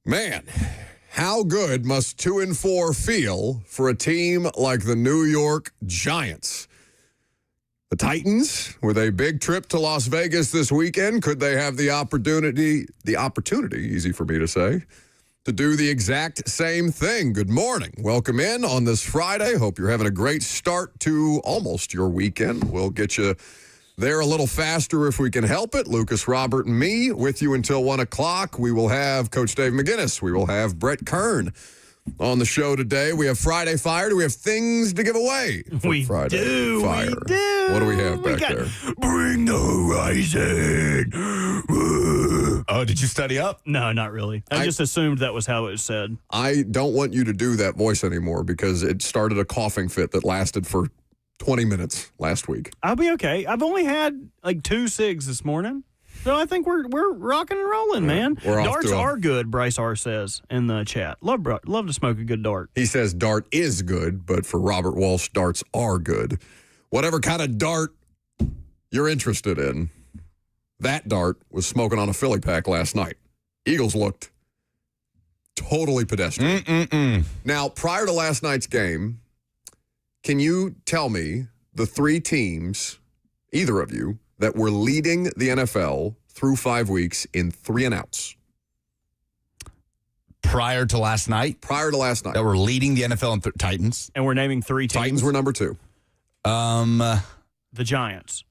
Man, how good must 2-4 feel for a team like the New York Giants? The Titans, with a big trip to Las Vegas this weekend, could they have the opportunity, easy for me to say, to do the exact same thing? Good morning. Welcome in on this Friday. Hope you're having a great start to almost your weekend. We'll get you there a little faster if we can help it. Lucas, Robert, and me with you until 1 o'clock. We will have Coach Dave McGinnis. We will have Brett Kern on the show today. We have Friday Fire. Do we have things to give away? We Friday do. Fire. We do. What do we have back there? Bring the horizon. Oh, did you study up? No, not really. I just assumed that was how it was said. I don't want you to do that voice anymore because it started a coughing fit that lasted for 20 minutes last week. I'll be okay. I've only had like 2 cigs this morning. So I think we're rocking and rolling, man. Darts are good, Bryce R. says in the chat. Love to smoke a good dart. He says dart is good, but for Robert Walsh, darts are good. Whatever kind of dart you're interested in, that dart was smoking on a Philly pack last night. Eagles looked totally pedestrian. Now, prior to last night's game, can you tell me the 3 teams, either of you, that were leading the NFL through 5 weeks in 3 and outs? Prior to last night? Prior to last night. That were leading the NFL in Titans. And we're naming 3 teams. Titans were number 2. The Giants.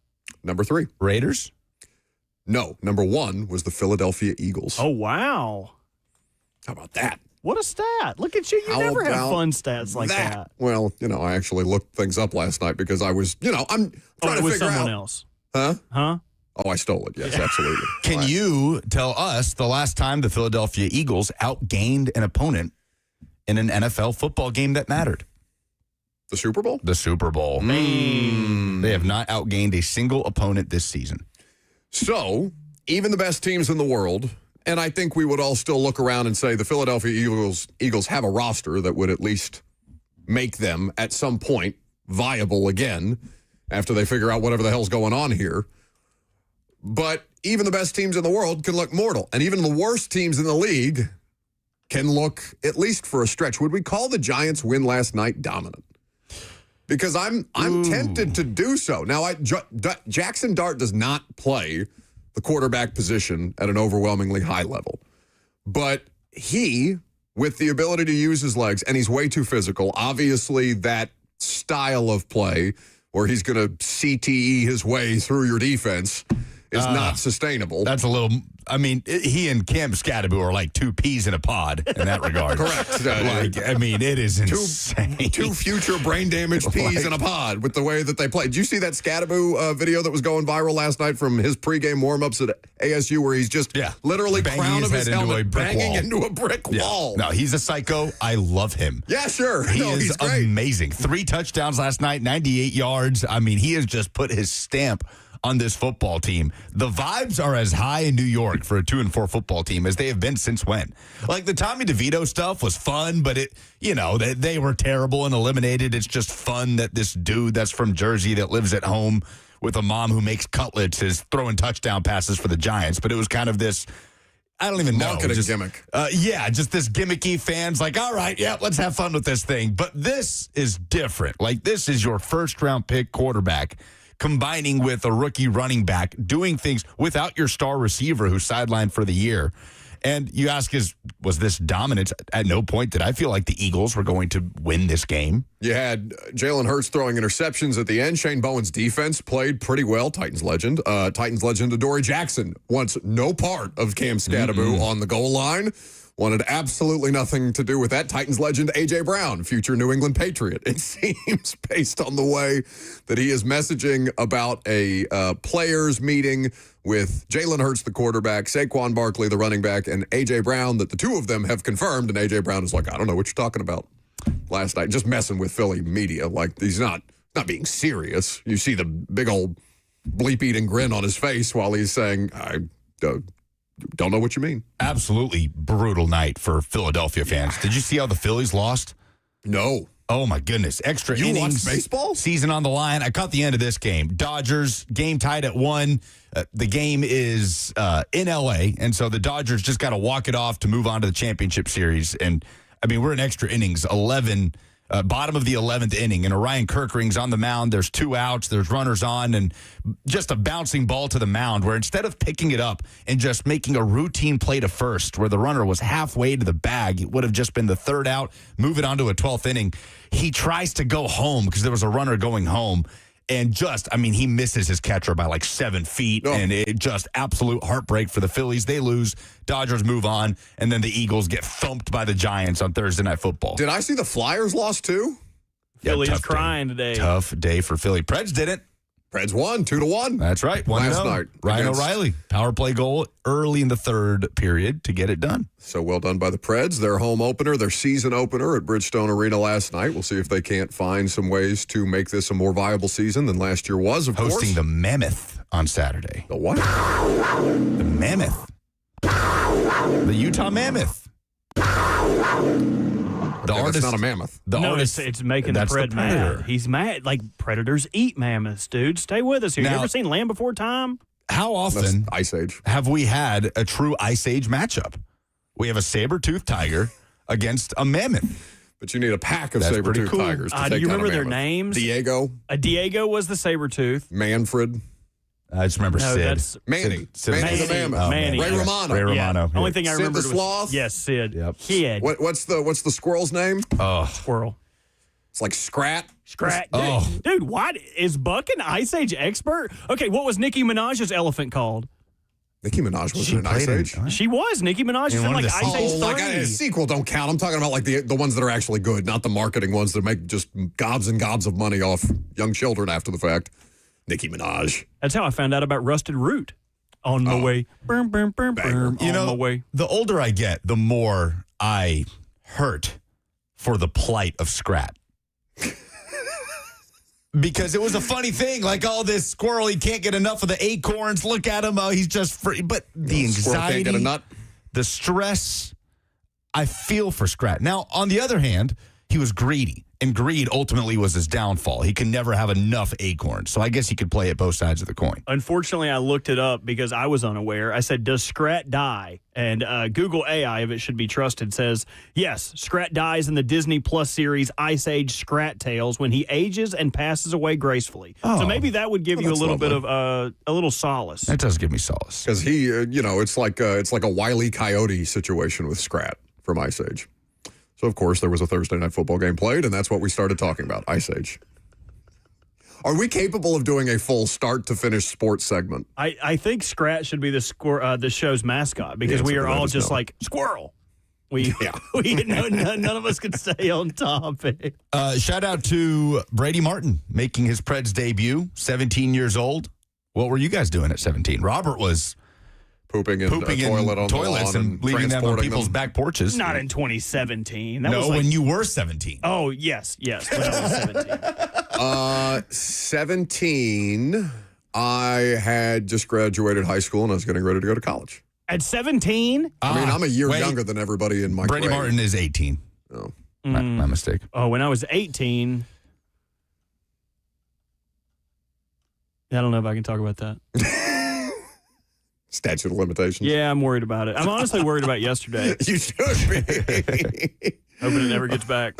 Number 3. Raiders? No. Number 1 was the Philadelphia Eagles. Oh, wow. How about that? What a stat. Look at you. You never have fun stats like that. Well, I actually looked things up last night because I was, I'm trying to figure out. Someone else. Huh? Huh? Oh, I stole it. Yes, absolutely. Can you tell us the last time the Philadelphia Eagles outgained an opponent in an NFL football game that mattered? The Super Bowl? The Super Bowl. They have not outgained a single opponent this season. So, even the best teams in the world, and I think we would all still look around and say the Philadelphia Eagles have a roster that would at least make them at some point viable again after they figure out whatever the hell's going on here. But even the best teams in the world can look mortal. And even the worst teams in the league can look, at least for a stretch. Would we call the Giants' win last night dominant? Because I'm tempted to do so. Now, Jackson Dart does not play the quarterback position at an overwhelmingly high level. But he, with the ability to use his legs, and he's way too physical, obviously that style of play where he's going to CTE his way through your defense is not sustainable. That's a little, he and Cam Scatterbo are like 2 peas in a pod in that regard. Correct. It is insane. 2 future brain-damaged peas in a pod with the way that they play. Did you see that Scatterbo video that was going viral last night from his pregame warm-ups at ASU where he's just literally crown of his helmet banging into a brick wall? No, he's a psycho. I love him. Yeah, sure. He's great. Amazing. 3 touchdowns last night, 98 yards. He has just put his stamp on this football team. The vibes are as high in New York for a 2-4 football team as they have been since when? Like the Tommy DeVito stuff was fun, but they were terrible and eliminated. It's just fun that this dude that's from Jersey that lives at home with a mom who makes cutlets is throwing touchdown passes for the Giants. But it was kind of this, I don't even know. Marketing gimmick. Just this gimmicky fans like, all right, let's have fun with this thing. But this is different. Like this is your first-round pick quarterback combining with a rookie running back, doing things without your star receiver who's sidelined for the year. And you ask, was this dominance? At no point did I feel like the Eagles were going to win this game. You had Jalen Hurts throwing interceptions at the end. Shane Bowen's defense played pretty well. Titans legend Adoree Jackson wants no part of Cam Scatterbo on the goal line. Wanted absolutely nothing to do with that. Titans legend A.J. Brown, future New England Patriot. It seems, based on the way that he is messaging about a players meeting with Jalen Hurts, the quarterback, Saquon Barkley, the running back, and A.J. Brown, that the 2 of them have confirmed. And A.J. Brown is like, I don't know what you're talking about last night. Just messing with Philly media. Like, he's not being serious. You see the big old bleep-eating grin on his face while he's saying, I don't know what you mean. Absolutely brutal night for Philadelphia fans. Did you see how the Phillies lost? No. Oh, my goodness. Extra You innings. watch baseball? Season on the line. I caught the end of this game. Dodgers, game tied at 1. The game is in L.A., and so the Dodgers just got to walk it off to move on to the championship series. And, I mean, we're in extra innings, 11, bottom of the 11th inning, and Orion Kirkring's on the mound. There's 2 outs. There's runners on, and just a bouncing ball to the mound where instead of picking it up and just making a routine play to first where the runner was halfway to the bag, it would have just been the 3rd out, move it on to a 12th inning. He tries to go home because there was a runner going home. And he misses his catcher by like 7 feet. Oh. And it just absolute heartbreak for the Phillies. They lose. Dodgers move on. And then the Eagles get thumped by the Giants on Thursday Night Football. Did I see the Flyers lost too? Philly's crying today. Tough day for Philly. Preds didn't. Preds won 2-1. That's right. Last night. Ryan O'Reilly. Power play goal early in the 3rd period to get it done. So well done by the Preds. Their home opener, their season opener at Bridgestone Arena last night. We'll see if they can't find some ways to make this a more viable season than last year was, of course. Hosting the Mammoth on Saturday. The what? The Mammoth. The Utah Mammoth. It's not a mammoth. It's making the Pred mad. He's mad. Like, predators eat mammoths, dude. Stay with us here. You ever seen Land Before Time? How often That's Ice Age have we had a true Ice Age matchup? We have a saber-toothed tiger against a mammoth. But you need a pack of saber-toothed tigers to take do you remember their mammoth. names? Diego. Diego was the saber-tooth. Manfred. I just remember Sid. That's Manny. Manny the mammoth. Manny. Ray Romano. Ray Romano. Only thing I Sid remember the sloth? was yes, Sid. Yep. Kid. What's the squirrel's name? Squirrel. It's like Scrat. Scrat. Dude, what? Is Buck an Ice Age expert? Okay, what was Nicki Minaj's elephant called? Nicki Minaj was in Ice Age. She was. Nicki Minaj was in like Ice Age 3. Like a sequel don't count. I'm talking about like the ones that are actually good, not the marketing ones that make just gobs and gobs of money off young children after the fact. Nicki Minaj. That's how I found out about Rusted Root. On my way. Burm, burm, burm, burm. On my way. The older I get, the more I hurt for the plight of Scrat. Because it was a funny thing, like, this squirrel, he can't get enough of the acorns. Look at him, he's just free. But the anxiety, can't get a nut. The stress, I feel for Scrat. Now, on the other hand, he was greedy, and greed ultimately was his downfall. He could never have enough acorns, so I guess he could play at both sides of the coin. Unfortunately, I looked it up because I was unaware. I said, does Scrat die? And Google AI, if it should be trusted, says, yes, Scrat dies in the Disney Plus series Ice Age Scrat Tales when he ages and passes away gracefully. So maybe that would give you a little bit of a little solace. That does give me solace. Because he, it's like a Wile E. Coyote situation with Scrat from Ice Age. So, of course, there was a Thursday Night Football game played, and that's what we started talking about, Ice Age. Are we capable of doing a full start-to-finish sports segment? I think Scrat should be the show's mascot because we are all just like, squirrel. None of us could stay on topic. Shout out to Brady Martin making his Preds debut, 17 years old. What were you guys doing at 17? Robert was pooping in toilet on toilets the lawn and leaving them on people's back porches. Not in 2017. When you were 17. Oh, yes, when I was 17. 17, I had just graduated high school and I was getting ready to go to college. At 17? I'm a year younger than everybody in my Brady grade. Martin is 18. Oh. My mistake. Oh, when I was 18... I don't know if I can talk about that. Statute of limitations. Yeah, I'm worried about it. I'm honestly worried about yesterday. You should be. Hoping it never gets back.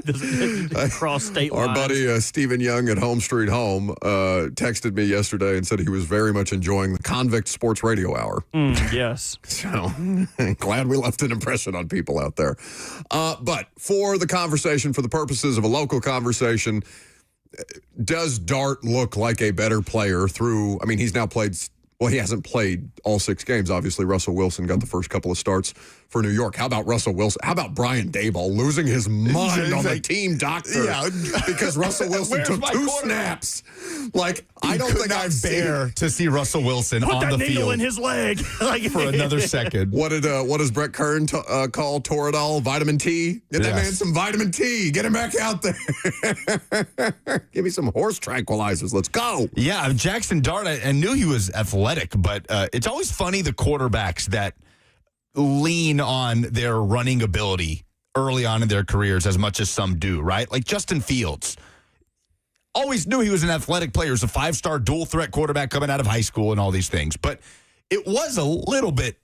Doesn't cross state lines. Our buddy Stephen Young at Home Street Home texted me yesterday and said he was very much enjoying the Convict Sports Radio Hour. Yes. So glad we left an impression on people out there. But for the conversation, for the purposes of a local conversation, does Dart look like a better player through, he's now played... Well, he hasn't played all 6 games. Obviously, Russell Wilson got the first couple of starts for New York. How about Russell Wilson? How about Brian Daboll losing his mind on the team doctor because Russell Wilson took 2 snaps? I don't think I bear to see Russell Wilson on the field. Put that needle in his leg for another second. What does Brett Kern call Toradol? Vitamin T? Get that man some vitamin T. Get him back out there. Give me some horse tranquilizers. Let's go. Yeah, Jackson Dart, I knew he was athletic, but it's always funny the quarterbacks that lean on their running ability early on in their careers as much as some do, right? Like Justin Fields. Always knew he was an athletic player. He was a 5-star dual threat quarterback coming out of high school and all these things. But it was a little bit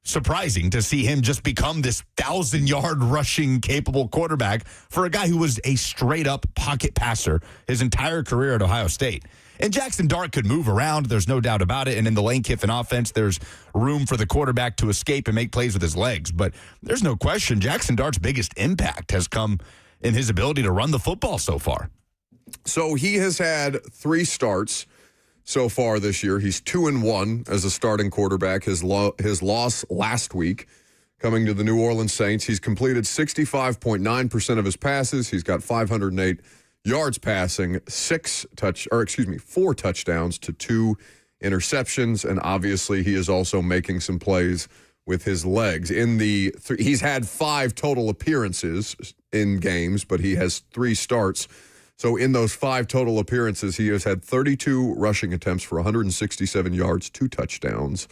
surprising to see him just become this 1,000-yard rushing capable quarterback for a guy who was a straight-up pocket passer his entire career at Ohio State. And Jackson Dart could move around. There's no doubt about it. And in the Lane Kiffin offense, there's room for the quarterback to escape and make plays with his legs. But there's no question Jackson Dart's biggest impact has come in his ability to run the football so far. So he has had 3 starts so far this year. He's 2-1 as a starting quarterback. His loss last week coming to the New Orleans Saints. He's completed 65.9% of his passes. He's got 508 yards passing, 4 touchdowns to 2 interceptions, and obviously he is also making some plays with his legs. He's had 5 total appearances in games, but he has 3 starts. So in those 5 total appearances, he has had 32 rushing attempts for 167 yards, 2 touchdowns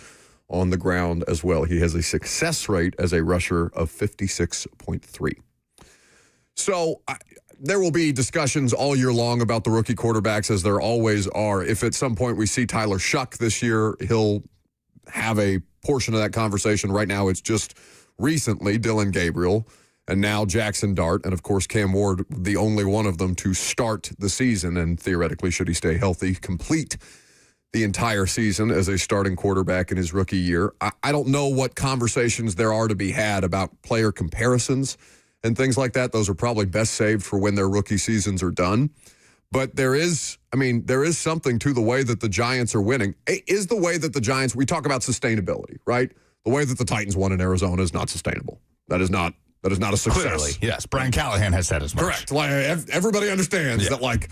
on the ground as well. He has a success rate as a rusher of 56.3. So there will be discussions all year long about the rookie quarterbacks, as there always are. If at some point we see Tyler Shuck this year, he'll have a portion of that conversation. Right now, it's just recently Dylan Gabriel, and now Jackson Dart, and of course Cam Ward, the only one of them to start the season, and theoretically, should he stay healthy, complete the entire season as a starting quarterback in his rookie year. I don't know what conversations there are to be had about player comparisons and things like that. Those are probably best saved for when their rookie seasons are done. But there is something to the way that the Giants are winning. Is the way that the Giants, we talk about sustainability, right? The way that the Titans won in Arizona is not sustainable. That is not a success. Clearly, yes. Brian Callahan has said as much. Correct. Like, everybody understands that, like,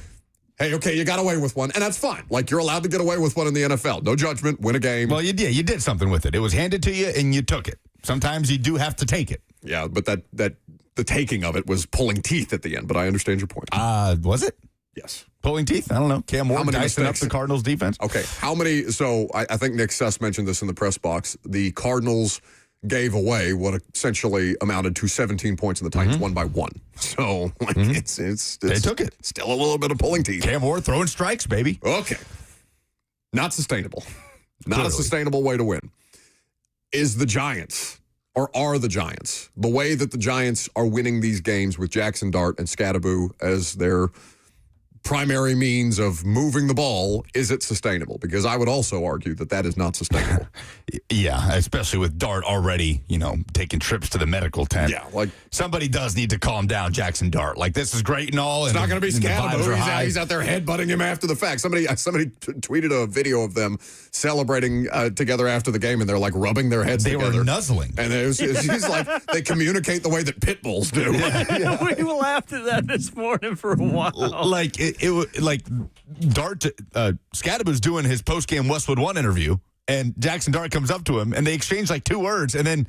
hey, okay, you got away with one, and that's fine. Like, you're allowed to get away with one in the NFL. No judgment, win a game. Well, you did something with it. It was handed to you, and you took it. Sometimes you do have to take it. Yeah, but that the taking of it was pulling teeth at the end, but I understand your point. Was it? Yes. Pulling teeth? I don't know. Cam Ward dicing up the Cardinals defense? Okay, how many? So I think Nick Suss mentioned this in the press box. The Cardinals gave away what essentially amounted to 17 points, and the Titans won by 1. So it's they took it. Still a little bit of pulling teeth. Cam Ward throwing strikes, baby. Okay. Not sustainable. Not Clearly. a sustainable way to win. Is the Giants, or are the Giants, the way that the Giants are winning these games with Jackson Dart and Scattaboo as their primary means of moving the ball, is it sustainable? Because I would also argue that is not sustainable. Yeah, especially with Dart already, taking trips to the medical tent. Yeah, like somebody does need to calm down Jackson Dart. Like, this is great and all. It's not going to be Scattaboo. He's out there headbutting him after the fact. Somebody tweeted a video of them celebrating together after the game, and they're like rubbing their heads together. They were nuzzling. And he's like, they communicate the way that pit bulls do. Yeah. We laughed at that this morning for a while. Like, like Dart, Scattaboo's doing his post-game Westwood One interview, and Jackson Dart comes up to him, and they exchange like 2 words, and then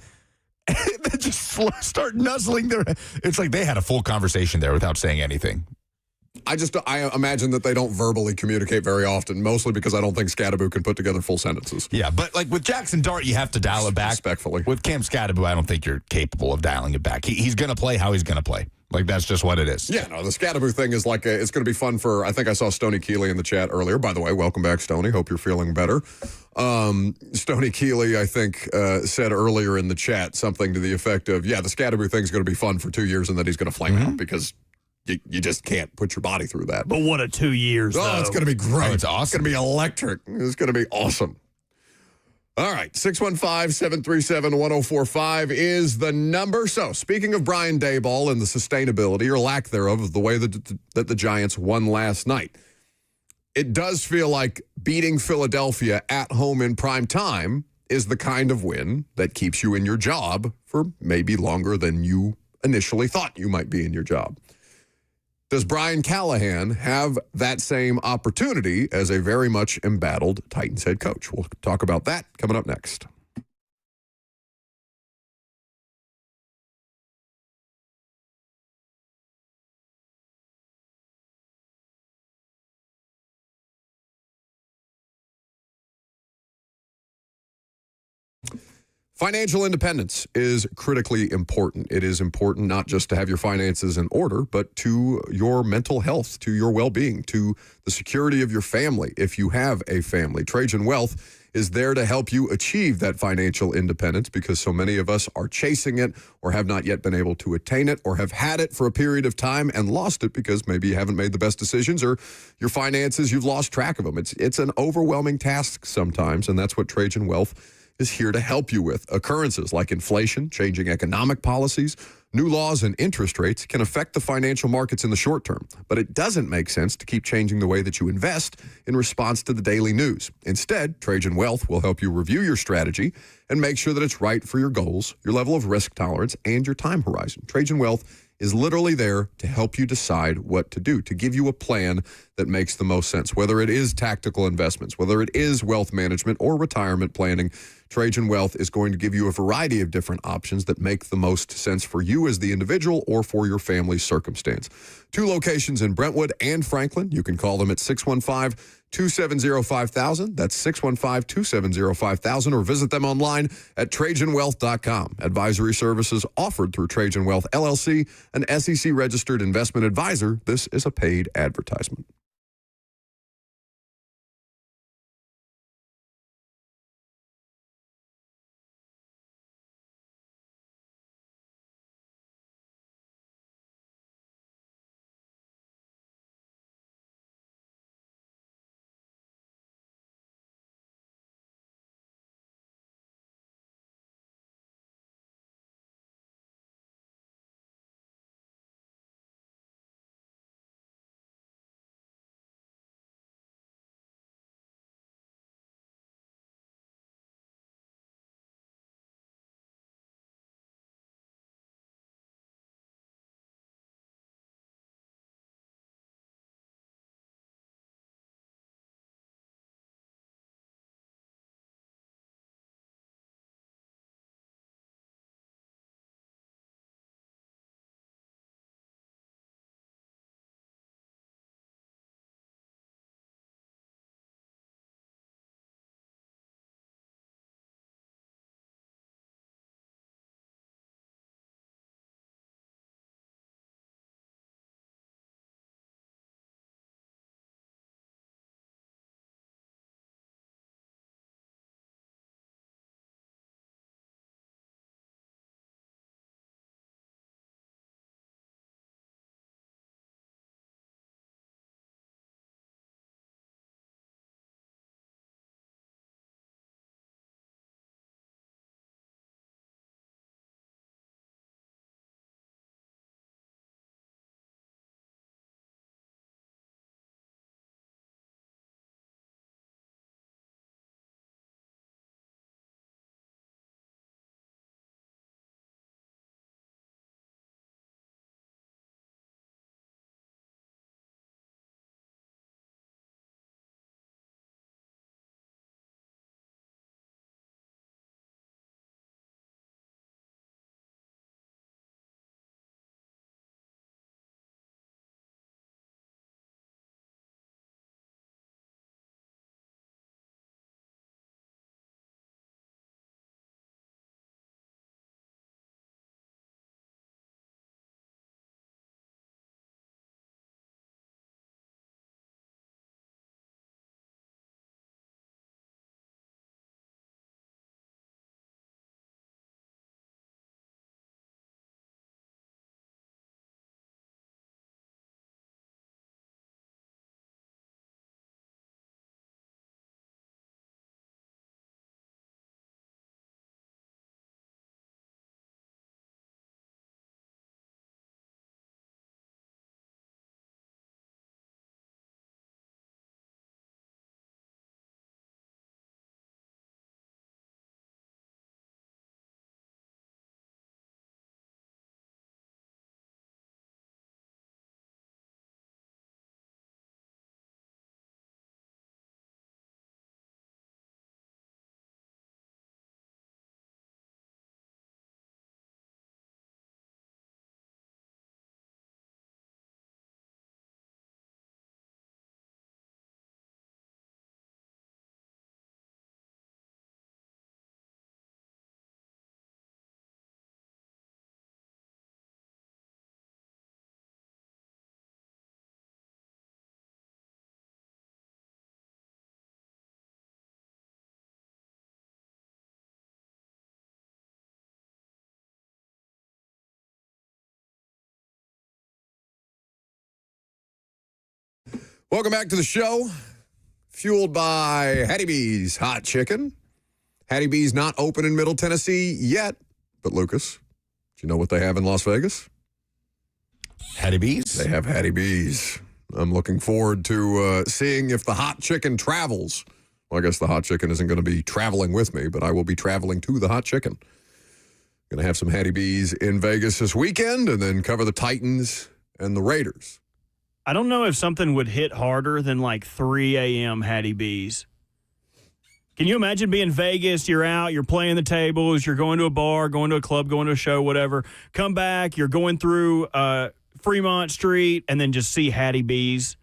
they just start nuzzling their. It's like they had a full conversation there without saying anything. I imagine that they don't verbally communicate very often, mostly because I don't think Scattaboo can put together full sentences. Yeah, but like with Jackson Dart, you have to dial it back. Respectfully. With Cam Scattaboo, I don't think you're capable of dialing it back. He's going to play how he's going to play. Like, that's just what it is. Yeah, no, the Scattaboo thing is like, it's going to be fun for, I think I saw Stoney Keeley in the chat earlier. By the way, welcome back, Stoney. Hope you're feeling better. Stoney Keeley, I think, said earlier in the chat something to the effect of, the Scattaboo thing's going to be fun for 2 years, and then he's going to flame out because you just can't put your body through that. But what a 2 years, though. It's going to be great. Oh, it's awesome. It's going to be electric. It's going to be awesome. All right, 615-737-1045 is the number. So, speaking of Brian Daboll and the sustainability or lack thereof of the way that the Giants won last night, it does feel like beating Philadelphia at home in prime time is the kind of win that keeps you in your job for maybe longer than you initially thought you might be in your job. Does Brian Callahan have that same opportunity as a very much embattled Titans head coach? We'll talk about that coming up next. Financial independence is critically important. It is important not just to have your finances in order, but to your mental health, to your well-being, to the security of your family, if you have a family. Trajan Wealth is there to help you achieve that financial independence because so many of us are chasing it or have not yet been able to attain it or have had it for a period of time and lost it because maybe you haven't made the best decisions or your finances, you've lost track of them. It's an overwhelming task sometimes, and that's what Trajan Wealth is here to help you with. Occurrences like inflation, changing economic policies, new laws, and interest rates can affect the financial markets in the short term, but it doesn't make sense to keep changing the way that you invest in response to the daily news. Instead, Trajan Wealth will help you review your strategy and make sure that it's right for your goals, your level of risk tolerance, and your time horizon. Trajan Wealth is literally there to help you decide what to do, to give you a plan that makes the most sense, whether it is tactical investments, whether it is wealth management or retirement planning. Trajan Wealth is going to give you a variety of different options that make the most sense for you as the individual or for your family's circumstance. 2 locations in Brentwood and Franklin. You can call them at 615-270-5000. That's 615-270-5000, or visit them online at TrajanWealth.com. Advisory services offered through Trajan Wealth, LLC, an SEC-registered investment advisor. This is a paid advertisement. Welcome back to the show. Fueled by Hattie B's Hot Chicken. Hattie B's not open in Middle Tennessee yet. But, Lucas, do you know what they have in Las Vegas? Hattie B's? They have Hattie B's. I'm looking forward to seeing if the hot chicken travels. Well, I guess the hot chicken isn't going to be traveling with me, but I will be traveling to the hot chicken. Going to have some Hattie B's in Vegas this weekend and then cover the Titans and the Raiders. I don't know if something would hit harder than like 3 a.m. Hattie B's. Can you imagine being in Vegas, you're out, you're playing the tables, you're going to a bar, going to a club, going to a show, whatever. Come back, you're going through Fremont Street, and then just see Hattie B's.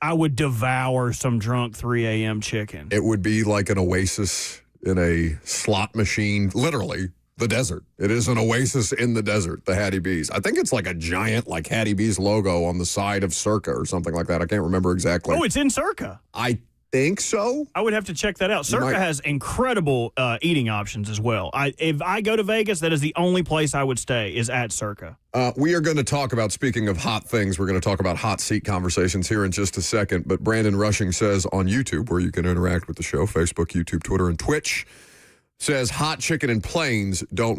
I would devour some drunk 3 a.m. chicken. It would be like an oasis in a slot machine, literally. The desert. It is an oasis in the desert, the Hattie B's. I think it's like a giant like Hattie B's logo on the side of Circa or something like that. I can't remember exactly. Oh, it's in Circa. I think so. I would have to check that out. Circa has incredible eating options as well. If I go to Vegas, that is the only place I would stay is at Circa. We are going to talk about, speaking of hot things, we're going to talk about hot seat conversations here in just a second. But Brandon Rushing says on YouTube, where you can interact with the show, Facebook, YouTube, Twitter, and Twitch, says hot chicken and plains don't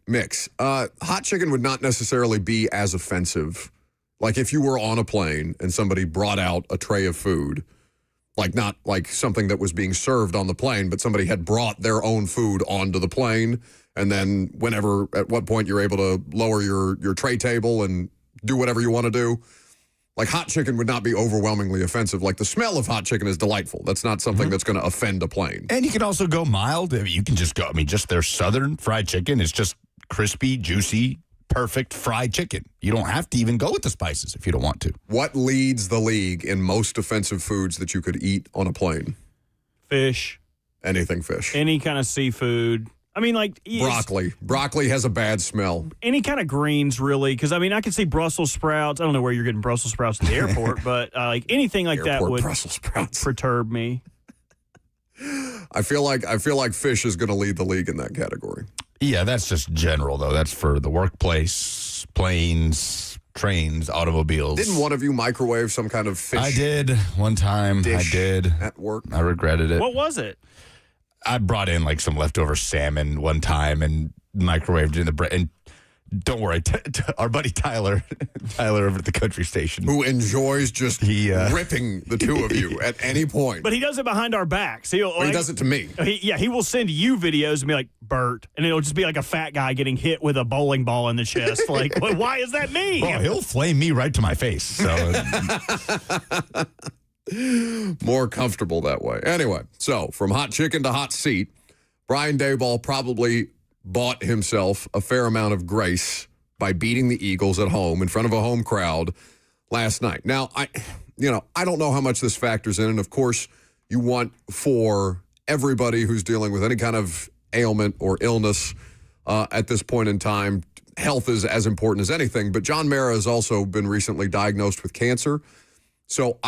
mix. Hot chicken would not necessarily be as offensive. Like if you were on a plane and somebody brought out a tray of food, like not like something that was being served on the plane, but somebody had brought their own food onto the plane. And then at what point you're able to lower your tray table and do whatever you want to do. Like hot chicken would not be overwhelmingly offensive. Like the smell of hot chicken is delightful. That's not something that's going to offend a plane. And you can also go mild. You can just go, just their southern fried chicken is just crispy, juicy, perfect fried chicken. You don't have to even go with the spices if you don't want to. What leads the league in most offensive foods that you could eat on a plane? Fish. Anything fish. Any kind of seafood. I mean, like broccoli. Broccoli has a bad smell. Any kind of greens, really, because I could see Brussels sprouts. I don't know where you're getting Brussels sprouts at the airport, but like anything like that would Brussels sprouts perturb me. I feel like fish is going to lead the league in that category. Yeah, that's just general though. That's for the workplace, planes, trains, automobiles. Didn't one of you microwave some kind of fish? I did one time. I did at work. I regretted it. What was it? I brought in like some leftover salmon one time and microwaved it in the bread. And don't worry, our buddy Tyler over at the country station, who enjoys just ripping the two of you at any point. But he does it behind our backs. He does it to me. He will send you videos and be like, Bert, and it'll just be like a fat guy getting hit with a bowling ball in the chest. Like, why is that me? Well, he'll flame me right to my face. So. More comfortable that way. Anyway, so from hot chicken to hot seat, Brian Daboll probably bought himself a fair amount of grace by beating the Eagles at home in front of a home crowd last night. Now, I don't know how much this factors in, and of course, you want for everybody who's dealing with any kind of ailment or illness at this point in time, health is as important as anything. But John Mara has also been recently diagnosed with cancer, so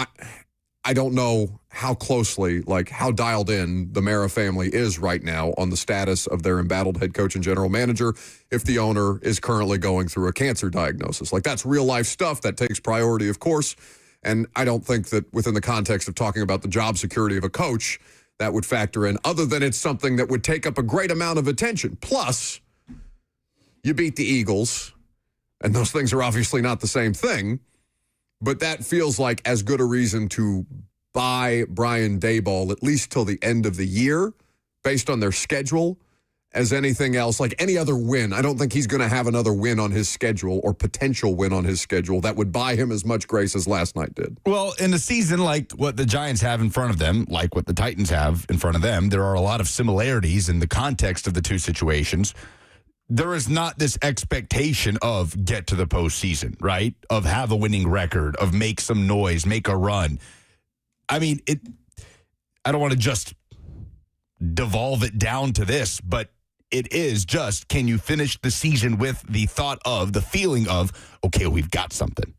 I don't know how closely, like how dialed in the Mara family is right now on the status of their embattled head coach and general manager if the owner is currently going through a cancer diagnosis. Like that's real life stuff that takes priority, of course. And I don't think that within the context of talking about the job security of a coach, that would factor in, other than it's something that would take up a great amount of attention. Plus, you beat the Eagles, and those things are obviously not the same thing. But that feels like as good a reason to buy Brian Daboll, at least till the end of the year, based on their schedule, as anything else. Like any other win, I don't think he's going to have another win on his schedule or potential win on his schedule that would buy him as much grace as last night did. Well, in a season like what the Giants have in front of them, like what the Titans have in front of them, there are a lot of similarities in the context of the two situations. There is not this expectation of get to the postseason, right? Of have a winning record, of make some noise, make a run. I mean, I don't want to just devolve it down to this, but it is just, can you finish the season with the thought of, the feeling of, okay, we've got something.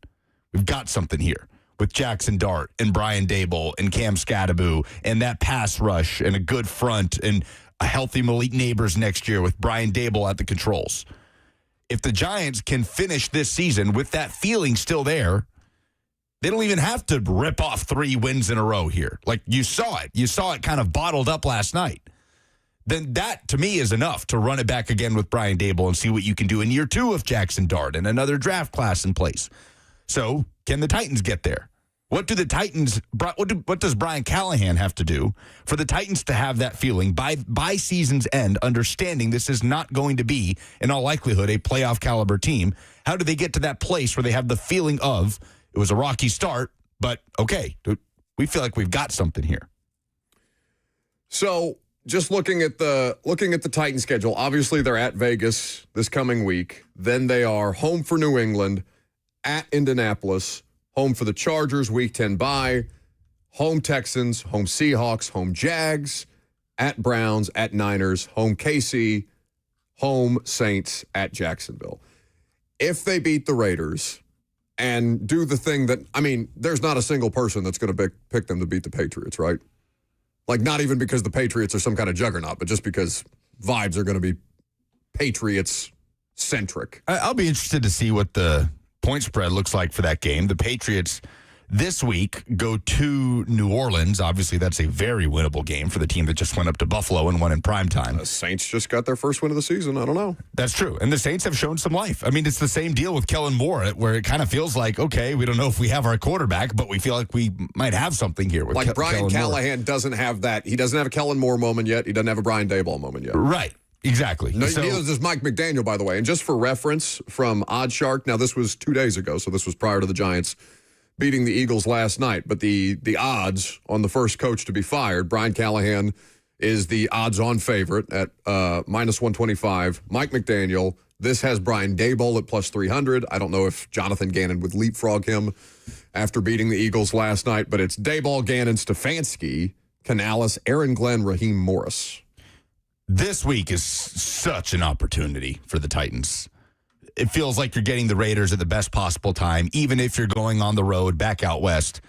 We've got something here with Jackson Dart and Brian Daboll and Cam Scattaboo and that pass rush and a good front and a healthy Malik Neighbors next year with Brian Daboll at the controls. If the Giants can finish this season with that feeling still there, They don't even have to rip off 3 wins in a row here. Like, you saw it. You saw it kind of bottled up last night. Then that, to me, is enough to run it back again with Brian Daboll and see what you can do in year 2 of Jackson Dart and another draft class in place. So, can the Titans get there? What do the Titans? What does Brian Callahan have to do for the Titans to have that feeling by season's end, understanding this is not going to be, in all likelihood, a playoff caliber team? How do they get to that place where they have the feeling of it was a rocky start, but okay, we feel like we've got something here? So, just looking at the Titans schedule, obviously they're at Vegas this coming week. Then they are home for New England, at Indianapolis, home for the Chargers, Week 10 bye, home Texans, home Seahawks, home Jags, at Browns, at Niners, home KC, home Saints, at Jacksonville. If they beat the Raiders and do the thing that, I mean, there's not a single person that's going to pick them to beat the Patriots, right? Like, not even because the Patriots are some kind of juggernaut, but just because vibes are going to be Patriots-centric. I'll be interested to see what the point spread looks like for that game. The Patriots this week go to New Orleans. Obviously, that's a very winnable game for the team that just went up to Buffalo and won in primetime. The Saints just got their first win of the season. I don't know. That's true. And the Saints have shown some life. I mean, it's the same deal with Kellen Moore, where it kind of feels like, okay, we don't know if we have our quarterback, but we feel like we might have something here with Brian Callahan doesn't have that. He doesn't have a Kellen Moore moment yet. He doesn't have a Brian Daboll moment yet. Right. Exactly. No, neither does Mike McDaniel, by the way. And just for reference from OddsShark, now this was 2 days ago, so this was prior to the Giants beating the Eagles last night. But the odds on the first coach to be fired, Brian Callahan is the odds-on favorite at minus 125. Mike McDaniel, this has Brian Daboll at plus 300. I don't know if Jonathan Gannon would leapfrog him after beating the Eagles last night, but it's Daboll, Gannon, Stefanski, Canales, Aaron Glenn, Raheem Morris. This week is such an opportunity for the Titans. It feels like you're getting the Raiders at the best possible time, even if you're going on the road back out west.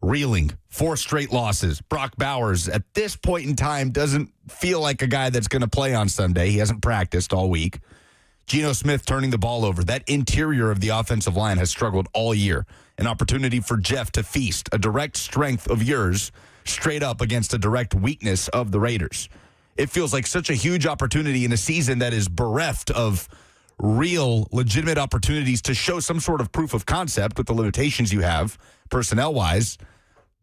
Reeling, 4 straight losses. Brock Bowers, at this point in time, doesn't feel like a guy that's going to play on Sunday. He hasn't practiced all week. Geno Smith turning the ball over. That interior of the offensive line has struggled all year. An opportunity for Jeff to feast a direct strength of yours straight up against a direct weakness of the Raiders. It feels like such a huge opportunity in a season that is bereft of real, legitimate opportunities to show some sort of proof of concept with the limitations you have personnel-wise.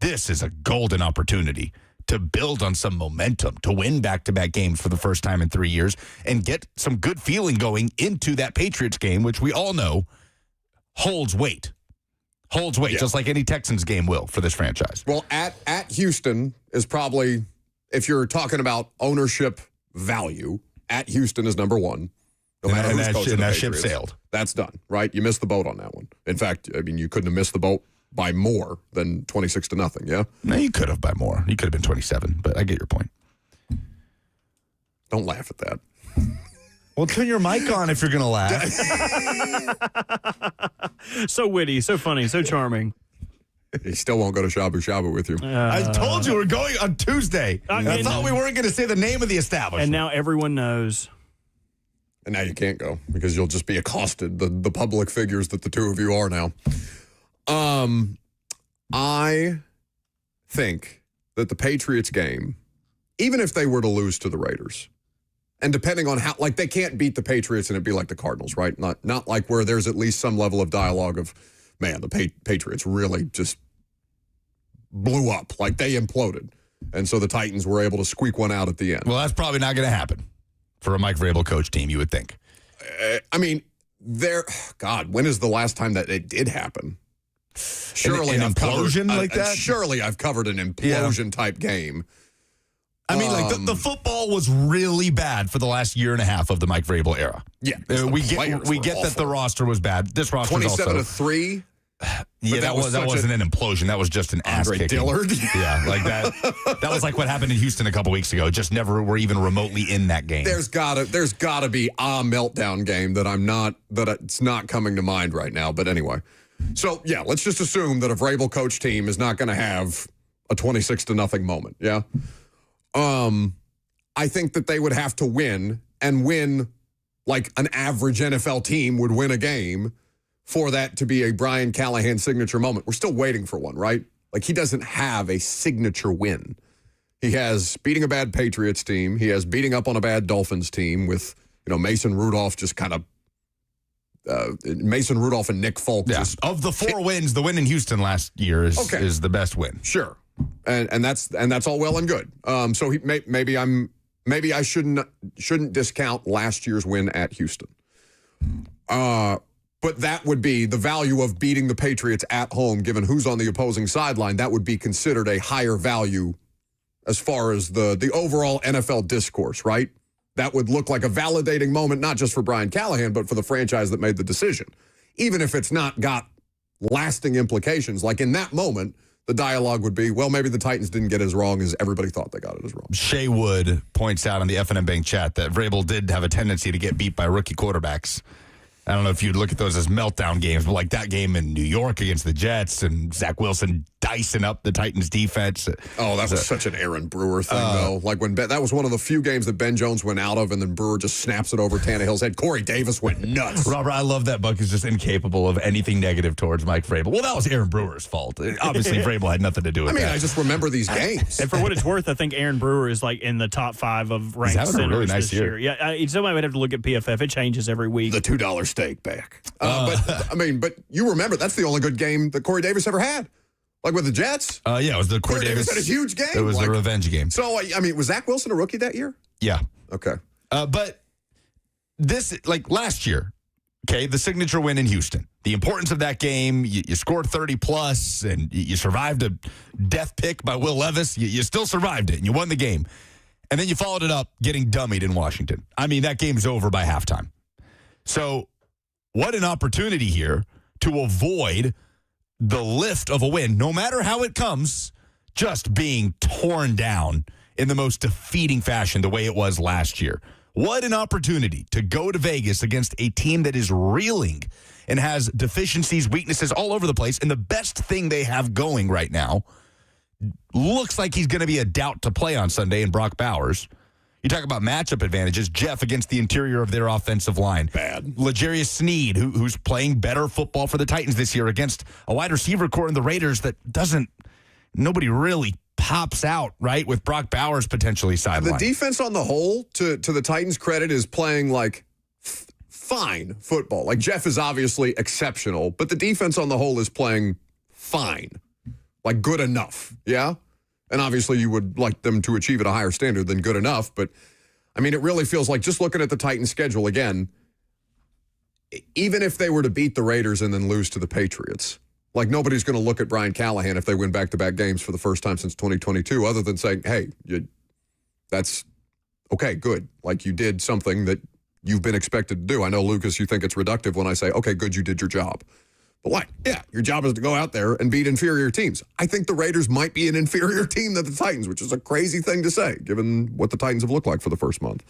This is a golden opportunity to build on some momentum, to win back-to-back games for the first time in 3 years, and get some good feeling going into that Patriots game, which we all know holds weight. Holds weight, just like any Texans game will for this franchise. Well, at Houston is probably, if you're talking about ownership value, at Houston is number one. No matter who's coaching the Patriots. Ship sailed. That's done, right? You missed the boat on that one. In fact, I mean, you couldn't have missed the boat by more than 26-0, yeah? No, you could have by more. You could have been 27, but I get your point. Don't laugh at that. Well, turn your mic on if you're going to laugh. So witty, so funny, so charming. He still won't go to Shabu Shabu with you. I told you we're going on Tuesday. I thought we weren't going to say the name of the establishment. And now everyone knows. And now you can't go because you'll just be accosted, the public figures that the two of you are now. I think that the Patriots game, even if they were to lose to the Raiders, and depending on how, like, they can't beat the Patriots and it'd be like the Cardinals, right? Not like where there's at least some level of dialogue of, man, the Patriots really just blew up, like they imploded. And so the Titans were able to squeak one out at the end. Well, that's probably not going to happen for a Mike Vrabel coach team, you would think. I mean, God, when is the last time that it did happen? Surely an implosion like that? Surely I've covered an implosion type game. I mean, like the football was really bad for the last year and a half of the Mike Vrabel era. Yeah, we get that the roster was bad. This roster 27-3. Yeah, that wasn't an implosion. That was just an ass kicking. Dillard. Yeah, like that. That was like what happened in Houston a couple weeks ago. Just never were even remotely in that game. There's gotta be a meltdown game that it's not coming to mind right now. But anyway, so yeah, let's just assume that a Vrabel coach team is not going to have a 26-0 moment. Yeah. I think that they would have to win like an average NFL team would win a game for that to be a Brian Callahan signature moment. We're still waiting for one, right? Like, he doesn't have a signature win. He has beating a bad Patriots team. He has beating up on a bad Dolphins team with, Mason Rudolph just kind of Mason Rudolph and Nick Folk. Yeah. Just of the 4 wins, the win in Houston last year is the best win. Sure. And that's all well and good. So maybe I shouldn't discount last year's win at Houston. But that would be the value of beating the Patriots at home, given who's on the opposing sideline. That would be considered a higher value as far as the overall NFL discourse, right? That would look like a validating moment, not just for Brian Callahan, but for the franchise that made the decision. Even if it's not got lasting implications, like in that moment, the dialogue would be, well, maybe the Titans didn't get it as wrong as everybody thought they got it as wrong. Shea Wood points out on the F&M Bank chat that Vrabel did have a tendency to get beat by rookie quarterbacks. I don't know if you'd look at those as meltdown games, but like that game in New York against the Jets and Zach Wilson dicing up the Titans defense. Oh, that was such an Aaron Brewer thing, though. Like that was one of the few games that Ben Jones went out of, and then Brewer just snaps it over Tannehill's head. Corey Davis went nuts. Robert, I love that Buck is just incapable of anything negative towards Mike Vrabel. Well, that was Aaron Brewer's fault. Obviously, Vrabel had nothing to do with that. I just remember these games. And for what it's worth, I think Aaron Brewer is like in the top 5 of ranked centers a really nice this year. Yeah, somebody would have to look at PFF. It changes every week. The $2 steak back. But you remember that's the only good game that Corey Davis ever had. Like with the Jets. It was the Corey Davis had a huge game. It was the revenge game. So, was Zach Wilson a rookie that year? Yeah. Okay. But this, like last year, okay, the signature win in Houston. The importance of that game, you scored 30-plus, and you survived a death pick by Will Levis. You still survived it, and you won the game. And then you followed it up getting dummied in Washington. That game's over by halftime. So what an opportunity here to avoid the lift of a win, no matter how it comes, just being torn down in the most defeating fashion the way it was last year. What an opportunity to go to Vegas against a team that is reeling and has deficiencies, weaknesses all over the place. And the best thing they have going right now looks like he's going to be a doubt to play on Sunday in Brock Bowers. You talk about matchup advantages. Jeff against the interior of their offensive line. Bad. L'Jarius Sneed, who's playing better football for the Titans this year against a wide receiver core in the Raiders that nobody really pops out, right, with Brock Bowers potentially sidelined. The defense on the whole, to the Titans' credit, is playing like fine football. Like Jeff is obviously exceptional, but the defense on the whole is playing fine. Like good enough, yeah? And obviously you would like them to achieve at a higher standard than good enough. But, it really feels like just looking at the Titans' schedule again, even if they were to beat the Raiders and then lose to the Patriots, like nobody's going to look at Brian Callahan if they win back-to-back games for the first time since 2022 other than saying, hey, that's okay, good. Like you did something that you've been expected to do. I know, Lucas, you think it's reductive when I say, okay, good, you did your job. But your job is to go out there and beat inferior teams. I think the Raiders might be an inferior team than the Titans, which is a crazy thing to say, given what the Titans have looked like for the first month.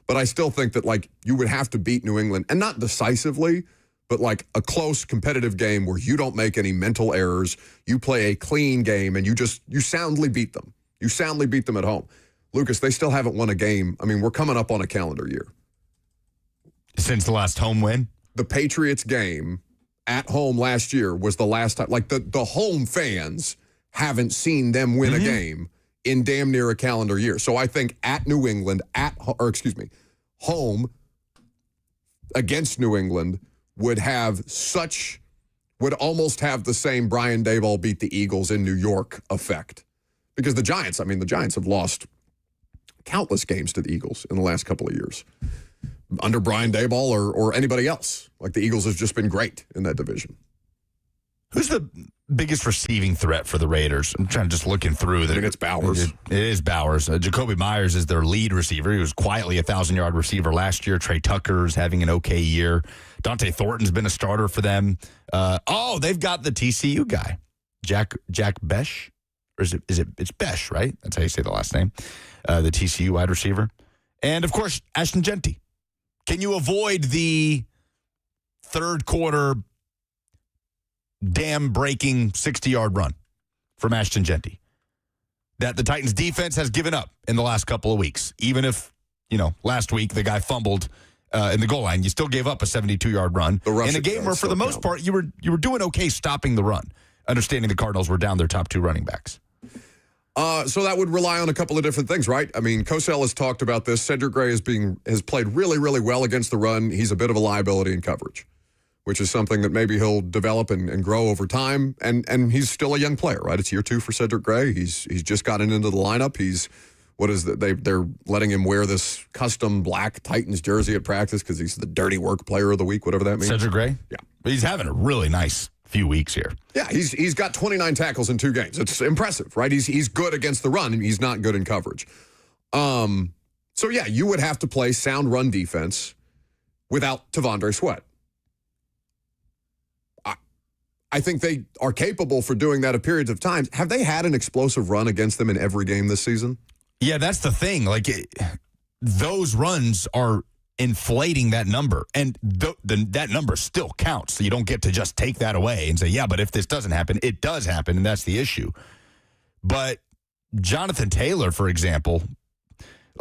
But I still think that, you would have to beat New England, and not decisively, but, a close competitive game where you don't make any mental errors, you play a clean game, and you soundly beat them. You soundly beat them at home. Lucas, they still haven't won a game. We're coming up on a calendar year. Since the last home win? The Patriots game at home last year was the last time. The home fans haven't seen them win a game in damn near a calendar year. So I think at New England, home against New England would almost have the same Brian Daboll beat the Eagles in New York effect. Because the Giants have lost countless games to the Eagles in the last couple of years. Under Brian Daboll or anybody else. The Eagles have just been great in that division. Who's the biggest receiving threat for the Raiders? I'm trying to just looking through that. It's Bowers. It is Bowers. Jacoby Myers is their lead receiver. He was quietly a 1,000-yard receiver last year. Trey Tucker's having an okay year. Dante Thornton's been a starter for them. They've got the TCU guy, Jack Besh, or it's Besh, right? That's how you say the last name. The TCU wide receiver, and of course Ashton Genty. Can you avoid the third quarter dam-breaking 60-yard run from Ashton Genty that the Titans defense has given up in the last couple of weeks? Even if, last week the guy fumbled in the goal line. You still gave up a 72-yard run in a game where, for the most part, you were doing okay stopping the run, understanding the Cardinals were down their top 2 running backs. So that would rely on a couple of different things, right? I mean, Cosell has talked about this. Cedric Gray has played really, really well against the run. He's a bit of a liability in coverage, which is something that maybe he'll develop and grow over time. And he's still a young player, right? It's year 2 for Cedric Gray. He's just gotten into the lineup. They're letting him wear this custom black Titans jersey at practice because he's the dirty work player of the week, whatever that means. Cedric Gray? Yeah. He's having a really nice few weeks here. Yeah, he's got 29 tackles in 2 games. It's impressive, right? He's good against the run, and he's not good in coverage. So yeah, you would have to play sound run defense without Tavondre Sweat. I think they are capable for doing that at periods of time. Have they had an explosive run against them in every game this season? Yeah, that's the thing. Like, those runs are inflating that number, and that number still counts. So you don't get to just take that away and say, yeah, but if this doesn't happen, it does happen, and that's the issue. But Jonathan Taylor, for example,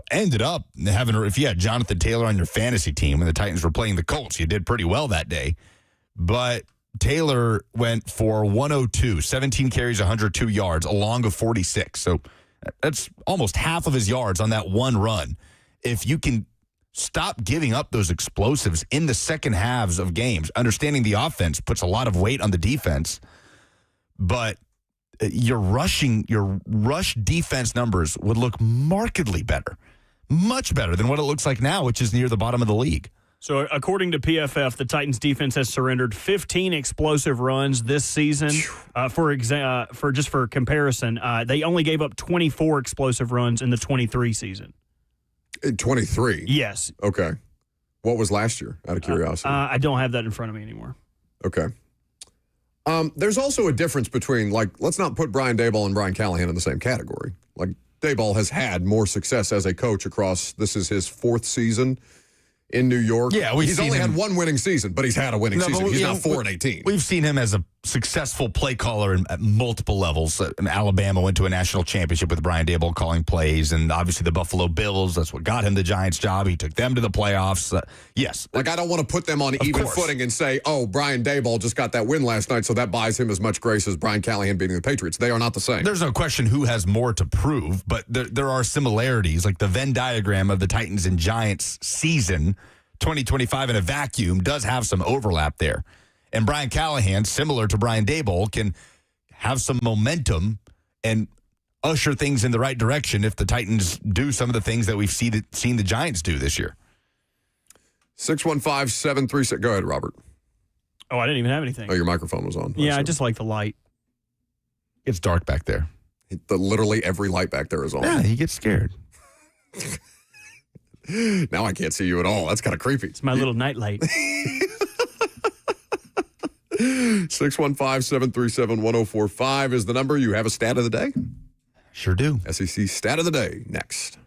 ended up having, if you had Jonathan Taylor on your fantasy team when the Titans were playing the Colts, you did pretty well that day. But Taylor went for 102, 17 carries, 102 yards, along of 46. So that's almost half of his yards on that one run. If you can stop giving up those explosives in the second halves of games, understanding the offense puts a lot of weight on the defense, but your rush defense numbers would look markedly better, much better than what it looks like now, which is near the bottom of the league. So according to PFF, the Titans defense has surrendered 15 explosive runs this season. For comparison, they only gave up 24 explosive runs in the 23 season. 23? Yes. Okay. What was last year, out of curiosity? I don't have that in front of me anymore. Okay. There's also a difference between, let's not put Brian Daboll and Brian Callahan in the same category. Daboll has had more success as a coach this is his 4th season in New York. Yeah, he's only had one winning season, but he's had a winning season. He's not 4-18. We've seen him as a successful play caller at multiple levels. Alabama went to a national championship with Brian Daboll calling plays, and obviously the Buffalo Bills, that's what got him the Giants job. He took them to the playoffs. Yes. I don't want to put them on even footing and say, oh, Brian Daboll just got that win last night, so that buys him as much grace as Brian Callahan beating the Patriots. They are not the same. There's no question who has more to prove, but there are similarities. Like the Venn diagram of the Titans and Giants season 2025 in a vacuum does have some overlap there. And Brian Callahan, similar to Brian Daboll, can have some momentum and usher things in the right direction if the Titans do some of the things that we've seen the Giants do this year. 615-736. Go ahead, Robert. Oh, I didn't even have anything. Oh, your microphone was on. Yeah, I just like the light. It's dark back there. Literally every light back there is on. Yeah, he gets scared. Now I can't see you at all. That's kind of creepy. It's my little night light. 615-737-1045 is the number. You have a stat of the day? Sure do. SEC stat of the day next.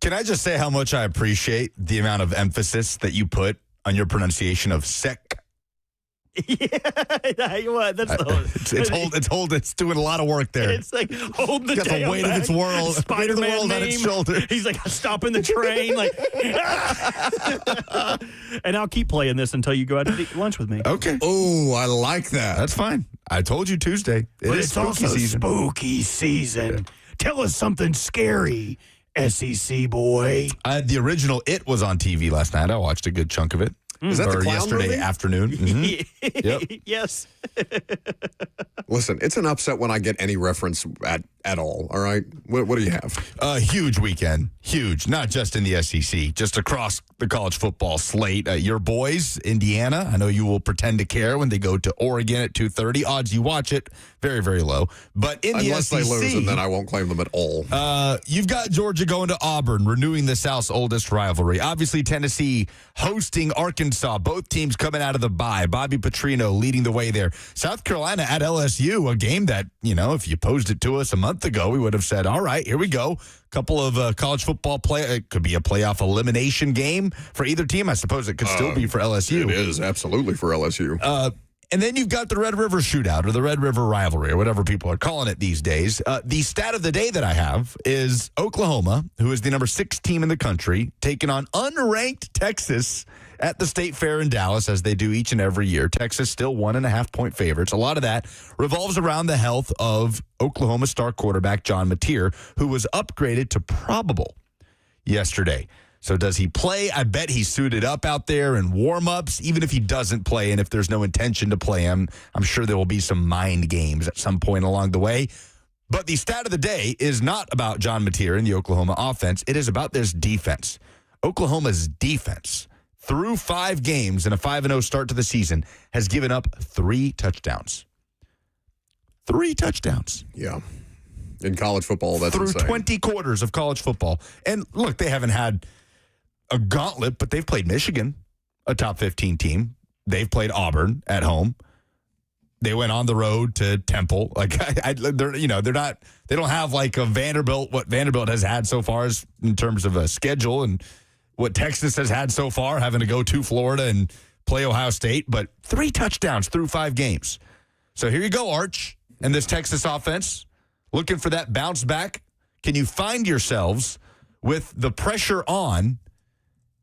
Can I just say how much I appreciate the amount of emphasis that you put on your pronunciation of sec? Yeah, what? That's it's doing a lot of work there. It's like hold the Got damn the weight back. of its world, Spider-Man on its shoulder. He's like stopping the train, like, and I'll keep playing this until you go out to eat lunch with me. Okay. Oh, I like that. That's fine. I told you Tuesday. But it's also spooky season. Tell us something scary, SEC boy. The original It was on TV last night. I watched a good chunk of it. Is that the Or clown yesterday movie? afternoon. Mhm. Yep. Yes. Listen, it's an upset when I get any reference at all. All right, what do you have? A huge weekend. Huge. Not just in the SEC, just across the college football slate. Your boys, Indiana, I know you will pretend to care when they go to Oregon at 2:30. Odds you watch it, very, very low. But in Unless the SEC, they lose, and then I won't claim them at all. you've got Georgia going to Auburn, renewing the South's oldest rivalry. Obviously, Tennessee hosting Arkansas. Both teams coming out of the bye. Bobby Petrino leading the way there. South Carolina at LSU, a game that, if you posed it to us a month ago, we would have said, all right, here we go. Couple of college football play. It could be a playoff elimination game for either team. I suppose it could still be for LSU. It is absolutely for LSU. And then you've got the Red River Shootout or the Red River Rivalry or whatever people are calling it these days. The stat of the day that I have is Oklahoma, who is the number 6 team in the country, taking on unranked Texas at the State Fair in Dallas, as they do each and every year. Texas still 1.5-point favorites. A lot of that revolves around the health of Oklahoma star quarterback John Mateer, who was upgraded to probable yesterday. So does he play? I bet he's suited up out there in warm-ups, even if he doesn't play, and if there's no intention to play him, I'm sure there will be some mind games at some point along the way. But the stat of the day is not about John Mateer and the Oklahoma offense. It is about this defense. Oklahoma's defense, through 5 games and a 5-0 start to the season, has given up 3 touchdowns. 3 touchdowns. Yeah. In college football, that's through insane. 20 quarters of college football. And look, they haven't had a gauntlet, but they've played Michigan, a top 15 team. They've played Auburn at home. They went on the road to Temple. They're not. They don't have like a Vanderbilt. What Vanderbilt has had so far is in terms of a schedule, and what Texas has had so far, having to go to Florida and play Ohio State. But 3 touchdowns through 5 games. So here you go, Arch, and this Texas offense looking for that bounce back. Can you find yourselves with the pressure on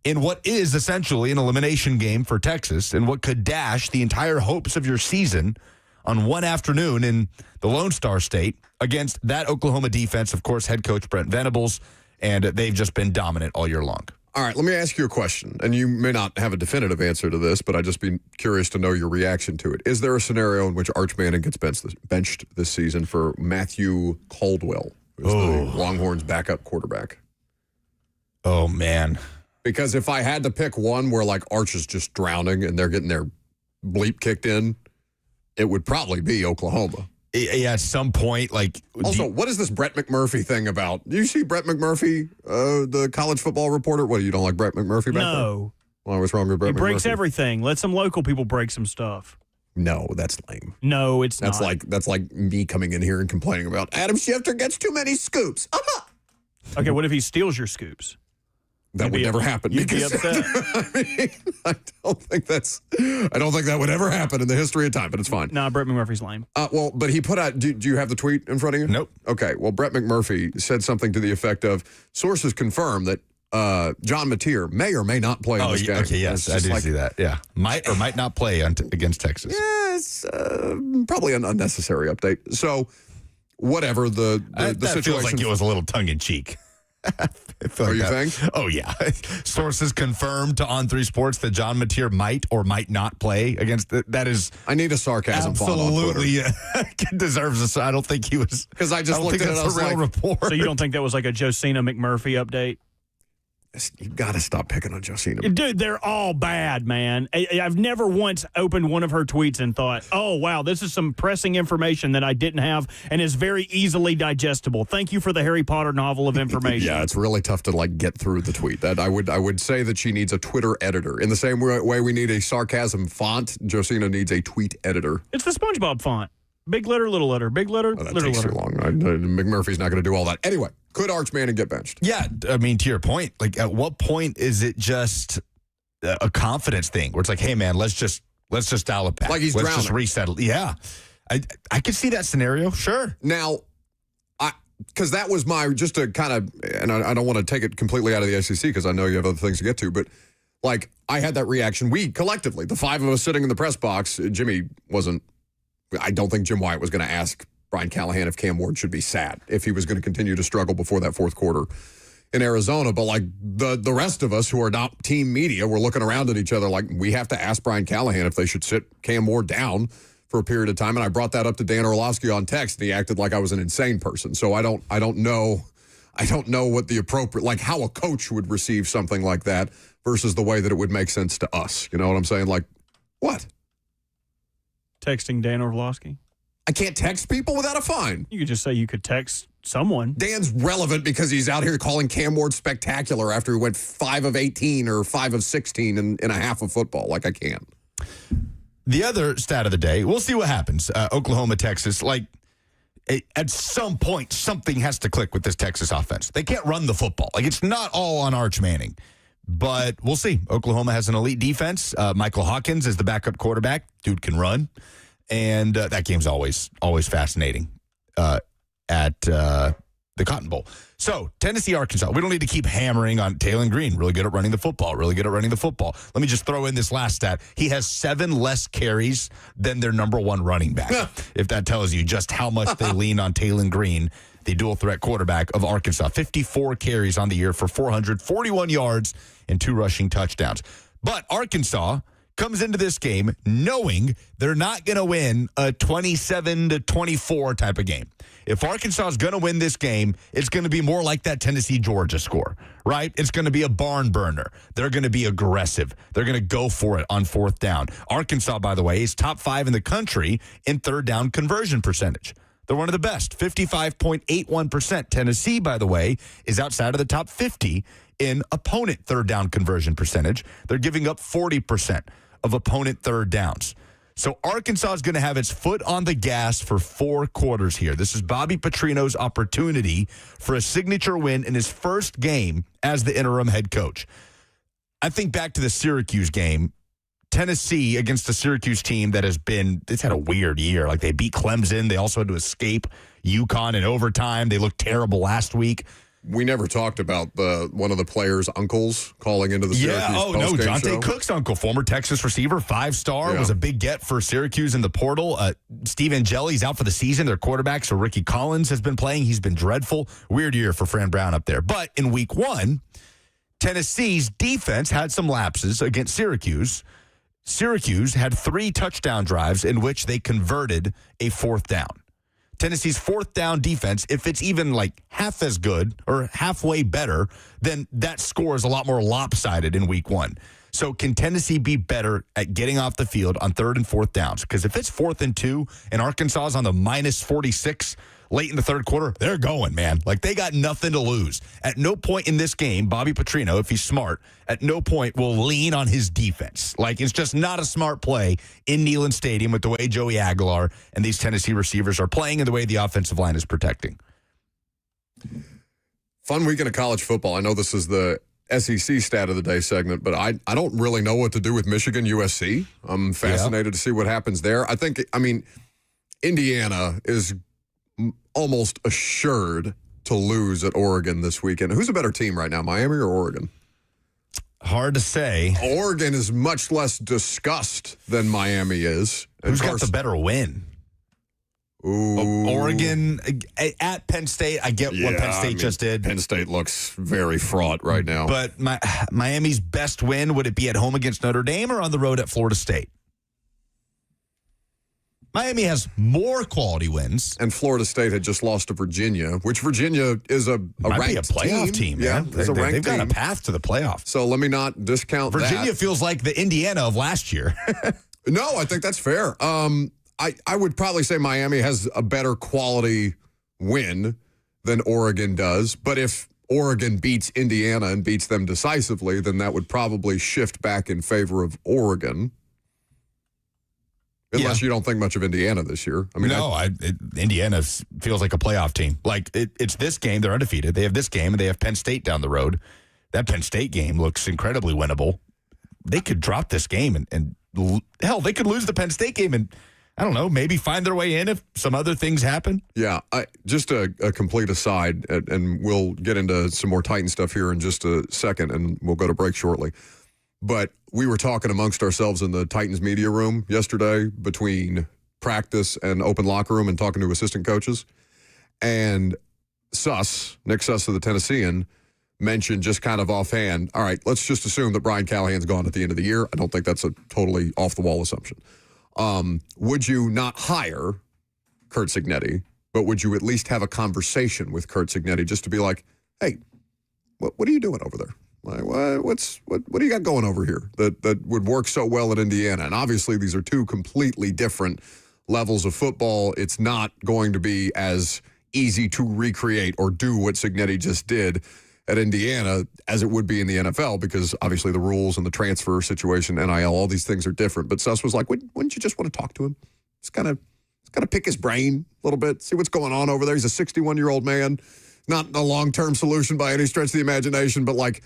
in what is essentially an elimination game for Texas and what could dash the entire hopes of your season on one afternoon in the Lone Star State against that Oklahoma defense, of course, head coach Brent Venables, and they've just been dominant all year long. All right, let me ask you a question, and you may not have a definitive answer to this, but I'd just be curious to know your reaction to it. Is there a scenario in which Arch Manning gets benched this season for Matthew Caldwell, who's the Longhorns' backup quarterback? Oh, man. Because if I had to pick one where, like, Arch is just drowning and they're getting their bleep kicked in, it would probably be Oklahoma. Yeah, at some point, like... Also, what is this Brett McMurphy thing about? Do you see Brett McMurphy, the college football reporter? What, you don't like Brett McMurphy back No. Well, what's wrong with Brett He breaks McMurphy? everything. Let some local people break some stuff. No, that's lame. No, it's That's not. that's like me coming in here and complaining about Adam Schefter gets too many scoops. Okay, what if he steals your scoops? That would never happen. You'd be upset. I don't think that would ever happen in the history of time, but it's fine. Nah, Brett McMurphy's lame. Well, but he put out, do you have the tweet in front of you? Nope. Okay, well, Brett McMurphy said something to the effect of, sources confirm that John Mateer may or may not play in this game. Okay, yes, I do see that. Yeah. Might or might not play against Texas. Yes, probably an unnecessary update. So, whatever the that situation. feels like it was a little tongue-in-cheek. You think? Oh, yeah. Sources confirmed to On3 Sports that John Mateer might or might not play against that is I need a sarcasm font on Twitter. Absolutely deserves I don't think he was. Because I just looked at it, I was a real like, report. So you don't think that was like a Josina McMurphy update? you got to stop picking on Josina. Dude, they're all bad, man. I've never once opened one of her tweets and thought, oh, wow, this is some pressing information that I didn't have and is very easily digestible. Thank you for the Harry Potter novel of information. Yeah, it's really tough to like get through the tweet. That I would say that she needs a Twitter editor. In the same way we need a sarcasm font, Josina needs a tweet editor. It's the SpongeBob font. Big letter, little letter. Big letter, That little takes letter. too long. McMurphy's not going to do all that. Anyway, could Arch Manning get benched? Yeah, I mean, to your point, like at what point is it just a confidence thing where it's like, hey man, let's just dial it back. Like he's let's drowning. just reset it. Yeah. I could see that scenario, sure. Now, because that was just to kind of, and I don't want to take it completely out of the SEC because I know you have other things to get to, but like I had that reaction. We collectively, the five of us sitting in the press box, Jimmy wasn't, I don't think Jim Wyatt was going to ask Brian Callahan if Cam Ward should be sat, if he was going to continue to struggle before that fourth quarter in Arizona. But like the rest of us who are not team media, we're looking around at each other like we have to ask Brian Callahan if they should sit Cam Ward down for a period of time. And I brought that up to Dan Orlovsky on text, and he acted like I was an insane person. So I don't know what the appropriate, like how a coach would receive something like that versus the way that it would make sense to us. You know what I'm saying? Like, what? Texting Dan Orlovsky. I can't text people without a fine. You could just say you could text someone. Dan's relevant because he's out here calling Cam Ward spectacular after he went 5 of 18 or 5 of 16 in a half of football. Like, I can't. The other stat of the day, we'll see what happens. Oklahoma, Texas, like at some point, something has to click with this Texas offense. They can't run the football. Like, it's not all on Arch Manning. But we'll see. Oklahoma has an elite defense. Michael Hawkins is the backup quarterback. Dude can run. And that game's always fascinating at the Cotton Bowl. So, Tennessee, Arkansas. We don't need to keep hammering on Taylor Green. Really good at running the football. Let me just throw in this last stat. He has 7 less carries than their number 1 running back. If that tells you just how much they lean on Taylor Green, the dual threat quarterback of Arkansas. 54 carries on the year for 441 yards and 2 rushing touchdowns. But Arkansas comes into this game knowing they're not going to win a 27-24 type of game. If Arkansas is going to win this game, it's going to be more like that Tennessee-Georgia score, right? It's going to be a barn burner. They're going to be aggressive. They're going to go for it on 4th down. Arkansas, by the way, is top 5 in the country in 3rd down conversion percentage. They're one of the best, 55.81%. Tennessee, by the way, is outside of the top 50 in opponent 3rd down conversion percentage. They're giving up 40% of opponent 3rd downs. So Arkansas is going to have its foot on the gas for 4 quarters here. This is Bobby Petrino's opportunity for a signature win in his first game as the interim head coach. I think back to the Syracuse game. Tennessee against the Syracuse team that it's had a weird year. Like, they beat Clemson. They also had to escape UConn in overtime. They looked terrible last week. We never talked about one of the players' uncles calling into the Syracuse postgame Jonte show. Cook's uncle, former Texas receiver, 5-star, was a big get for Syracuse in the portal. Steve Angeli's out for the season, their quarterback, so Ricky Collins has been playing. He's been dreadful. Weird year for Fran Brown up there. But in week 1, Tennessee's defense had some lapses against Syracuse. Syracuse had 3 touchdown drives in which they converted a 4th down. Tennessee's 4th down defense, if it's even like half as good or halfway better, then that score is a lot more lopsided in week 1. So can Tennessee be better at getting off the field on 3rd and 4th downs? Because if it's 4th and 2 and Arkansas is on the minus 46 late in the 3rd quarter, they're going, man. Like, they got nothing to lose. At no point in this game, Bobby Petrino, if he's smart, at no point will lean on his defense. Like, it's just not a smart play in Neyland Stadium with the way Joey Aguilar and these Tennessee receivers are playing and the way the offensive line is protecting. Fun weekend of college football. I know this is the SEC stat of the day segment, but I don't really know what to do with Michigan USC. I'm fascinated to see what happens there. I mean, Indiana is almost assured to lose at Oregon this weekend. Who's a better team right now, Miami or Oregon? Hard to say. Oregon is much less discussed than Miami is. Who's got the better win? Ooh. Oregon at Penn State. I get what Penn State just did. Penn State looks very fraught right now. But Miami's best win, would it be at home against Notre Dame or on the road at Florida State? Miami has more quality wins. And Florida State had just lost to Virginia, which Virginia is a Might ranked be a playoff team, man. Yeah, it's a ranked they've got team. a path to the playoffs. So let me not discount Virginia that. feels like the Indiana of last year. No, I think that's fair. I would probably say Miami has a better quality win than Oregon does. But if Oregon beats Indiana and beats them decisively, then that would probably shift back in favor of Oregon. Unless you don't think much of Indiana this year. I mean, Indiana feels like a playoff team. Like, it's this game. They're undefeated. They have this game, and they have Penn State down the road. That Penn State game looks incredibly winnable. They could drop this game, and hell, they could lose the Penn State game and, I don't know, maybe find their way in if some other things happen. Yeah, just a complete aside, and we'll get into some more Titan stuff here in just a second, and we'll go to break shortly. But we were talking amongst ourselves in the Titans media room yesterday between practice and open locker room and talking to assistant coaches. And Nick Suss of the Tennessean, mentioned just kind of offhand, all right, let's just assume that Brian Callahan's gone at the end of the year. I don't think that's a totally off-the-wall assumption. Would you not hire Curt Cignetti, but would you at least have a conversation with Curt Cignetti just to be like, hey, what are you doing over there? Like, what do you got going over here that would work so well at Indiana? And obviously these are two completely different levels of football. It's not going to be as easy to recreate or do what Cignetti just did at Indiana as it would be in the NFL, because obviously the rules and the transfer situation, NIL, all these things are different. But Suss was like, wouldn't you just want to talk to him? Just kind of pick his brain a little bit, see what's going on over there. He's a 61-year-old man, not a long-term solution by any stretch of the imagination, but like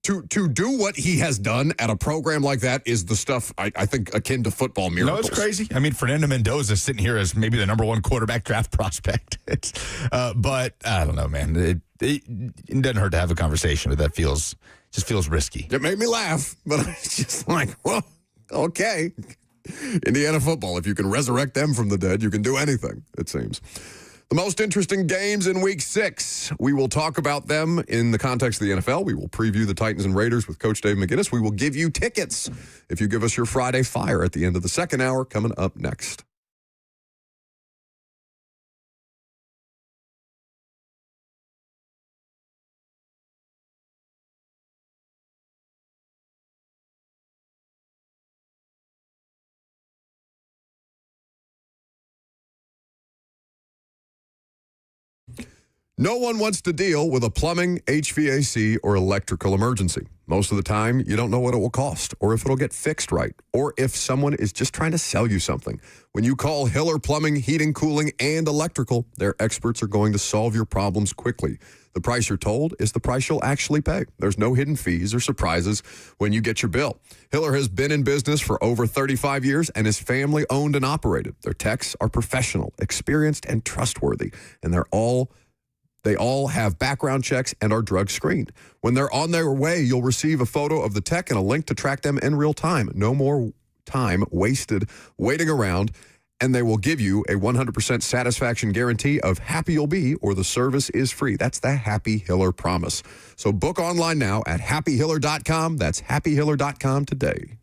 to do what he has done at a program like that is the stuff I think akin to football miracles. No, it's crazy. I mean, Fernando Mendoza is sitting here as maybe the number one quarterback draft prospect. But I don't know, man. It doesn't hurt to have a conversation, but that just feels risky. It made me laugh, but I was just like, well, okay. Indiana football, if you can resurrect them from the dead, you can do anything, it seems. The most interesting games in Week 6. We will talk about them in the context of the NFL. We will preview the Titans and Raiders with Coach Dave McGinnis. We will give you tickets if you give us your Friday Fire at the end of the second hour, coming up next. No one wants to deal with a plumbing, HVAC, or electrical emergency. Most of the time, you don't know what it will cost, or if it'll get fixed right, or if someone is just trying to sell you something. When you call Hiller Plumbing, Heating, Cooling, and Electrical, their experts are going to solve your problems quickly. The price you're told is the price you'll actually pay. There's no hidden fees or surprises when you get your bill. Hiller has been in business for over 35 years and is family owned and operated. Their techs are professional, experienced, and trustworthy, and they all have background checks and are drug screened. When they're on their way, you'll receive a photo of the tech and a link to track them in real time. No more time wasted waiting around, and they will give you a 100% satisfaction guarantee of happy you'll be, or the service is free. That's the Happy Hiller promise. So book online now at happyhiller.com. That's happyhiller.com today.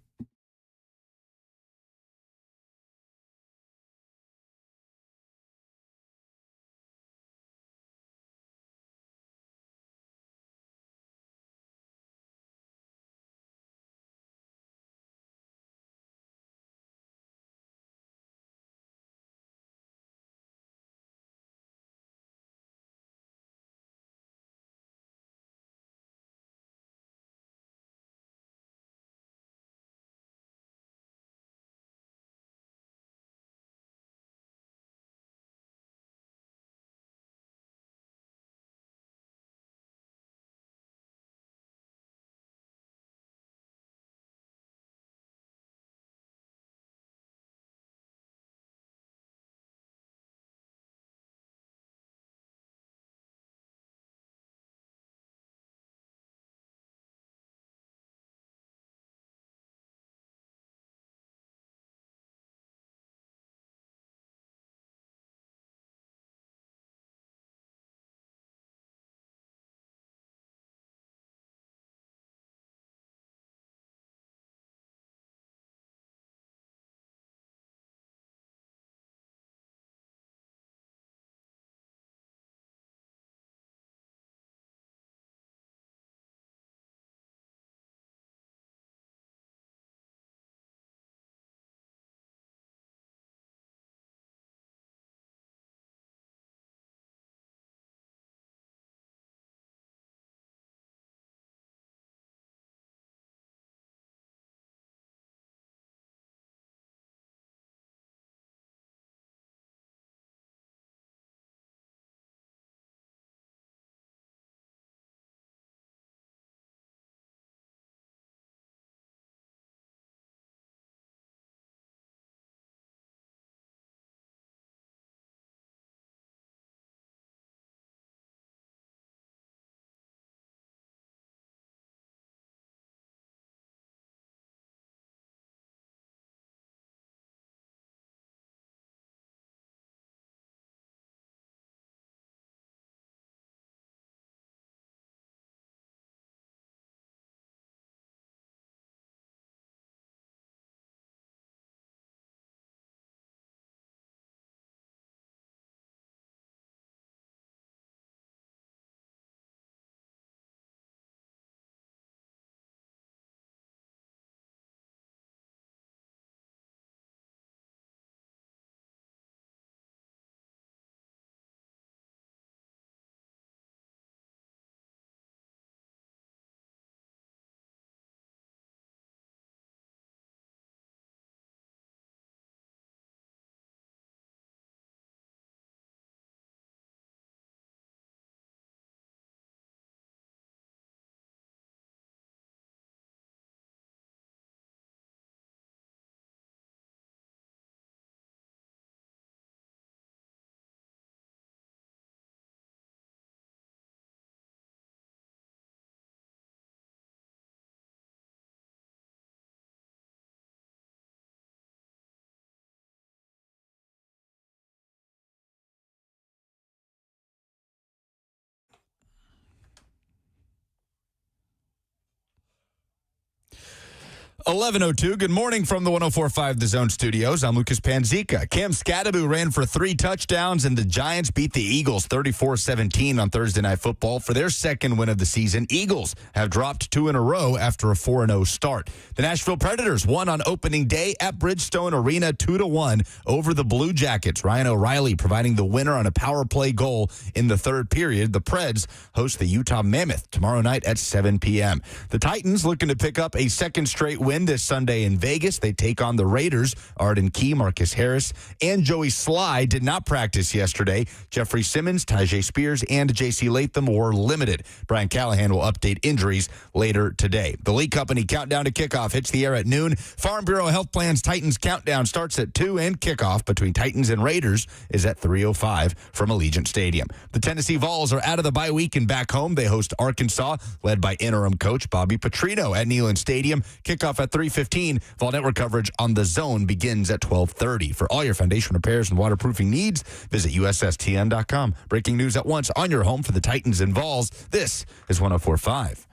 11:02. Good morning from the 104.5 The Zone studios. I'm Lucas Panzica. Cam Scadaboo ran for 3 touchdowns, and the Giants beat the Eagles 34-17 on Thursday Night Football for their second win of the season. Eagles have dropped 2 in a row after a 4-0 start. The Nashville Predators won on opening day at Bridgestone Arena 2-1 over the Blue Jackets. Ryan O'Reilly providing the winner on a power play goal in the third period. The Preds host the Utah Mammoth tomorrow night at 7 p.m. The Titans looking to pick up a second straight win this Sunday in Vegas. They take on the Raiders. Arden Key, Marcus Harris, and Joey Sly did not practice yesterday. Jeffrey Simmons, Tajay Spears, and J.C. Latham were limited. Brian Callahan will update injuries later today. The League Company countdown to kickoff hits the air at noon. Farm Bureau Health Plan's Titans countdown starts at 2, and kickoff between Titans and Raiders is at 3:05 from Allegiant Stadium. The Tennessee Vols are out of the bye week and back home. They host Arkansas, led by interim coach Bobby Petrino at Neyland Stadium. Kickoff at 3:15. Vol Network coverage on The Zone begins at 12:30. For all your foundation repairs and waterproofing needs, visit USSTN.com. Breaking news at once on your home for the Titans and Vols. This is 104.5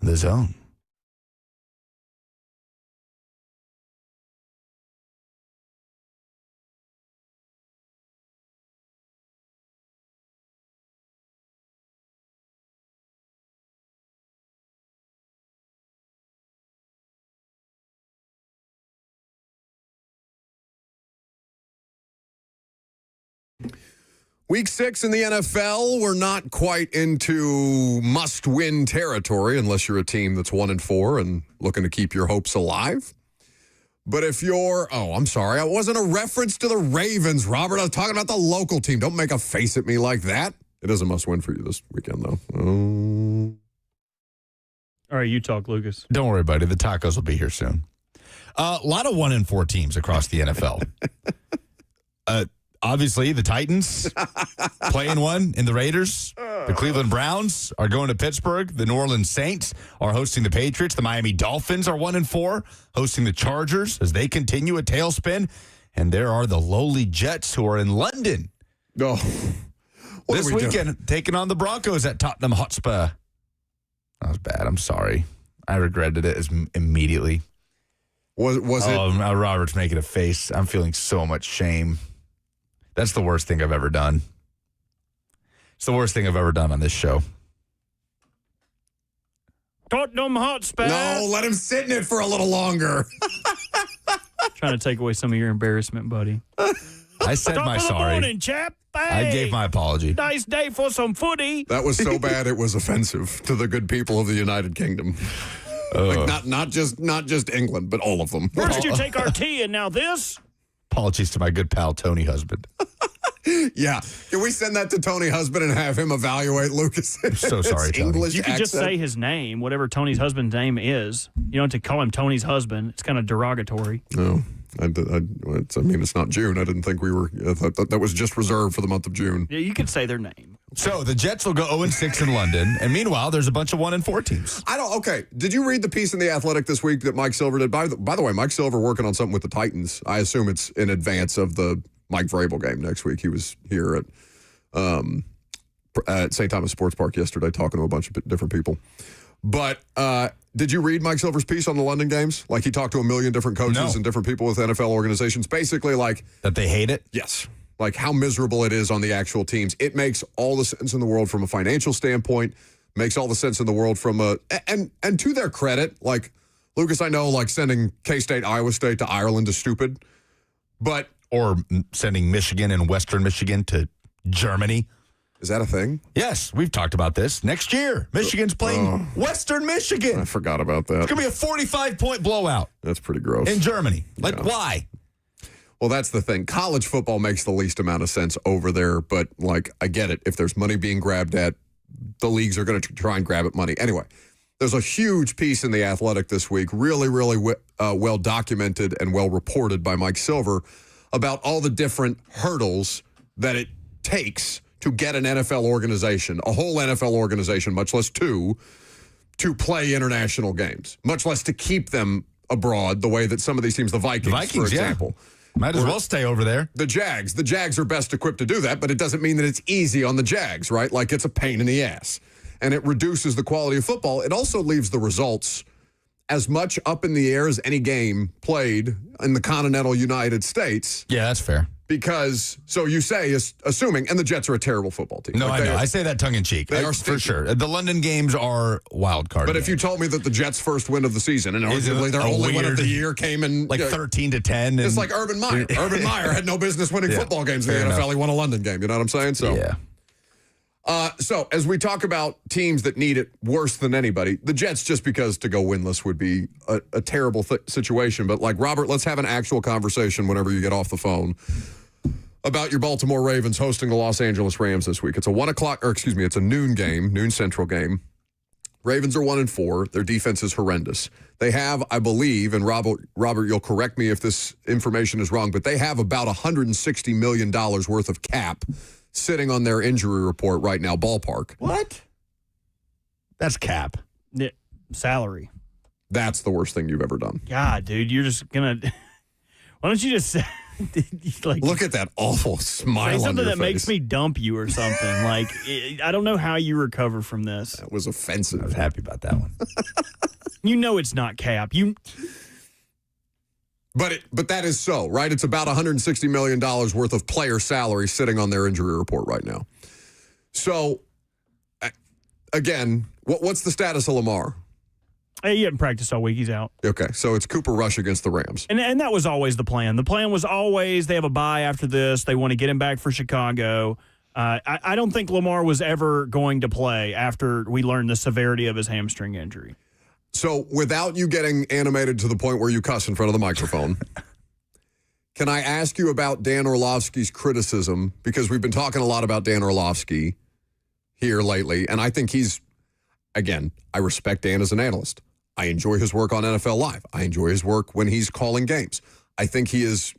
The Zone. Week 6 in the NFL, we're not quite into must-win territory unless you're a team that's 1-4 and looking to keep your hopes alive. But if you're, I'm sorry, I wasn't a reference to the Ravens, Robert. I was talking about the local team. Don't make a face at me like that. It is a must-win for you this weekend, though. All right, you talk, Lucas. Don't worry, buddy. The tacos will be here soon. A lot of 1-4 teams across the NFL. Obviously, the Titans playing one in the Raiders. The Cleveland Browns are going to Pittsburgh. The New Orleans Saints are hosting the Patriots. The Miami Dolphins are 1-4, hosting the Chargers as they continue a tailspin. And there are the lowly Jets who are in London. This weekend, taking on the Broncos at Tottenham Hotspur. That was bad. I'm sorry. I regretted it immediately. Was it? Robert's making a face. I'm feeling so much shame. That's the worst thing I've ever done. It's the worst thing I've ever done on this show. Tottenham Hotspur. No, let him sit in it for a little longer. Trying to take away some of your embarrassment, buddy. I said Top my of the sorry. Morning, chap. I gave my apology. Nice day for some footy. That was so bad it was offensive to the good people of the United Kingdom. Like not just England, but all of them. First you take our tea and now this. Apologies to my good pal, Tony Husband. Yeah. Can we send that to Tony Husband and have him evaluate Lucas? I'm so sorry, Tony. English You could just accent. say his name, whatever Tony's husband's name is. You don't have to call him Tony's husband. It's kind of derogatory. No. It's not June. I didn't think we were. I thought that was just reserved for the month of June. Yeah, you could say their name. So the Jets will go 0-6 in London, and meanwhile, there's a bunch of 1-4 teams. Okay. Did you read the piece in The Athletic this week that Mike Silver did? By the way, Mike Silver working on something with the Titans. I assume it's in advance of the Mike Vrabel game next week. He was here at St. Thomas Sports Park yesterday talking to a bunch of different people. But did you read Mike Silver's piece on the London games? Like he talked to a million different coaches and different people with NFL organizations. Basically like... That they hate it? Yes. Like how miserable it is on the actual teams. It makes all the sense in the world from a financial standpoint. Makes all the sense in the world from a... And to their credit, like, Lucas, I know like sending K-State, Iowa State to Ireland is stupid. But... Or sending Michigan and Western Michigan to Germany. Is that a thing? Yes, we've talked about this. Next year, Michigan's playing Western Michigan. I forgot about that. It's going to be a 45-point blowout. That's pretty gross. In Germany. Why? Well, that's the thing. College football makes the least amount of sense over there, but, like, I get it. If there's money being grabbed at, the leagues are going to try and grab at money. Anyway, there's a huge piece in The Athletic this week, really, really well documented and well reported by Mike Silver about all the different hurdles that it takes to get an NFL organization, a whole NFL organization, much less two, to play international games, much less to keep them abroad the way that some of these teams, the Vikings for example. Yeah. Might as well stay over there. The Jags are best equipped to do that, but it doesn't mean that it's easy on the Jags, right? Like it's a pain in the ass. And it reduces the quality of football. It also leaves the results as much up in the air as any game played in the continental United States. Yeah, that's fair. Because, so you say, assuming, and the Jets are a terrible football team. No, I know. I say that tongue in cheek. They are for sure. The London games are wild card. But if you told me that the Jets' first win of the season, and arguably their only win of the year came in like 13-10. It's like Urban Meyer. Urban Meyer had no business winning football games in the NFL. He won a London game. You know what I'm saying? So, so as we talk about teams that need it worse than anybody, the Jets, just because to go winless would be a terrible situation. But like, Robert, let's have an actual conversation whenever you get off the phone about your Baltimore Ravens hosting the Los Angeles Rams this week. It's a it's a noon game, noon Central game. Ravens are 1-4. Their defense is horrendous. They have, I believe, and Robert, you'll correct me if this information is wrong, but they have about $160 million worth of cap sitting on their injury report right now, ballpark. What? That's cap. Yeah, salary. That's the worst thing you've ever done. God, dude, you're just going to... Why don't you just say... like, look at that awful smile on something your that face. makes me dump you or something. Like, I don't know how you recover from this. That was offensive. I was happy about that one. You know it's not cap. But that is so, right? It's about $160 million worth of player salary sitting on their injury report right now. So, again, what's the status of Lamar? He hadn't practiced all week. He's out. Okay, so it's Cooper Rush against the Rams. And that was always the plan. The plan was always they have a bye after this. They want to get him back for Chicago. I don't think Lamar was ever going to play after we learned the severity of his hamstring injury. So without you getting animated to the point where you cuss in front of the microphone, can I ask you about Dan Orlovsky's criticism? Because we've been talking a lot about Dan Orlovsky here lately, and I think again, I respect Dan as an analyst. I enjoy his work on NFL Live. I enjoy his work when he's calling games. I think he is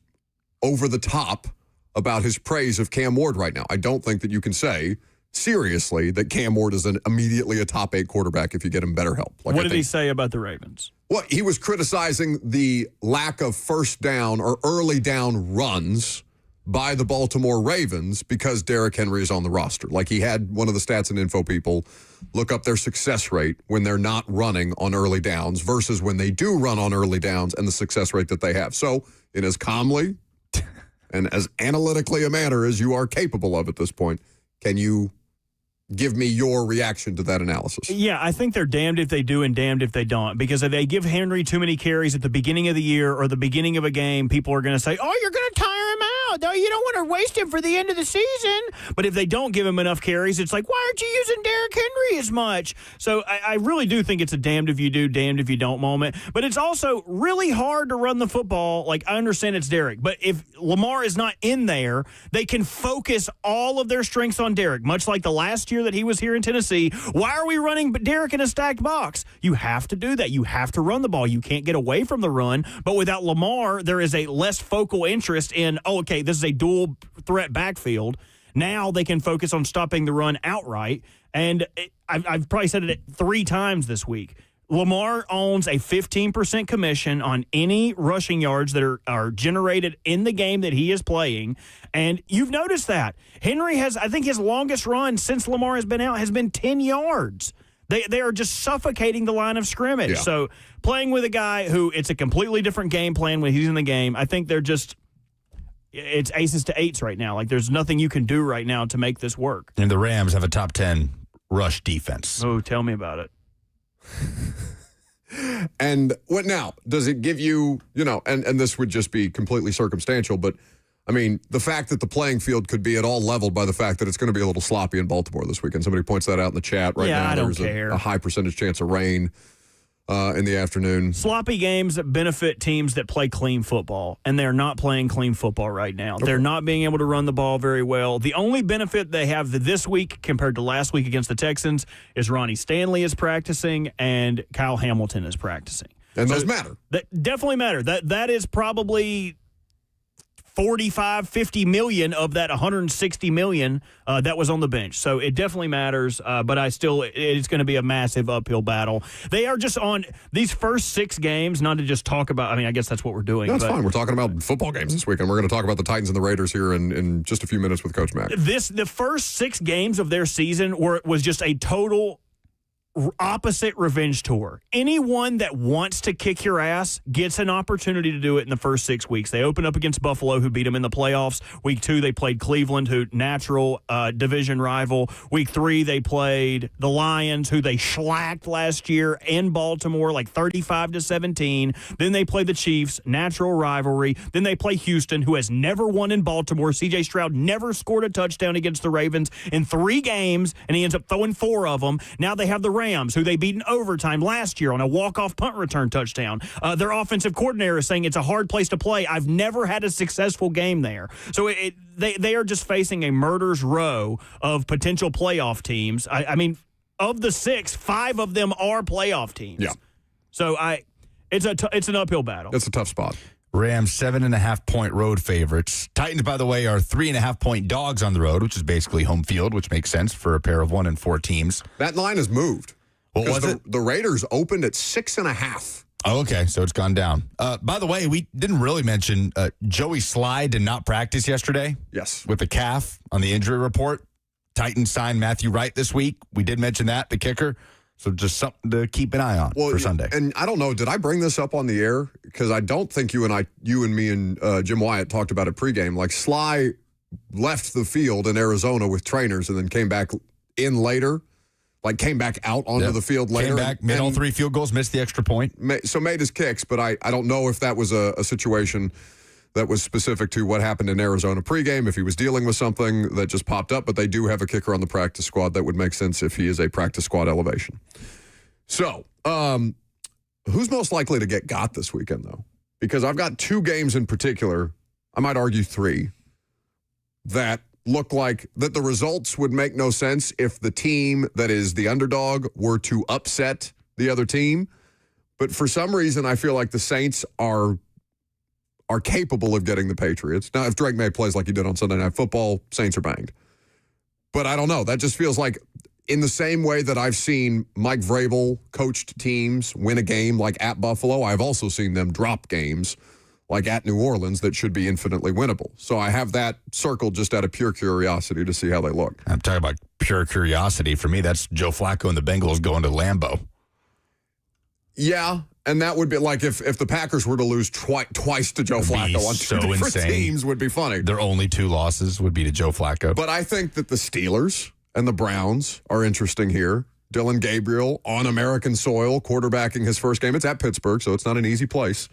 over the top about his praise of Cam Ward right now. I don't think that you can say seriously that Cam Ward is immediately a top 8 quarterback if you get him better help. What did he say about the Ravens? Well, he was criticizing the lack of first down or early down runs by the Baltimore Ravens because Derrick Henry is on the roster. Like, he had one of the stats and info people look up their success rate when they're not running on early downs versus when they do run on early downs and the success rate that they have. So, in as calmly and as analytically a manner as you are capable of at this point, can you give me your reaction to that analysis? Yeah, I think they're damned if they do and damned if they don't. Because if they give Henry too many carries at the beginning of the year or the beginning of a game, people are going to say, oh, you're going to tire him out. No, you don't want to waste him for the end of the season. But if they don't give him enough carries, it's like, why aren't you using Derrick Henry as much? So I really do think it's a damned if you do, damned if you don't moment. But it's also really hard to run the football. Like, I understand it's Derrick. But if Lamar is not in there, they can focus all of their strengths on Derrick, much like the last year that he was here in Tennessee. Why are we running Derrick in a stacked box? You have to do that. You have to run the ball. You can't get away from the run. But without Lamar, there is a less focal interest in, this is a dual threat backfield. Now they can focus on stopping the run outright. And I've probably said it 3 times this week. Lamar owns a 15% commission on any rushing yards that are generated in the game that he is playing. And you've noticed that. Henry has, I think his longest run since Lamar has been out has been 10 yards. They are just suffocating the line of scrimmage. Yeah. So playing with a guy who it's a completely different game plan when he's in the game, I think it's aces to eights right now. Like, there's nothing you can do right now to make this work. And the Rams have a top 10 rush defense. Oh, tell me about it. And what now? Does it give you, and this would just be completely circumstantial, but I mean, the fact that the playing field could be at all leveled by the fact that it's going to be a little sloppy in Baltimore this weekend. Somebody points that out in the chat right now. I don't There's care. A high percentage chance of rain in the afternoon. Sloppy games benefit teams that play clean football, and they're not playing clean football right now. Okay. They're not being able to run the ball very well. The only benefit they have this week compared to last week against the Texans is Ronnie Stanley is practicing and Kyle Hamilton is practicing. And those matter. That definitely matter. That is probably 45, 50 million of that 160 million that was on the bench. So it definitely matters, but it's going to be a massive uphill battle. They are just on these first 6 games, not to just talk about, I guess that's what we're doing. That's fine. We're talking about football games this weekend. We're going to talk about the Titans and the Raiders here in just a few minutes with Coach Mack. The first 6 games of their season was just a total opposite revenge tour. Anyone that wants to kick your ass gets an opportunity to do it in the first 6 weeks. They open up against Buffalo, who beat them in the playoffs. Week 2, they played Cleveland, who natural division rival. Week 3, they played the Lions, who they shellacked last year in Baltimore, like 35-17. Then they play the Chiefs, natural rivalry. Then they play Houston, who has never won in Baltimore. C.J. Stroud never scored a touchdown against the Ravens in 3 games, and he ends up throwing 4 of them. Now they have the Rams, who they beat in overtime last year on a walk-off punt return touchdown. Their offensive coordinator is saying it's a hard place to play. I've never had a successful game there. So they are just facing a murder's row of potential playoff teams. I mean, of the 6, 5 of them are playoff teams. Yeah. So it's an uphill battle. It's a tough spot. Rams 7.5-point road favorites. Titans, by the way, are 3.5-point dogs on the road, which is basically home field, which makes sense for a pair of 1-4 teams. That line has moved. What was it? The Raiders opened at 6.5. Oh, okay, so it's gone down. By the way, we didn't really mention Joey Sly did not practice yesterday. Yes. With the calf on the injury report. Titans signed Matthew Wright this week. We did mention that, the kicker. So just something to keep an eye on for Sunday. And I don't know, did I bring this up on the air? Because I don't think you and me and Jim Wyatt talked about it pregame. Like Sly left the field in Arizona with trainers and then came back in later. Like came back out onto the field later. Came back, made all 3 field goals, missed the extra point. So made his kicks, but I don't know if that was a situation that was specific to what happened in Arizona pregame, if he was dealing with something that just popped up, but they do have a kicker on the practice squad. That would make sense if he is a practice squad elevation. So, who's most likely to get got this weekend, though? Because I've got 2 games in particular, I might argue 3, that look like that the results would make no sense if the team that is the underdog were to upset the other team. But for some reason, I feel like the Saints are capable of getting the Patriots. Now, if Drake May plays like he did on Sunday Night Football, Saints are banged. But I don't know. That just feels like in the same way that I've seen Mike Vrabel coached teams win a game like at Buffalo, I've also seen them drop games like at New Orleans that should be infinitely winnable. So I have that circled just out of pure curiosity to see how they look. I'm talking about pure curiosity. For me, that's Joe Flacco and the Bengals going to Lambeau. Yeah, and that would be like if the Packers were to lose twice to Joe Flacco on 2 different teams would be funny. Their only 2 losses would be to Joe Flacco. But I think that the Steelers and the Browns are interesting here. Dylan Gabriel on American soil, quarterbacking his first game. It's at Pittsburgh, so it's not an easy place.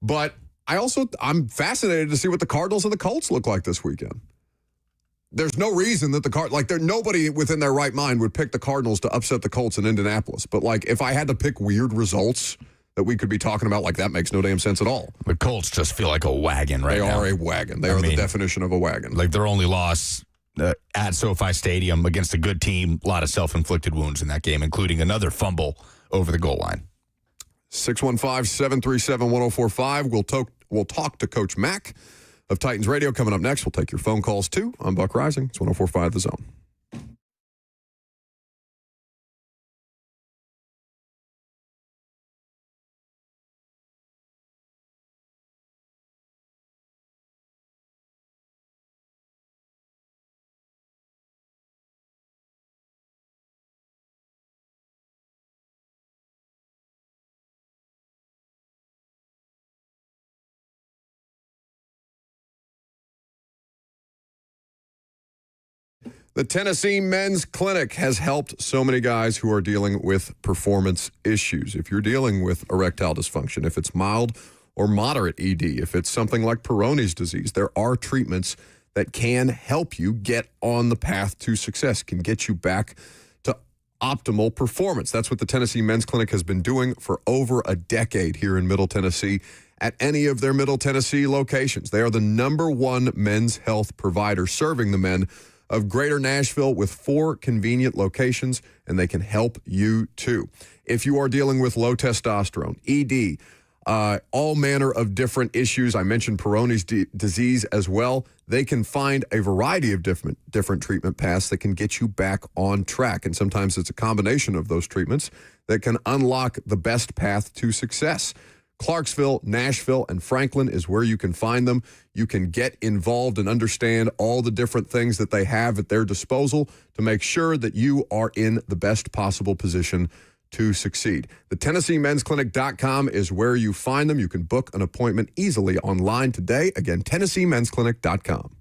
But I'm fascinated to see what the Cardinals and the Colts look like this weekend. There's no reason that nobody within their right mind would pick the Cardinals to upset the Colts in Indianapolis. But like, if I had to pick weird results that we could be talking about, like that makes no damn sense at all. The Colts just feel like a wagon right now. They are a wagon. They are the definition of a wagon. Like their only loss at SoFi Stadium against a good team, a lot of self-inflicted wounds in that game, including another fumble over the goal line. 615-737-1045. We'll talk to Coach Mack of Titans Radio coming up next. We'll take your phone calls too. I'm Buck Rising. It's 104.5 The Zone. The Tennessee Men's Clinic has helped so many guys who are dealing with performance issues. If you're dealing with erectile dysfunction, if it's mild or moderate ED, if it's something like Peyronie's disease, there are treatments that can help you get on the path to success, can get you back to optimal performance. That's what the Tennessee Men's Clinic has been doing for over a decade here in Middle Tennessee at any of their Middle Tennessee locations. They are the #1 men's health provider serving the men of Greater Nashville with 4 convenient locations, and they can help you too. If you are dealing with low testosterone, ED, all manner of different issues, I mentioned Peyronie's disease as well, they can find a variety of different treatment paths that can get you back on track. And sometimes it's a combination of those treatments that can unlock the best path to success. Clarksville, Nashville, and Franklin is where you can find them. You can get involved and understand all the different things that they have at their disposal to make sure that you are in the best possible position to succeed. The TennesseeMen'sClinic.com is where you find them. You can book an appointment easily online today. Again, TennesseeMen'sClinic.com.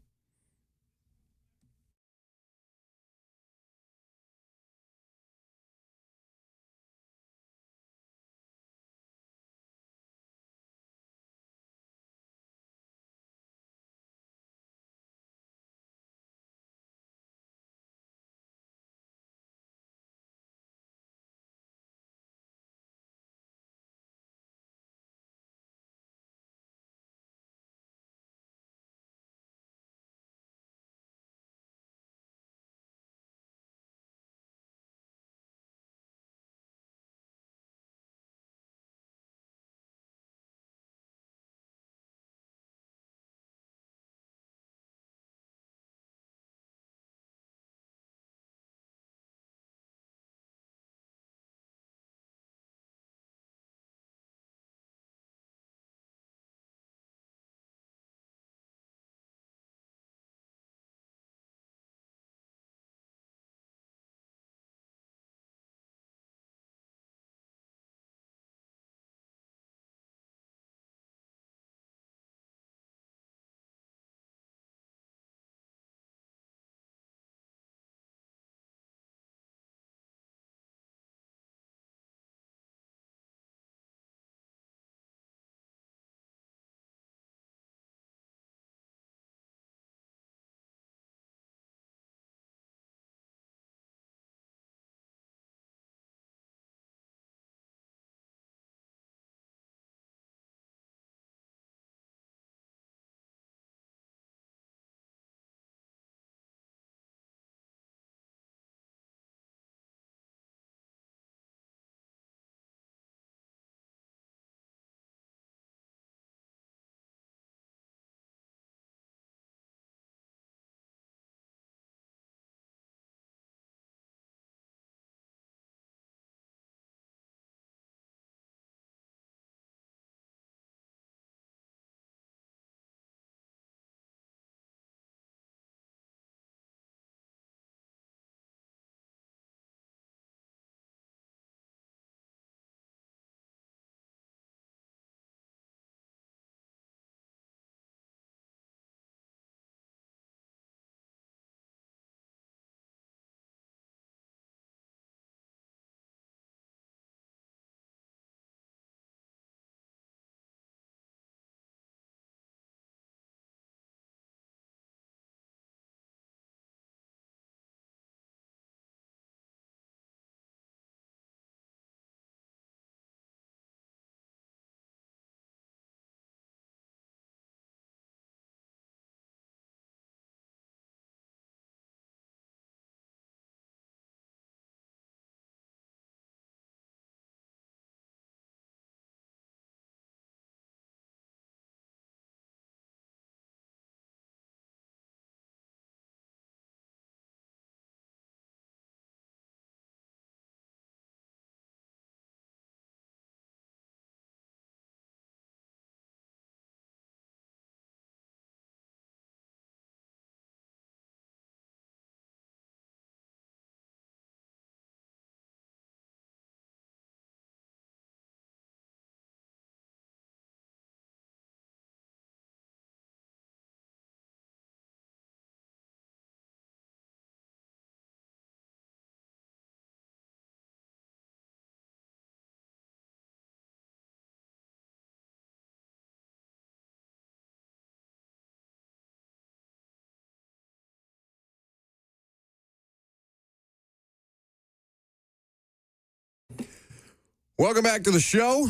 Welcome back to the show,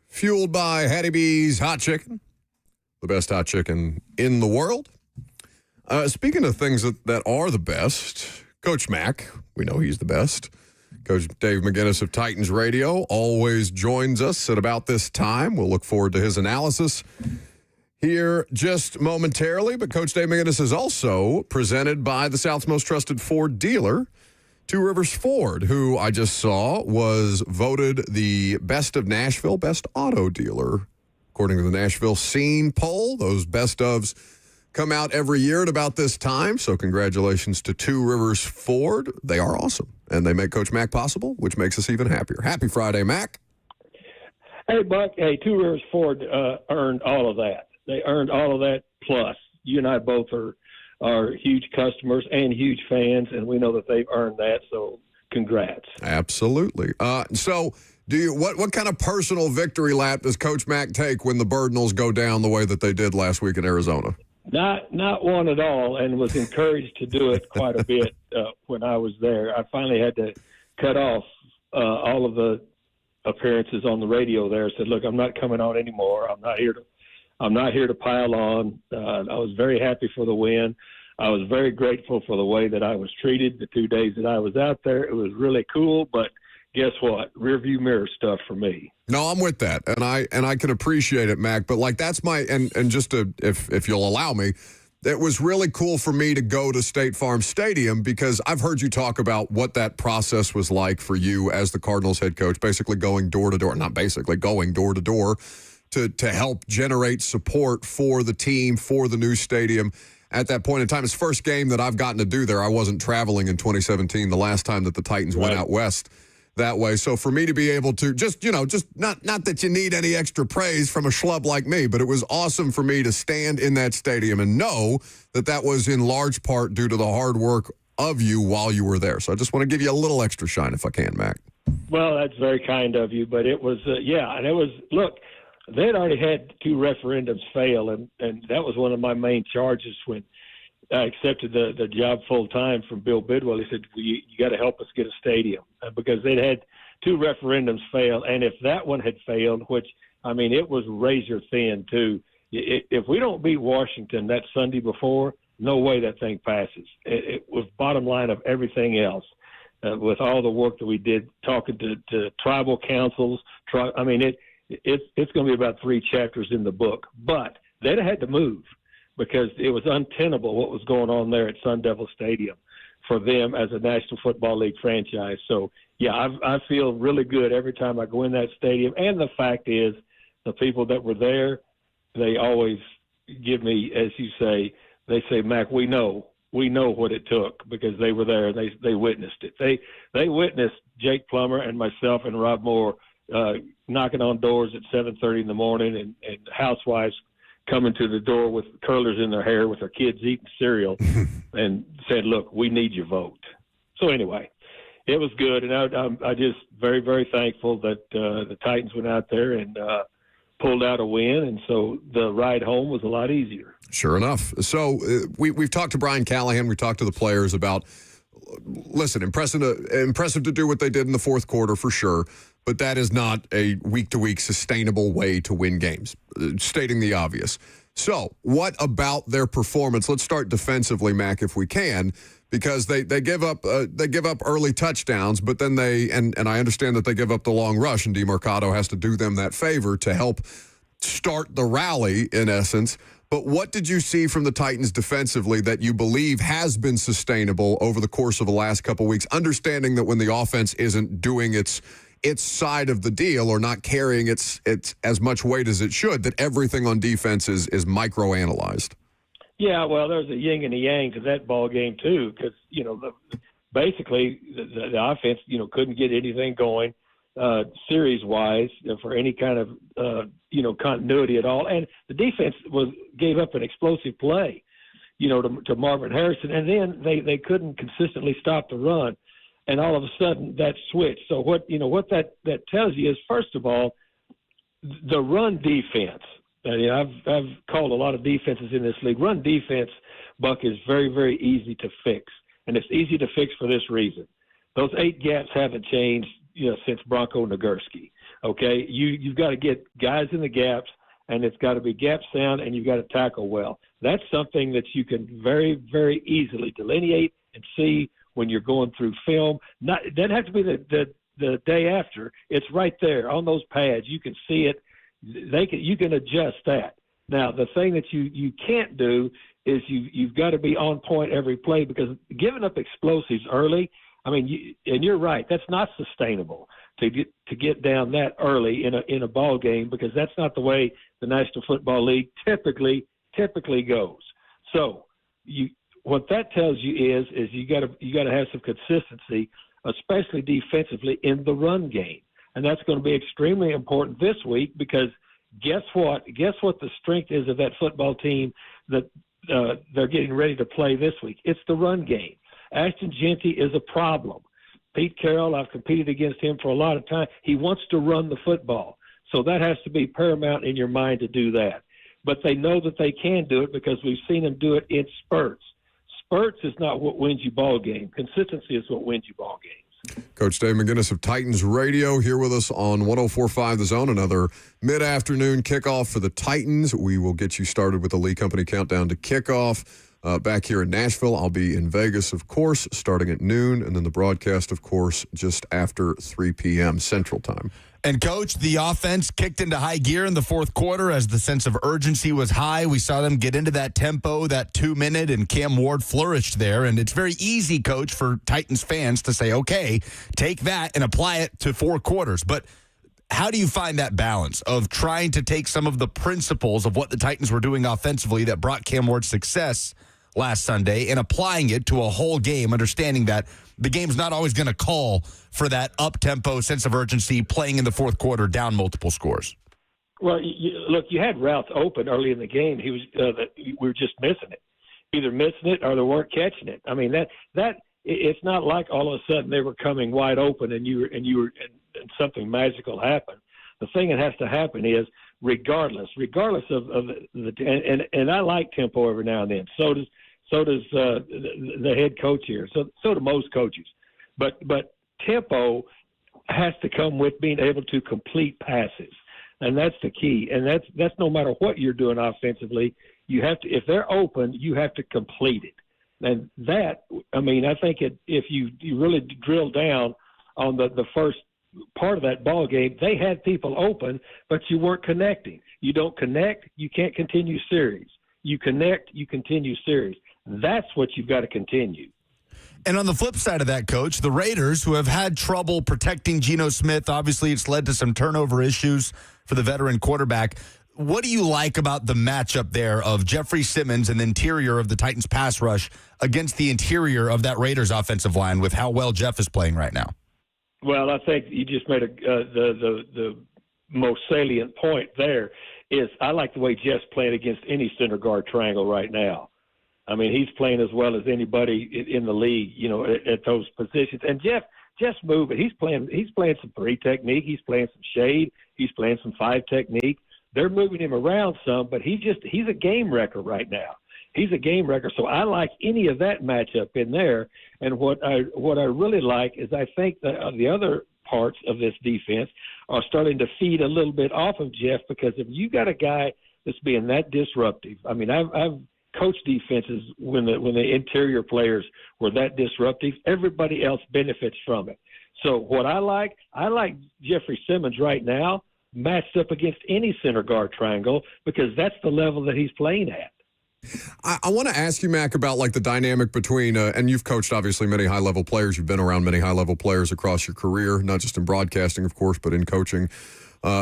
fueled by Hattie B's Hot Chicken, the best hot chicken in the world. Speaking of things that are the best, Coach Mack, we know he's the best. Coach Dave McGinnis of Titans Radio always joins us at about this time. We'll look forward to his analysis here just momentarily. But Coach Dave McGinnis is also presented by the South's most trusted Ford dealer, Two Rivers Ford, who I just saw was voted the best of Nashville, best auto dealer, according to the Nashville Scene poll. Those best ofs come out every year at about this time. So congratulations to Two Rivers Ford. They are awesome, and they make Coach Mack possible, which makes us even happier. Happy Friday, Mack. Hey, Buck. Hey, Two Rivers Ford earned all of that. They earned all of that plus. You and I both are huge customers and huge fans, and we know that they've earned that, so congrats. Absolutely. So what kind of personal victory lap does Coach Mack take when the Birdnals go down the way that they did last week in Arizona? Not one at all, and was encouraged to do it quite a bit when I was there. I finally had to cut off all of the appearances on the radio there. Said, look, I'm not coming on anymore. I'm not here to pile on. I was very happy for the win. I was very grateful for the way that I was treated the 2 days that I was out there. It was really cool, but guess what? Rearview mirror stuff for me. No, I'm with that, and I can appreciate it, Mac. But like that's my and just to, if you'll allow me, it was really cool for me to go to State Farm Stadium because I've heard you talk about what that process was like for you as the Cardinals head coach, basically going door to door, not basically going door to door to help generate support for the team, for the new stadium. At that point in time, it's first game that I've gotten to do there. I wasn't traveling in 2017, the last time that the Titans went out west that way. So for me to be able to just not that you need any extra praise from a schlub like me, but it was awesome for me to stand in that stadium and know that that was in large part due to the hard work of you while you were there. So I just want to give you a little extra shine if I can, Mac. Well, that's very kind of you, but it was, and it was, look, they'd already had 2 referendums fail, and that was one of my main charges when I accepted the job full time from Bill Bidwell. He said, you got to help us get a stadium because they'd had 2 referendums fail. And if that one had failed, which, I mean, it was razor thin too. If we don't beat Washington that Sunday before, no way that thing passes. It was bottom line of everything else with all the work that we did talking to tribal councils. It's going to be about 3 chapters in the book, but they'd have had to move because it was untenable what was going on there at Sun Devil Stadium for them as a National Football League franchise. So, yeah, I feel really good every time I go in that stadium. And the fact is, the people that were there, they always give me, as you say, they say, Mac, we know what it took because they were there. They witnessed it. They witnessed Jake Plummer and myself and Rob Moore knocking on doors at 7:30 in the morning and housewives coming to the door with curlers in their hair with their kids eating cereal and said, look, we need your vote. So anyway, it was good. And I just very, very thankful that the Titans went out there and pulled out a win. And so the ride home was a lot easier. Sure enough. So we've talked to Brian Callahan. We talked to the players about, listen, impressive to do what they did in the fourth quarter for sure. But that is not a week-to-week sustainable way to win games, stating the obvious. So what about their performance? Let's start defensively, Mac, if we can, because they give up early touchdowns, but then and I understand that they give up the long rush, and DeMarcado has to do them that favor to help start the rally, in essence. But what did you see from the Titans defensively that you believe has been sustainable over the course of the last couple weeks, understanding that when the offense isn't doing its side of the deal or not carrying its as much weight as it should, that everything on defense is micro-analyzed? Yeah, well, there's a yin and a yang to that ball game too, because basically the offense couldn't get anything going series-wise for any kind of continuity at all, and the defense gave up an explosive play, to Marvin Harrison, and then they couldn't consistently stop the run. And all of a sudden that switched. So what that tells you is, first of all, the run defense. I've called a lot of defenses in this league. Run defense, Buck, is very, very easy to fix, and it's easy to fix for this reason. Those 8 gaps haven't changed, since Bronco Nagurski. Okay, you've got to get guys in the gaps, and it's got to be gap sound, and you've got to tackle well. That's something that you can very, very easily delineate and see when you're going through film. It doesn't have to be the day after. It's right there on those pads. You can see it. You can adjust that. Now, the thing that you can't do is you've got to be on point every play, because giving up explosives early, I mean, and you're right. That's not sustainable to get down that early in a ball game, because that's not the way the National Football League typically goes. So what that tells you is you got to have some consistency, especially defensively in the run game, and that's going to be extremely important this week, because guess what? Guess what the strength is of that football team that they're getting ready to play this week? It's the run game. Ashton Jeanty is a problem. Pete Carroll, I've competed against him for a lot of time. He wants to run the football. So that has to be paramount in your mind to do that. But they know that they can do it because we've seen them do it in spurts. Spurts is not what wins you ball game. Consistency is what wins you ball games. Coach Dave McGinnis of Titans Radio here with us on 104.5 The Zone. Another mid-afternoon kickoff for the Titans. We will get you started with the Lee Company countdown to kickoff. Back here in Nashville, I'll be in Vegas, of course, starting at noon, and then the broadcast, of course, just after 3 p.m. Central Time. And, Coach, the offense kicked into high gear in the fourth quarter as the sense of urgency was high. We saw them get into that tempo, that 2-minute, and Cam Ward flourished there. And it's very easy, Coach, for Titans fans to say, okay, take that and apply it to 4 quarters. But how do you find that balance of trying to take some of the principles of what the Titans were doing offensively that brought Cam Ward success last Sunday and applying it to a whole game, understanding that the game's not always going to call for that up-tempo sense of urgency playing in the fourth quarter down multiple scores? Well, look, you had routes open early in the game. We were just missing it, either missing it or they weren't catching it. I mean, that it's not like all of a sudden they were coming wide open and and something magical happened. The thing that has to happen is regardless of and I like tempo every now and then. So does the head coach here. So do most coaches. But tempo has to come with being able to complete passes, and that's the key. And that's no matter what you're doing offensively. You have to, if they're open, you have to complete it. And that, I mean, I think if you really drill down on the first part of that ball game, they had people open, but you weren't connecting. You don't connect, you can't continue series. You connect, you continue series. That's what you've got to continue. And on the flip side of that, Coach, the Raiders, who have had trouble protecting Geno Smith, obviously it's led to some turnover issues for the veteran quarterback. What do you like about the matchup there of Jeffrey Simmons and the interior of the Titans pass rush against the interior of that Raiders offensive line with how well Jeff is playing right now? Well, I think you just made the most salient point there is I like the way Jeff's playing against any center guard triangle right now. I mean, he's playing as well as anybody in the league, you know, at those positions. And Jeff's moving. He's playing some 3 technique. He's playing some shade. He's playing some 5 technique. They're moving him around some, but he's a game wrecker right now. He's a game wrecker. So I like any of that matchup in there. And what I really like is I think that the other parts of this defense are starting to feed a little bit off of Jeff, because if you got a guy that's being that disruptive, I mean, I've coached defenses when the interior players were that disruptive, everybody else benefits from it. So what I like Jeffrey Simmons right now matched up against any center guard triangle, because that's the level that he's playing at. I want to ask you, Mack, about like the dynamic between, and you've coached obviously many high-level players. You've been around many high-level players across your career, not just in broadcasting, of course, but in coaching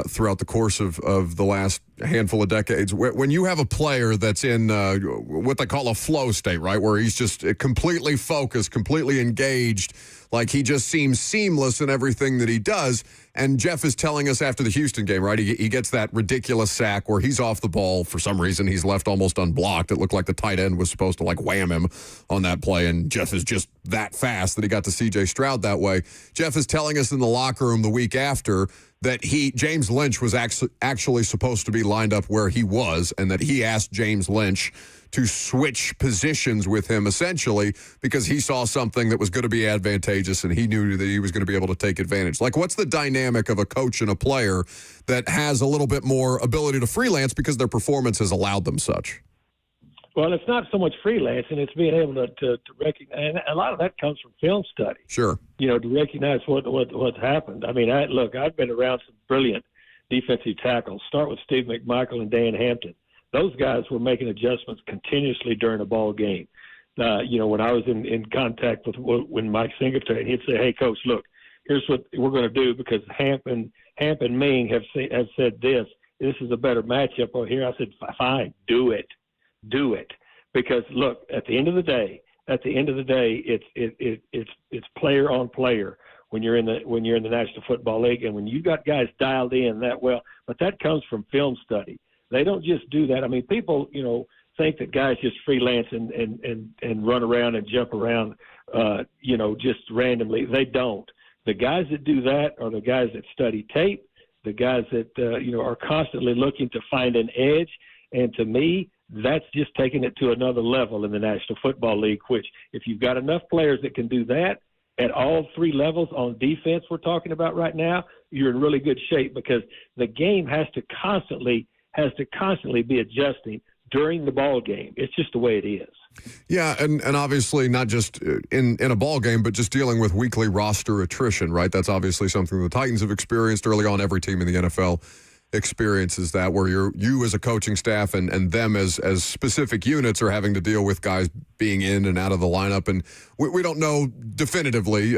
throughout the course of the last handful of decades. When you have a player that's in what they call a flow state, right, where he's just completely focused, completely engaged, like he just seems seamless in everything that he does. And Jeff is telling us after the Houston game, right, he gets that ridiculous sack where he's off the ball. For some reason, he's left almost unblocked. It looked like the tight end was supposed to, like, wham him on that play, and Jeff is just that fast that he got to C.J. Stroud that way. Jeff is telling us in the locker room the week after that James Lynch was actually supposed to be lined up where he was, and that he asked James Lynch to switch positions with him, essentially, because he saw something that was going to be advantageous, and he knew that he was going to be able to take advantage. Like, what's the dynamic of a coach and a player that has a little bit more ability to freelance because their performance has allowed them such? Well, it's not so much freelancing; it's being able to recognize, and a lot of that comes from film study. Sure, you know, to recognize what's happened. I mean, I've been around some brilliant defensive tackles. Start with Steve McMichael and Dan Hampton. Those guys were making adjustments continuously during a ball game. When I was in contact with Mike Singletary, he'd say, "Hey, Coach, look, here's what we're going to do because Hamp and Ming have said this. This is a better matchup over here." I said, "Fine, do it, because look, at the end of the day, it's player on player when you're in the National Football League, and when you've got guys dialed in that well. But that comes from film study. They don't just do that. I mean, people, think that guys just freelance and run around and jump around, just randomly. They don't. The guys that do that are the guys that study tape, the guys that, are constantly looking to find an edge. And to me, that's just taking it to another level in the National Football League, which if you've got enough players that can do that at all three levels on defense we're talking about right now, you're in really good shape, because the game has to constantly be adjusting during the ball game. It's just the way it is. Yeah, and obviously not just in a ball game, but just dealing with weekly roster attrition, right? That's obviously something the Titans have experienced early on. Every team in the NFL experiences that, where you as a coaching staff and them as specific units are having to deal with guys being in and out of the lineup. And we don't know definitively.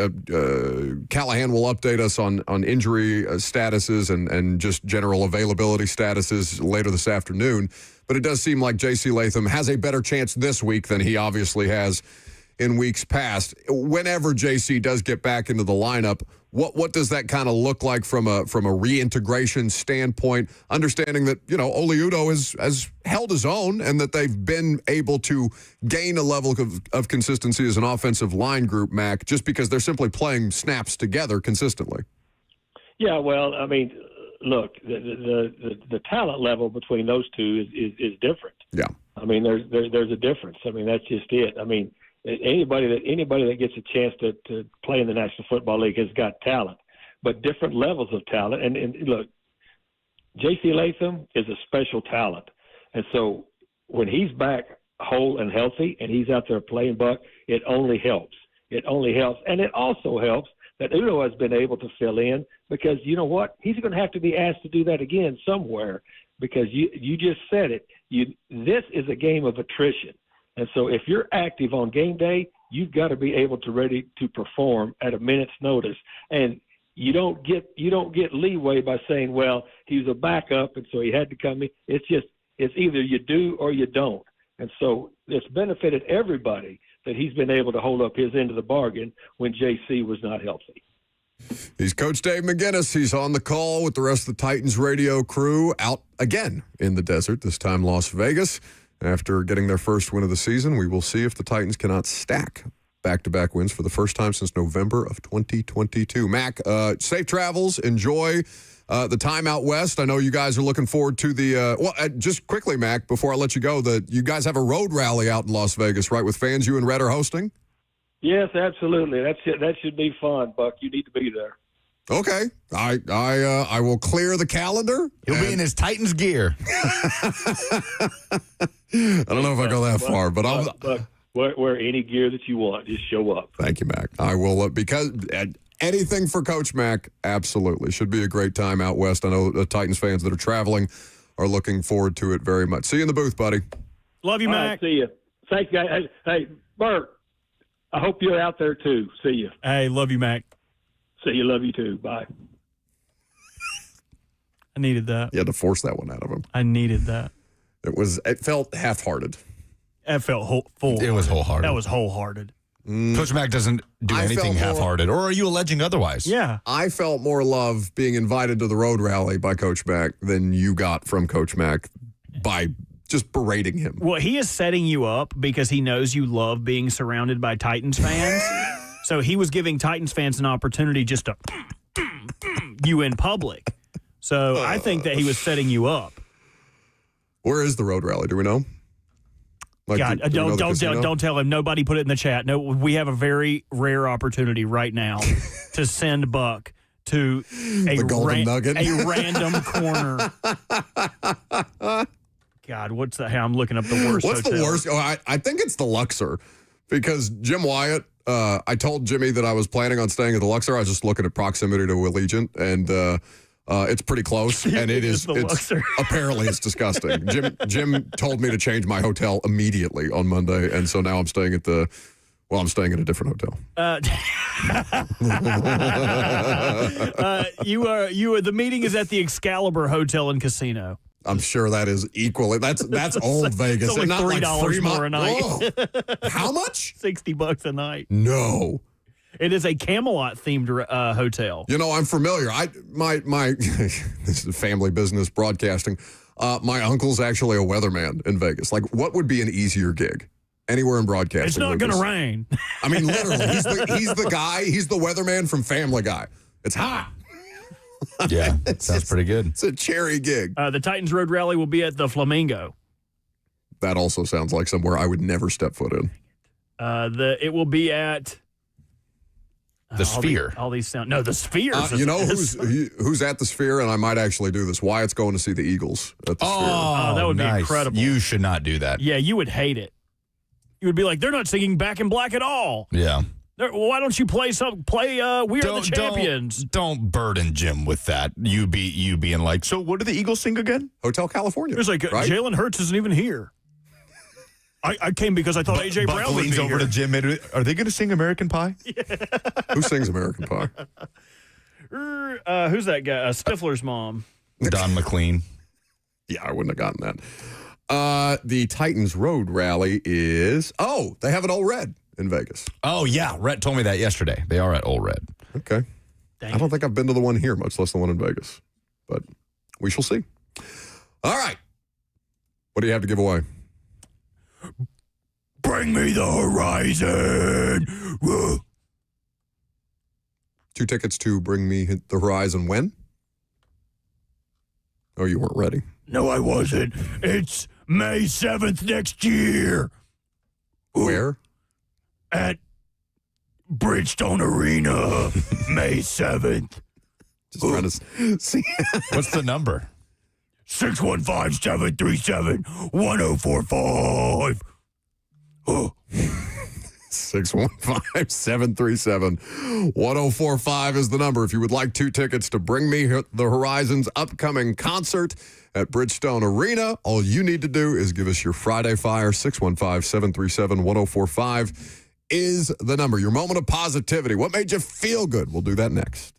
Callahan will update us on injury statuses and just general availability statuses later this afternoon. But it does seem like J.C. Latham has a better chance this week than he obviously has in weeks past. Whenever J.C. does get back into the lineup, what does that kind of look like from a reintegration standpoint? Understanding that, Oli Udoh has held his own and that they've been able to gain a level of consistency as an offensive line group, Mack, just because they're simply playing snaps together consistently. Yeah, well, I mean, look, the talent level between those two is different. Yeah. I mean, there's a difference. I mean, that's just it. I mean, anybody that gets a chance to play in the National Football League has got talent, but different levels of talent. And look, J.C. Latham is a special talent. And so when he's back whole and healthy and he's out there playing buck, it only helps. It only helps. And it also helps that Udoh has been able to fill in, because you know what? He's going to have to be asked to do that again somewhere, because you just said it. This is a game of attrition. And so if you're active on game day, you've got to be able to ready to perform at a minute's notice. And you don't get leeway by saying, well, he's a backup and so he had to come in. It's either you do or you don't. And so it's benefited everybody that he's been able to hold up his end of the bargain when JC was not healthy. He's Coach Dave McGinnis. He's on the call with the rest of the Titans radio crew, out again in the desert, this time Las Vegas. After getting their first win of the season, we will see if the Titans cannot stack back-to-back wins for the first time since November of 2022. Mack, safe travels. Enjoy the time out west. I know you guys are looking forward to the just quickly, Mack, before I let you go, you guys have a road rally out in Las Vegas, right, with fans you and Red are hosting? Yes, absolutely. That should be fun, Buck. You need to be there. Okay. I will clear the calendar. He'll be in his Titans gear. I don't know if I go that far, but I'll wear any gear that you want. Just show up. Thank you, Mack. I will, because anything for Coach Mack, absolutely. Should be a great time out west. I know the Titans fans that are traveling are looking forward to it very much. See you in the booth, buddy. Love you, Mack. See you. Thanks, guys. Hey, Bert, I hope you're out there too. See you. Hey, love you, Mack. See you. Love you too. Bye. I needed that. You had to force that one out of him. I needed that. It felt half-hearted. It felt full. It was wholehearted. That was wholehearted. Coach Mack doesn't do anything half-hearted. Or are you alleging otherwise? Yeah. I felt more love being invited to the road rally by Coach Mack than you got from Coach Mack by just berating him. Well, he is setting you up because he knows you love being surrounded by Titans fans. So he was giving Titans fans an opportunity just to you in public. So I think that he was setting you up. Where is the road rally? Do we know? God, don't tell him. Nobody put it in the chat. No, we have a very rare opportunity right now to send Buck to a Golden Nugget, a random corner. God, what's the? Hey, I'm looking up the worst. What's hotel. the worst? Oh, I think it's the Luxor, because Jim Wyatt. I told Jimmy that I was planning on staying at the Luxor. I was just looking at proximity to Allegiant, and It's pretty close, and it's apparently it's disgusting. Jim told me to change my hotel immediately on Monday, and so now I'm staying at I'm staying at a different hotel. The meeting is at the Excalibur Hotel and Casino. I'm sure that is equally. That's old Vegas. It's only not $3 like Fremont. more a night. Whoa. How much? $60 a night. No. It is a Camelot themed hotel. You know, I'm familiar. My this is family business broadcasting. My uncle's actually a weatherman in Vegas. Like, what would be an easier gig? Anywhere in broadcasting. It's not going to rain. I mean, literally, he's the guy. He's the weatherman from Family Guy. It's hot. Yeah, sounds pretty good. It's a cherry gig. The Titans Road Rally will be at the Flamingo. That also sounds like somewhere I would never step foot in. It will be at the Sphere. The Sphere. You know who's at the Sphere, and I might actually do this. Wyatt's going to see the Eagles at the Sphere. Oh, that would be incredible. You should not do that. Yeah, you would hate it. You would be like, they're not singing Back in Black at all. Yeah. Why don't you play We Are the Champions? Don't burden Jim with that. You being like, so what do the Eagles sing again? Hotel California. It's like, right? Jalen Hurts isn't even here. I came because I thought A.J. Brown would be leans over here. to Jim. Are they going to sing American Pie? Yeah. Who sings American Pie? Who's that guy? Stifler's mom. Don McLean. Yeah, I wouldn't have gotten that. The Titans Road Rally is, they have it all red in Vegas. Oh, yeah. Rhett told me that yesterday. They are at Old Red. Okay. Dang I don't think I've been to the one here, much less the one in Vegas. But we shall see. All right. What do you have to give away? Bring me the horizon. Whoa. 2 tickets to Bring Me the Horizon when? Oh, you weren't ready. No, I wasn't. It's May 7th next year. Where? At Bridgestone Arena, May 7th. Just trying to see. What's the number? 615-737-1045. Oh. 615-737-1045 is the number if you would like 2 tickets to Bring Me the Horizon's upcoming concert at Bridgestone Arena. All you need to do is give us your Friday Fire. 615-737-1045 is the number. Your moment of positivity. What made you feel good? We'll do that next.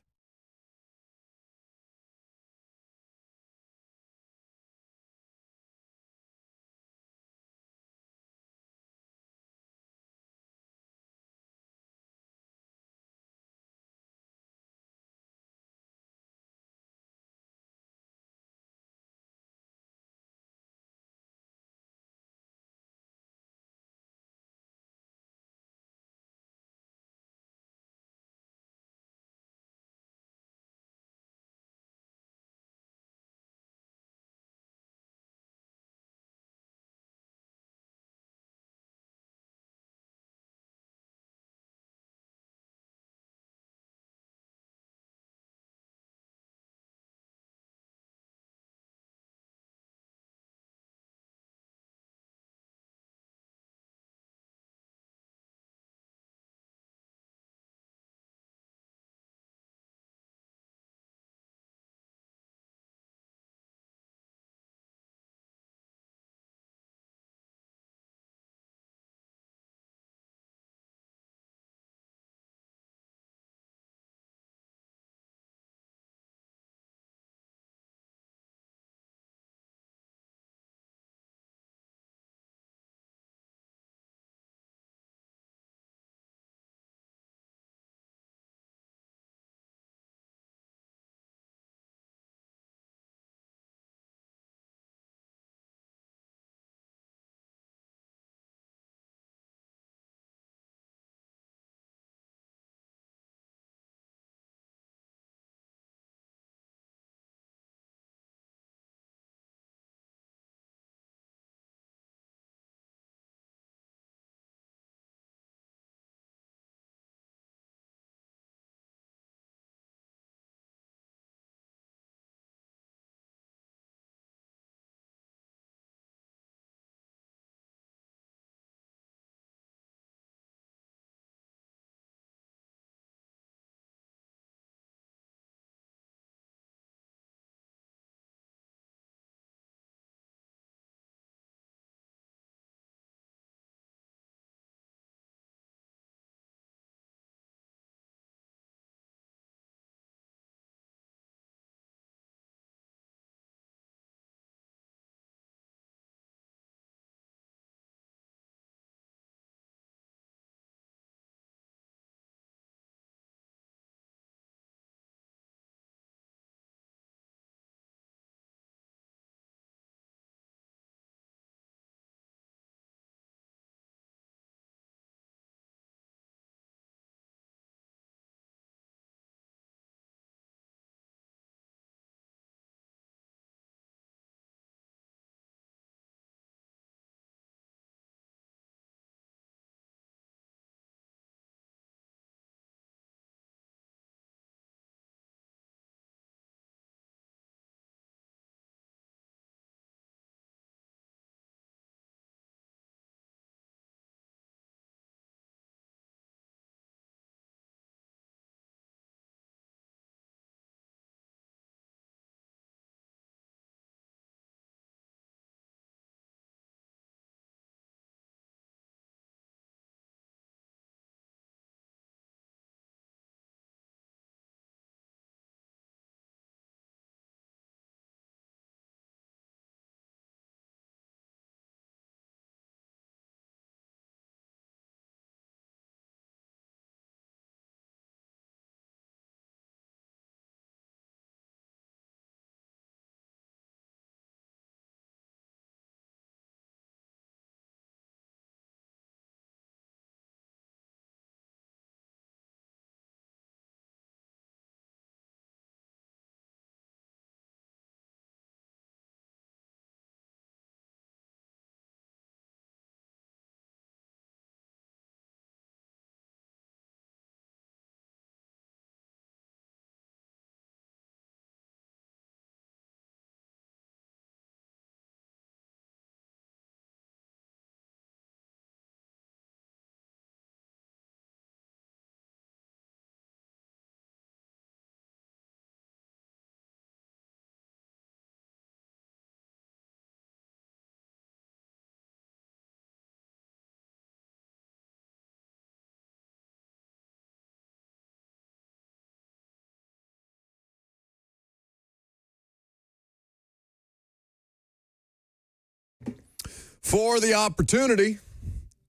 for the opportunity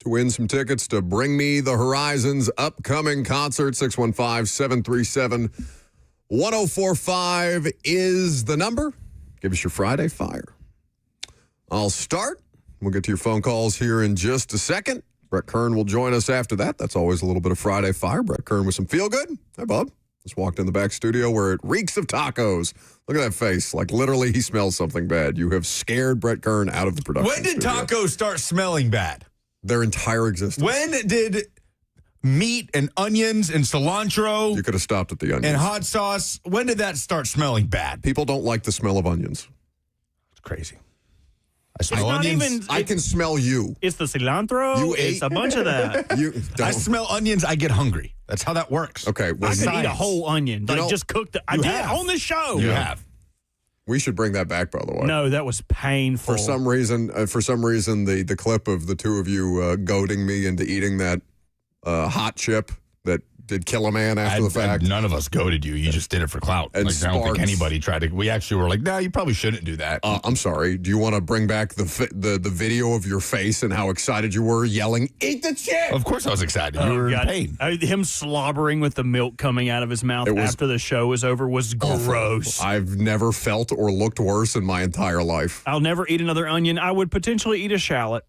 to win some tickets to Bring Me the Horizon's upcoming concert. 615-737-1045 is the number. Give us your Friday Fire. I'll start. We'll get to your phone calls here in just a second. Brett Kern will join us after that. That's always a little bit of Friday Fire. Brett Kern with some feel good. Hi, Bob. Just walked in the back studio where it reeks of tacos. Look at that face. Like literally he smells something bad. You have scared Brett Kern out of the production When did studio. tacos start smelling bad? Their entire existence. When did meat and onions and cilantro You could have stopped at the onions. and hot sauce, when did that start smelling bad? People don't like the smell of onions. It's crazy. I smell not onions. even- I can smell you. It's the cilantro. You It's ate- a bunch of that. You I don't. smell onions, I get hungry. That's how that works. Okay, well, I could eat a Science. whole onion. Like, know, just cook the. I you did have. on the show. You have. we should bring that back, by the way. No, that was painful. For some reason, the clip of the two of you goading me into eating that hot chip that did kill a man after the fact. None of us goaded you. You just did it for clout. And Like, I don't think Sparks. anybody tried to. We actually were like, no, you probably shouldn't do that. I'm sorry. Do you want to bring back the video of your face and how excited you were yelling, "Eat the chip"? Of course I was excited. You were in God. pain. Him slobbering with the milk coming out of his mouth It was after the show was over was gross. I've never felt or looked worse in my entire life. I'll never eat another onion. I would potentially eat a shallot.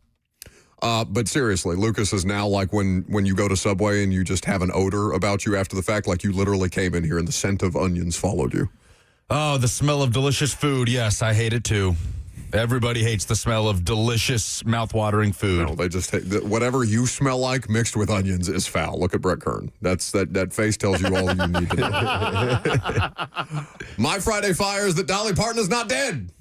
But seriously, Lucas is now like when you go to Subway and you just have an odor about you after the fact, like you literally came in here and the scent of onions followed you. Oh, the smell of delicious food. Yes, I hate it too. Everybody hates the smell of delicious, mouth-watering food. No, they just whatever you smell like mixed with onions is foul. Look at Brett Kern. That face tells you all you need to know. My Friday Fire is that Dolly Parton is not dead,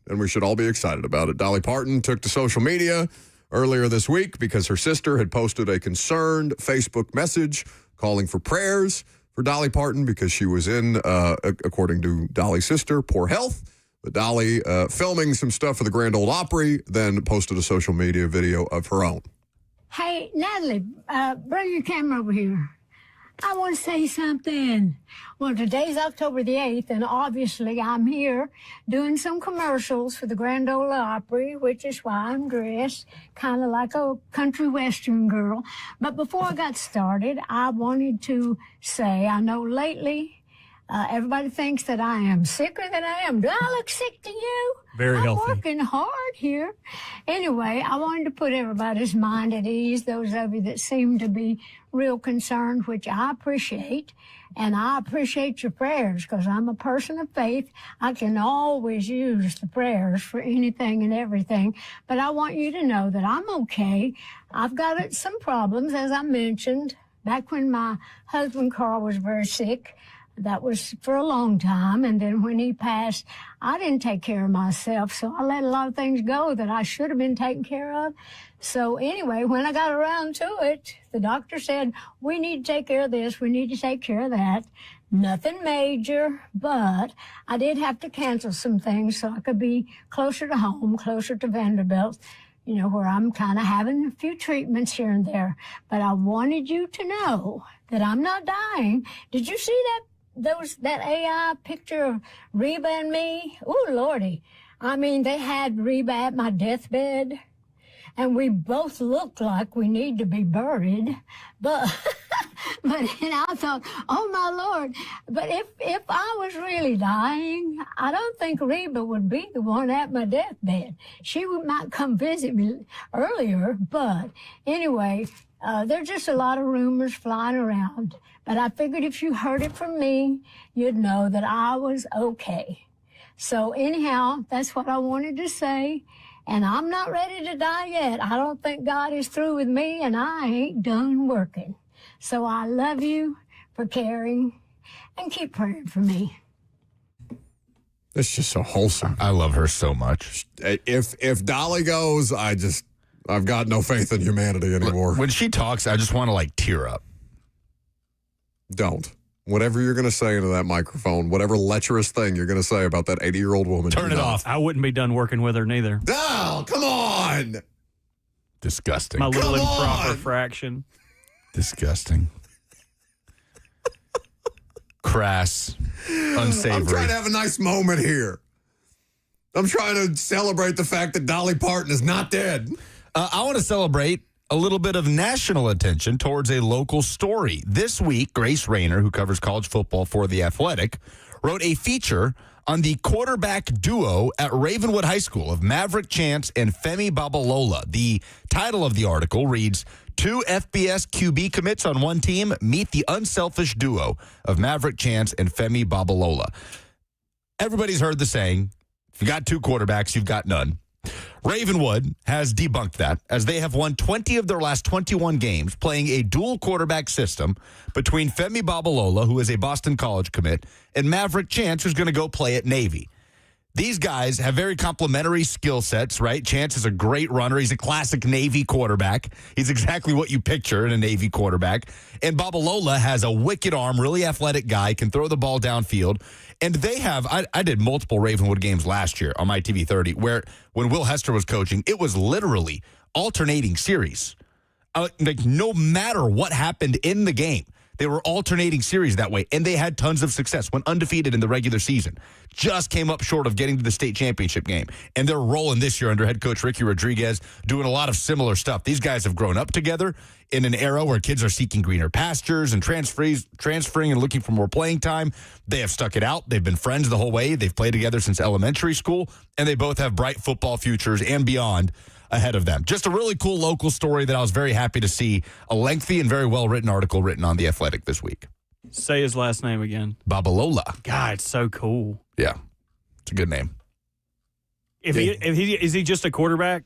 and we should all be excited about it. Dolly Parton took to social media earlier this week because her sister had posted a concerned Facebook message calling for prayers for Dolly Parton because she was in, according to Dolly's sister, poor health. But Dolly filming some stuff for the Grand Ole Opry, then posted a social media video of her own. Hey, Natalie, bring your camera over here. I want to say something. Well, today's October the 8th, and obviously I'm here doing some commercials for the Grand Ole Opry, which is why I'm dressed kind of like a country western girl. But before I got started, I wanted to say, I know lately everybody thinks that I am sicker than I am. Do I look sick to you? Very healthy. I'm working hard here. Anyway, I wanted to put everybody's mind at ease, those of you that seem to be real concerned, which I appreciate. And I appreciate your prayers because I'm a person of faith. I can always use the prayers for anything and everything. But I want you to know that I'm okay. I've got some problems, as I mentioned, back when my husband Carl was very sick. That was for a long time. And then when he passed, I didn't take care of myself. So I let a lot of things go that I should have been taken care of. So anyway, when I got around to it, the doctor said, we need to take care of this. We need to take care of that. Nothing major, but I did have to cancel some things so I could be closer to home, closer to Vanderbilt, you know, where I'm kind of having a few treatments here and there. But I wanted you to know that I'm not dying. Did you see that AI picture of Reba and me? Oh, Lordy. I mean, they had Reba at my deathbed, and we both look like we need to be buried. But and I thought, oh, my Lord. But if I was really dying, I don't think Reba would be the one at my deathbed. She might come visit me earlier. But anyway, there's just a lot of rumors flying around. But I figured if you heard it from me, you'd know that I was okay. So anyhow, that's what I wanted to say. And I'm not ready to die yet. I don't think God is through with me, and I ain't done working. So I love you for caring, and keep praying for me. It's just so wholesome. I love her so much. If Dolly goes, I've got no faith in humanity anymore. When she talks, I just want to like tear up. Don't. Whatever you're going to say into that microphone, whatever lecherous thing you're going to say about that 80-year-old woman. Turn it off. I wouldn't be done working with her neither. Oh, come on. Disgusting. My little Come improper on. fraction. Disgusting. Crass. I'm Unsavory. trying to have a nice moment here. I'm trying to celebrate the fact that Dolly Parton is not dead. I want to celebrate a little bit of national attention towards a local story. This week, Grace Rayner, who covers college football for The Athletic, wrote a feature on the quarterback duo at Ravenwood High School of Maverick Chance and Femi Babalola. The title of the article reads, 2 FBS QB commits on one team meet the unselfish duo of Maverick Chance and Femi Babalola. Everybody's heard the saying, if you got 2 quarterbacks, you've got none. Ravenwood has debunked that, as they have won 20 of their last 21 games playing a dual quarterback system between Femi Babalola, who is a Boston College commit, and Maverick Chance, who's going to go play at Navy. These guys have very complementary skill sets, right? Chance is a great runner. He's a classic Navy quarterback. He's exactly what you picture in a Navy quarterback. And Babalola has a wicked arm, really athletic guy, can throw the ball downfield. And they have, I did multiple Ravenwood games last year on my TV 30, where when Will Hester was coaching, it was literally alternating series. Like, no matter what happened in the game, they were alternating series that way, and they had tons of success, went undefeated in the regular season. Just came up short of getting to the state championship game. And they're rolling this year under head coach Ricky Rodriguez, doing a lot of similar stuff. These guys have grown up together in an era where kids are seeking greener pastures and transferring and looking for more playing time. They have stuck it out. They've been friends the whole way. They've played together since elementary school, and they both have bright football futures and beyond ahead of them. Just a really cool local story that I was very happy to see. A lengthy and very well-written article written on The Athletic this week. Say his last name again. Babalola. God, it's so cool. Yeah, it's a good name. Is he just a quarterback?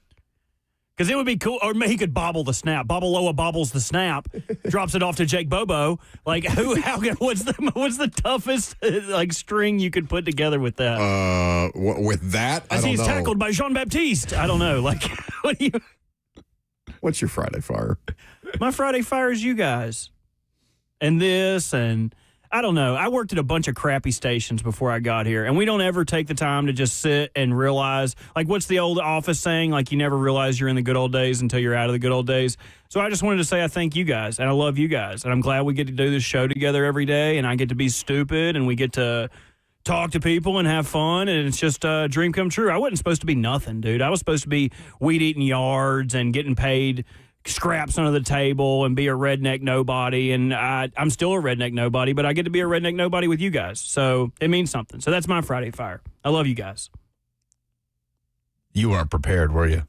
Because it would be cool. Or he could bobble the snap. Babalola bobbles the snap, drops it off to Jake Bobo. Like, what's the toughest like string you could put together with that? With that, As he's tackled by Jean-Baptiste. I don't know. Like, What's your Friday Fire? My Friday Fire is you guys. And this, and I don't know. I worked at a bunch of crappy stations before I got here, and we don't ever take the time to just sit and realize, like, what's the old Office saying? Like, you never realize you're in the good old days until you're out of the good old days. So I just wanted to say I thank you guys, and I love you guys, and I'm glad we get to do this show together every day, and I get to be stupid, and we get to talk to people and have fun, and it's just a dream come true. I wasn't supposed to be nothing, dude. I was supposed to be weed-eating yards and getting paid scraps under the table and be a redneck nobody, and I'm still a redneck nobody, but I get to be a redneck nobody with you guys, so it means something. So that's my Friday Fire. I love you guys. You weren't prepared, were you?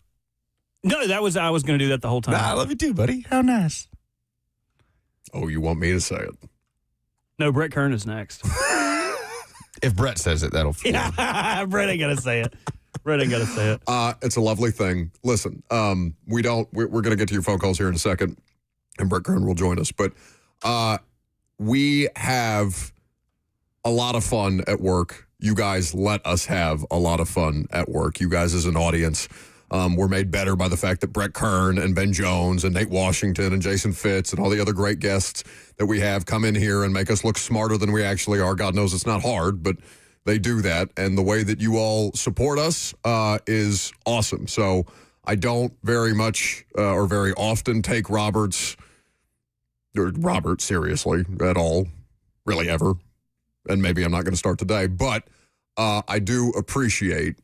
No, I was going to do that the whole time. Nah, I love you too, buddy. How nice. Oh, you want me to say it? No, Brett Kern is next. If Brett says it, that'll fool him. Brett ain't going to say it. Brett ain't got to say it. It's a lovely thing. Listen, we're going to get to your phone calls here in a second, and Brett Kern will join us. But we have a lot of fun at work. You guys let us have a lot of fun at work. You guys as an audience were made better by the fact that Brett Kern and Ben Jones and Nate Washington and Jason Fitz and all the other great guests that we have come in here and make us look smarter than we actually are. God knows it's not hard, but they do that, and the way that you all support us is awesome. So I don't very much or very often take Robert seriously at all, really ever, and maybe I'm not going to start today, but I do appreciate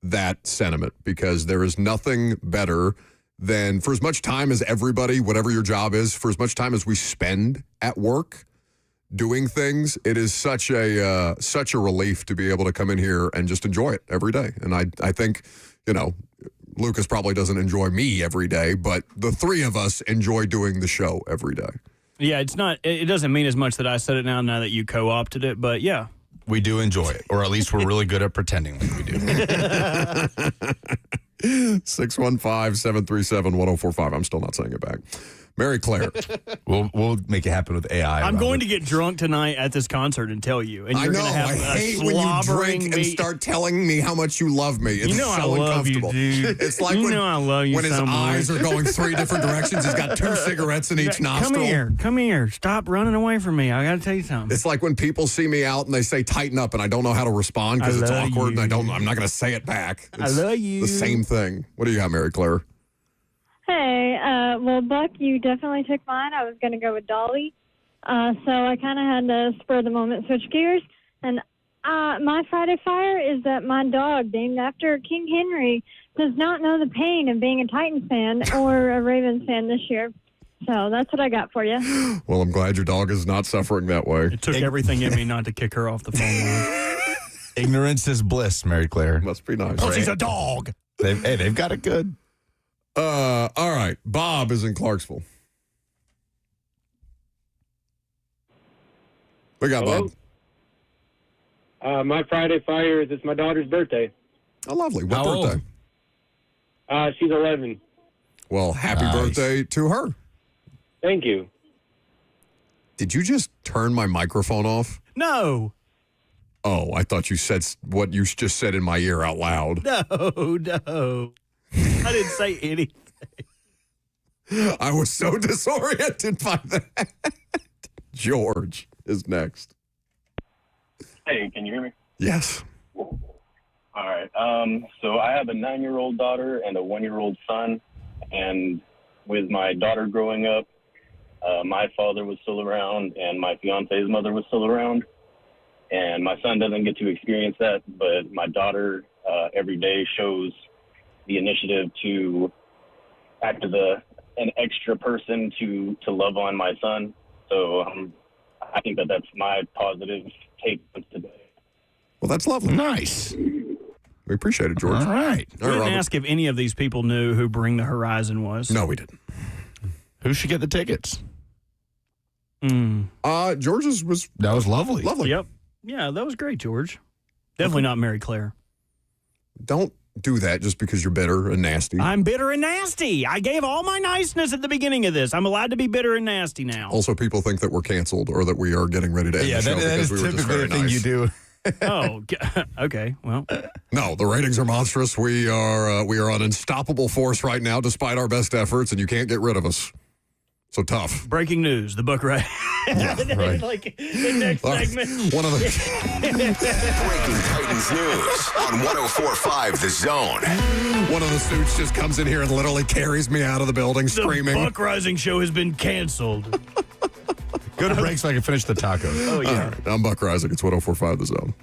that sentiment, because there is nothing better than, for as much time as everybody, whatever your job is, for as much time as we spend at work doing things, it is such a relief to be able to come in here and just enjoy it every day. And I think, Lucas probably doesn't enjoy me every day, but the three of us enjoy doing the show every day. Yeah, it doesn't mean as much that I said it now that you co-opted it, but yeah. We do enjoy it, or at least we're really good at pretending like we do. 615-737-1045. I'm still not saying it back. Mary Claire. We'll make it happen with AI. I'm going to get drunk tonight at this concert and tell you. And you're going to have I hate when you drink and start telling me how much you love me. It's so I love uncomfortable. You, dude. It's like I love you when his so eyes much. are going 3 different directions. He's got 2 cigarettes in each nostril. Come here. Stop running away from me. I got to tell you something. It's like when people see me out and they say tighten up, and I don't know how to respond because it's awkward, and I'm not going to say it back. It's I love you. The same thing. What do you got, Mary Claire? Hey, well, Buck, you definitely took mine. I was going to go with Dolly. So I kind of had to spur the moment switch gears. And My Friday fire is that my dog, named after King Henry, does not know the pain of being a Titans fan or a Ravens fan this year. So that's what I got for you. Well, I'm glad your dog is not suffering that way. It took everything in me not to kick her off the phone line. Ignorance is bliss, Mary Claire. Must be nice. She's a dog. They've got it good. All right. Bob is in Clarksville. We got Hello? Bob. My Friday fire is it's my daughter's birthday. Oh, lovely. What How old? birthday? She's 11. Well, happy Nice. birthday to her. Thank you. Did you just turn my microphone off? No. Oh, I thought you said what you just said in my ear out loud. No. I didn't say anything. I was so disoriented by that. George is next. Hey, can you hear me? Yes. All right. So I have a 9-year-old daughter and a 1-year-old son. And with my daughter growing up, my father was still around and my fiance's mother was still around. And my son doesn't get to experience that, but my daughter every day shows the initiative to act as an extra person to love on my son. So I think that's my positive take on today. Well, that's lovely. Nice. We appreciate it, George. All right. We didn't ask if any of these people knew who Bring the Horizon was. No, we didn't. Who should get the tickets? George's was That was lovely. lovely. Yep. Yeah, that was great, George. Definitely not Mary Claire. Don't do that just because you're bitter and nasty. I'm bitter and nasty. I gave all my niceness at the beginning of this. I'm allowed to be bitter and nasty now. Also, people think that we're canceled or that we are getting ready to end Yeah, the show that is because we were just typically very the thing nice. you do. Oh, okay. Well, No, the ratings are monstrous. We are an unstoppable force right now, despite our best efforts, and you can't get rid of us. So tough. breaking news. The book, right? Yeah, right. Like the next segment. One of the Breaking Titans news on 104.5 The Zone. one of the suits just comes in here and literally carries me out of the building, The screaming. Buck Rising show has been canceled. Go to break so I can finish the tacos. Oh, yeah. All right, I'm Buck Rising. It's 104.5 The Zone.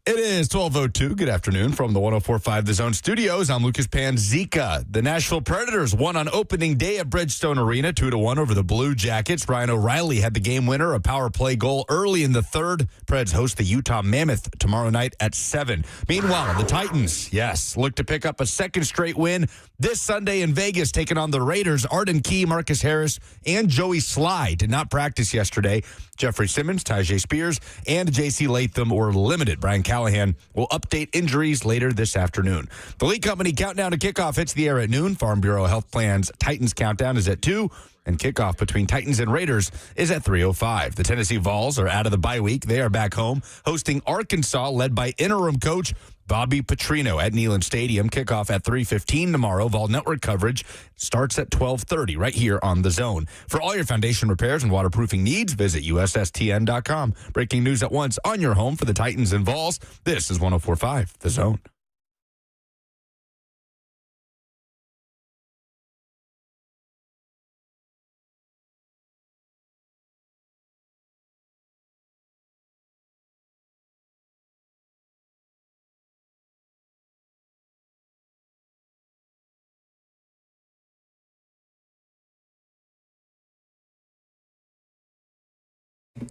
It is 12:02. Good afternoon from the 104.5 The Zone studios. I'm Lucas Panzica. The Nashville Predators won on opening day at Bridgestone Arena 2-1 over the Blue Jackets. Ryan O'Reilly had the game winner, a power play goal early in the third. Preds host the Utah Mammoth tomorrow night at 7. Meanwhile, the Titans, look to pick up a second straight win this Sunday in Vegas, taking on the Raiders. Arden Key, Marcus Harris, and Joey Sly did not practice yesterday. Jeffrey Simmons, Tajay Spears, and J.C. Latham were limited. Brian Callahan will update injuries later this afternoon. The League Company countdown to kickoff hits the air at noon. Farm Bureau Health Plan's Titans countdown is at 2, and kickoff between Titans and Raiders is at 3:05. The Tennessee Vols are out of the bye week. They are back home, hosting Arkansas, led by interim coach Bobby Petrino at Neyland Stadium. Kickoff at 3:15 tomorrow. Vol Network coverage starts at 12:30 right here on The Zone. For all your foundation repairs and waterproofing needs, visit USSTN.com. Breaking news at once on your home for the Titans and Vols. This is 104.5 The Zone.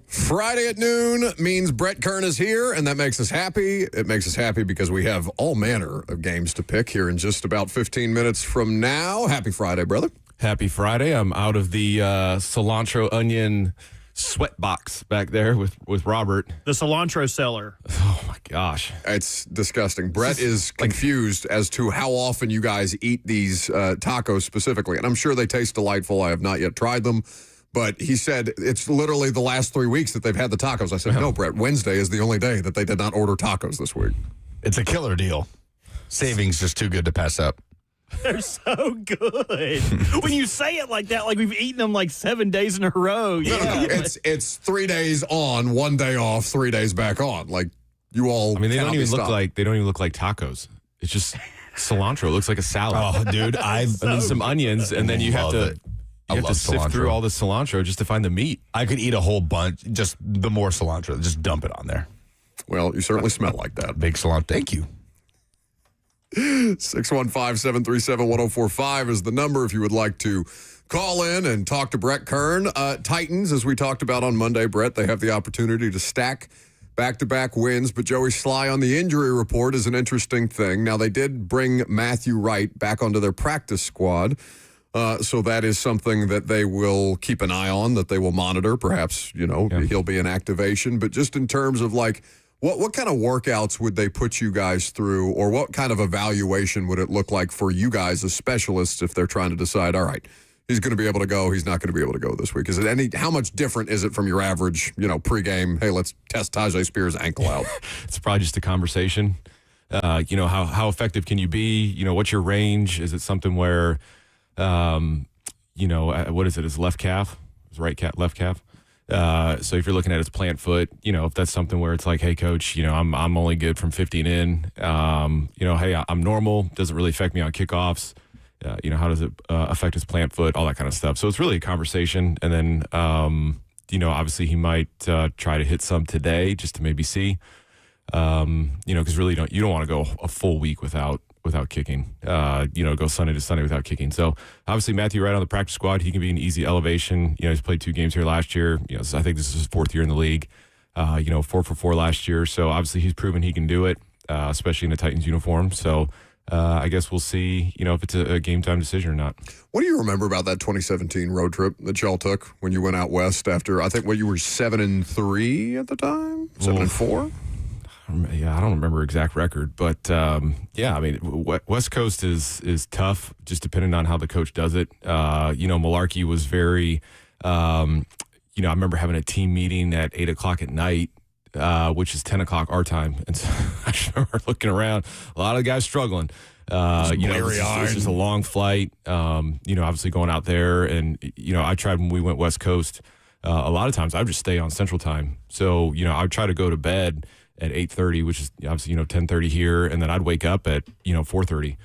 Friday at noon means Brett Kern is here, and that makes us happy. It makes us happy because we have all manner of games to pick here in just about 15 minutes from now. Happy Friday, brother. Happy Friday. I'm out of the cilantro onion sweat box back there with Robert. The cilantro seller. Oh, my gosh. It's disgusting. Brett is confused as to how often you guys eat these tacos specifically, and I'm sure they taste delightful. I have not yet tried them. But he said it's literally the last 3 weeks that they've had the tacos. I said, no, Brett, Wednesday is the only day that they did not order tacos this week. It's a killer deal. Savings just too good to pass up. They're so good. When you say it like that, like we've eaten them like 7 days in a row. Yeah. It's 3 days on, 1 day off, 3 days back on. Like you all. I mean, they don't even look like tacos. It's just cilantro. It looks like a salad. Oh, dude, and then some onions, and then you have to. You have to sift through all the cilantro just to find the meat. I could eat a whole bunch, just the more cilantro. Just dump it on there. Well, you certainly smell like that. Big cilantro. Thank you. 615-737-1045 is the number if you would like to call in and talk to Brett Kern. Titans, as we talked about on Monday, Brett, they have the opportunity to stack back-to-back wins, but Joey Sly on the injury report is an interesting thing. Now, they did bring Matthew Wright back onto their practice squad. So that is something that they will keep an eye on, that they will monitor. Perhaps, he'll be in activation. But just in terms of like, what kind of workouts would they put you guys through, or what kind of evaluation would it look like for you guys as specialists if they're trying to decide, all right, he's going to be able to go, he's not going to be able to go this week? Is it how much different is it from your average, pregame, hey, let's test Tajay Spears' ankle out? It's probably just a conversation. How effective can you be? What's your range? Is it something where what is it? His left calf, his right calf, left calf. So if you're looking at his plant foot, if that's something where it's like, hey, coach, I'm only good from 15 in. Hey, I'm normal. Doesn't really affect me on kickoffs. How does it affect his plant foot? All that kind of stuff. So it's really a conversation. And then, obviously he might try to hit some today just to maybe see. Because really you don't want to go a full week without kicking, go Sunday to Sunday without kicking. So obviously Matthew Wright on the practice squad, he can be an easy elevation. He's played 2 games here last year. So I think this is his 4th year in the league, 4 for 4 last year. So obviously he's proven he can do it, especially in a Titans uniform. So I guess we'll see, if it's a game time decision or not. What do you remember about that 2017 road trip that y'all took when you went out west after, I think, you were 7-3 at the time? 7-4? Yeah, I don't remember exact record, but West Coast is tough, just depending on how the coach does it. Malarkey was very, I remember having a team meeting at 8:00 at night, which is 10 o'clock our time, and so I remember looking around, a lot of guys struggling. It's just a long flight. Obviously going out there, and I tried when we went West Coast. A lot of times I would just stay on Central Time, so I would try to go to bed at 8:30, which is obviously 10:30 here, and then I'd wake up at 4:30.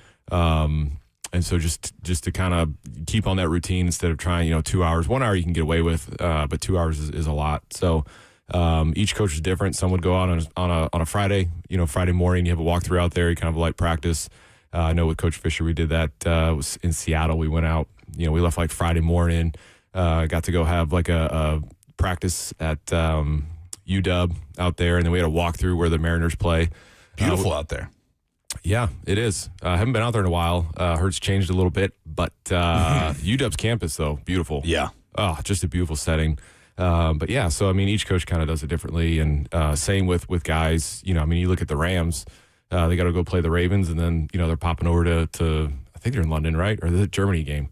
And so just to kind of keep on that routine instead of trying 2 hours. 1 hour you can get away with, but 2 hours is a lot. So Each coach is different. Some would go out on a Friday, Friday morning. You have a walkthrough out there. You kind of light practice. I know with Coach Fisher, we did that. It was in Seattle. We went out. We left like Friday morning. Got to go have like a practice at UW out there, and then we had a walkthrough where the Mariners play. Beautiful out there. Yeah, it is. I haven't been out there in a while. Heard it's changed a little bit, but UW's campus, though, beautiful. Yeah. Oh, just a beautiful setting. But yeah, so I mean, each coach kind of does it differently, and same with guys. You look at the Rams. They got to go play the Ravens, and then they're popping over to I think they're in London, right? Or the Germany game.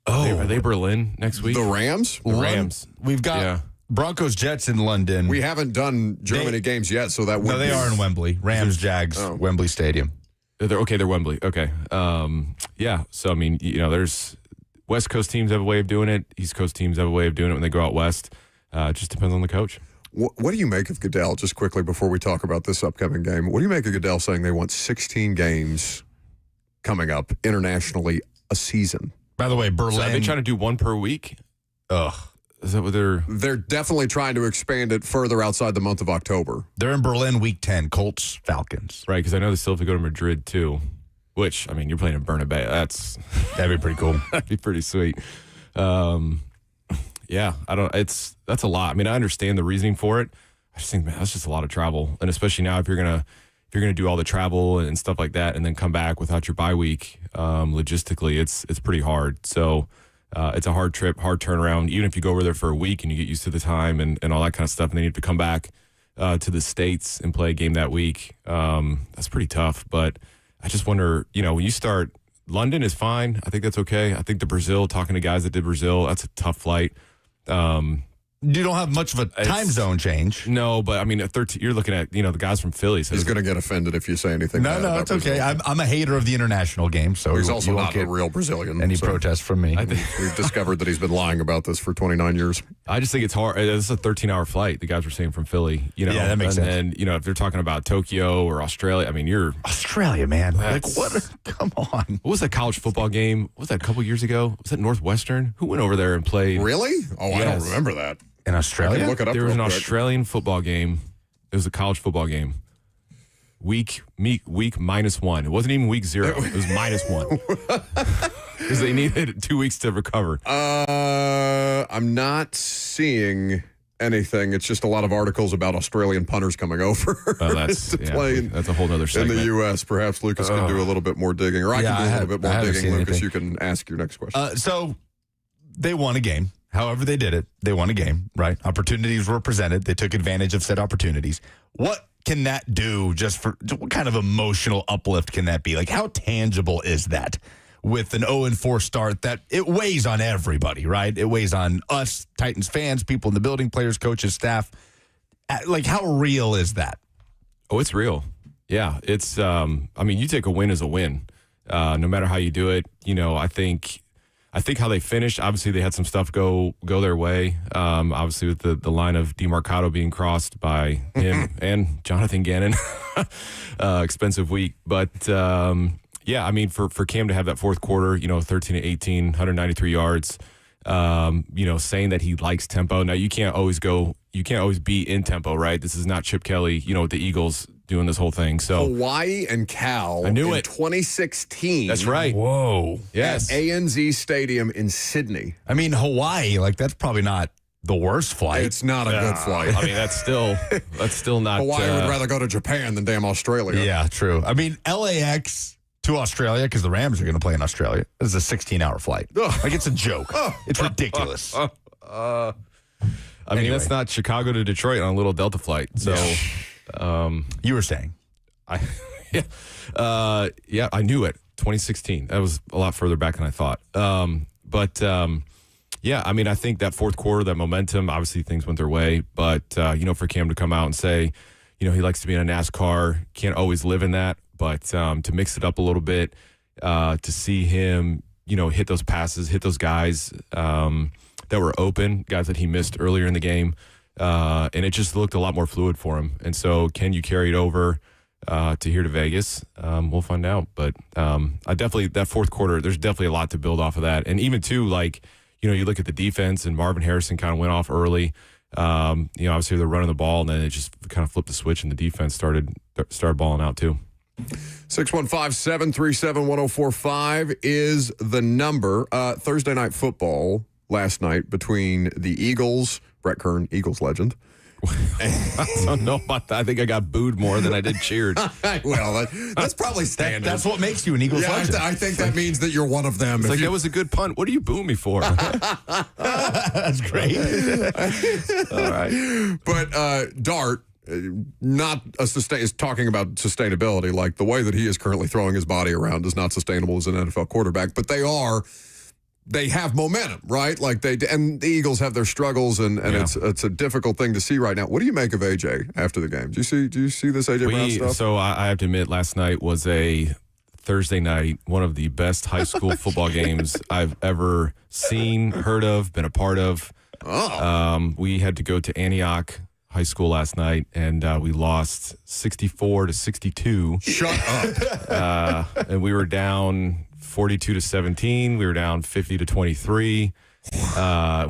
Oh, are they Berlin next week? The Rams? The Rams. We've got Broncos Jets in London. We haven't done Germany games yet, so that would they are in Wembley. Rams Jags Wembley Stadium. They're Wembley. Okay. Yeah. So I mean, there's West Coast teams have a way of doing it. East Coast teams have a way of doing it when they go out west. It just depends on the coach. What do you make of Goodell, just quickly before we talk about this upcoming game? What do you make of Goodell saying they want 16 games coming up internationally a season? By the way, Berlin. So are they trying to do one per week? Ugh. Is that what They're definitely trying to expand it further outside the month of October. They're in Berlin week 10, Colts, Falcons. Right, because I know they still have to go to Madrid, too. Which, I mean, you're playing in Bernabeu. That'd be pretty cool. That'd be pretty sweet. Yeah, that's a lot. I mean, I understand the reasoning for it. I just think, man, that's just a lot of travel. And especially now if you're gonna do all the travel and stuff like that and then come back without your bye week, logistically it's pretty hard. So it's a hard trip, hard turnaround. Even if you go over there for a week and you get used to the time and all that kind of stuff, and then you have to come back to the States and play a game that week, that's pretty tough. But I just wonder, when you start, London is fine. I think that's okay. I think the Brazil, talking to guys that did Brazil, that's a tough flight. You don't have much of a time zone change. No, but I mean, at 13, you're looking at, the guys from Philly. So he's going to get offended if you say anything. No, it's okay. I'm a hater of the international game, so he's also not a real Brazilian. Any protest from me? I think we've discovered that he's been lying about this for 29 years. I just think it's hard. It's a 13-hour flight. The guys were saying from Philly. Yeah, that makes sense. And then, if they're talking about Tokyo or Australia, I mean, you're Australia, man. Like what? Come on. What was that college football game? What was that a couple years ago? Was that Northwestern? Who went over there and played? Really? Oh, yes. I don't remember that. In Australia? Look it up. There was an Australian football game. It was a college football game. Week -1. It wasn't even week 0. It was -1. Because they needed 2 weeks to recover. I'm not seeing anything. It's just a lot of articles about Australian punters coming over to play that's a whole other segment. in the U.S. Perhaps Lucas can do a little bit more digging, or I can do a little bit more digging. Lucas, you can ask your next question. So they won a game. However they did it, they won a game, right? Opportunities were presented. They took advantage of said opportunities. What can that do what kind of emotional uplift can that be? Like, how tangible is that with an 0-4 start that it weighs on everybody, right? It weighs on us, Titans fans, people in the building, players, coaches, staff. Like, how real is that? Oh, it's real. Yeah, it's, you take a win as a win, no matter how you do it. I think how they finished, obviously they had some stuff go their way. Obviously with the line of DeMarcado being crossed by him and Jonathan Gannon. Expensive week. But, for Cam to have that fourth quarter, 13-18, 193 yards, saying that he likes tempo. Now, you can't always be in tempo, right? This is not Chip Kelly, with the Eagles doing this whole thing. So Hawaii and Cal I knew in it. 2016. That's right. Whoa. Yes. At ANZ Stadium in Sydney. I mean, Hawaii, that's probably not the worst flight. It's not a good flight. I mean, that's still not. Hawaii would rather go to Japan than damn Australia. Yeah, true. I mean, LAX to Australia, because the Rams are going to play in Australia, this is a 16-hour flight. Like, it's a joke. It's ridiculous. I mean, that's not Chicago to Detroit on a little Delta flight. So, you were saying, I knew it. 2016. That was a lot further back than I thought. I think that fourth quarter, that momentum, obviously things went their way. But for Cam to come out and say, he likes to be in a NASCAR, can't always live in that, but to mix it up a little bit, to see him, hit those passes, hit those guys that were open, guys that he missed earlier in the game. And it just looked a lot more fluid for him. And so can you carry it over to here to Vegas? We'll find out. But that fourth quarter, there's definitely a lot to build off of that. And even too, you look at the defense and Marvin Harrison kind of went off early. Obviously they're running the ball, and then it just kind of flipped the switch, and the defense started balling out too. 615-737-1045 is the number. Thursday night football last night between the Eagles, Brett Kern, Eagles legend. I don't know about that. I think I got booed more than I did cheered. Well, that's probably standard. That's what makes you an Eagles legend. I think that means that you're one of them. It's like, that was a good punt. What are you booing me for? That's great. All right. But Dart, is talking about sustainability. Like, the way that he is currently throwing his body around is not sustainable as an NFL quarterback. But they have momentum, right? Like, and the Eagles have their struggles, and it's a difficult thing to see right now. What do you make of AJ after the game? Do you see this AJ Brown stuff? So I have to admit, last night was a Thursday night, one of the best high school football games I've ever seen, heard of, been a part of. We had to go to Antioch High School last night, and we lost 64-62. Shut up. And we were down 42-17. We were down 50-23.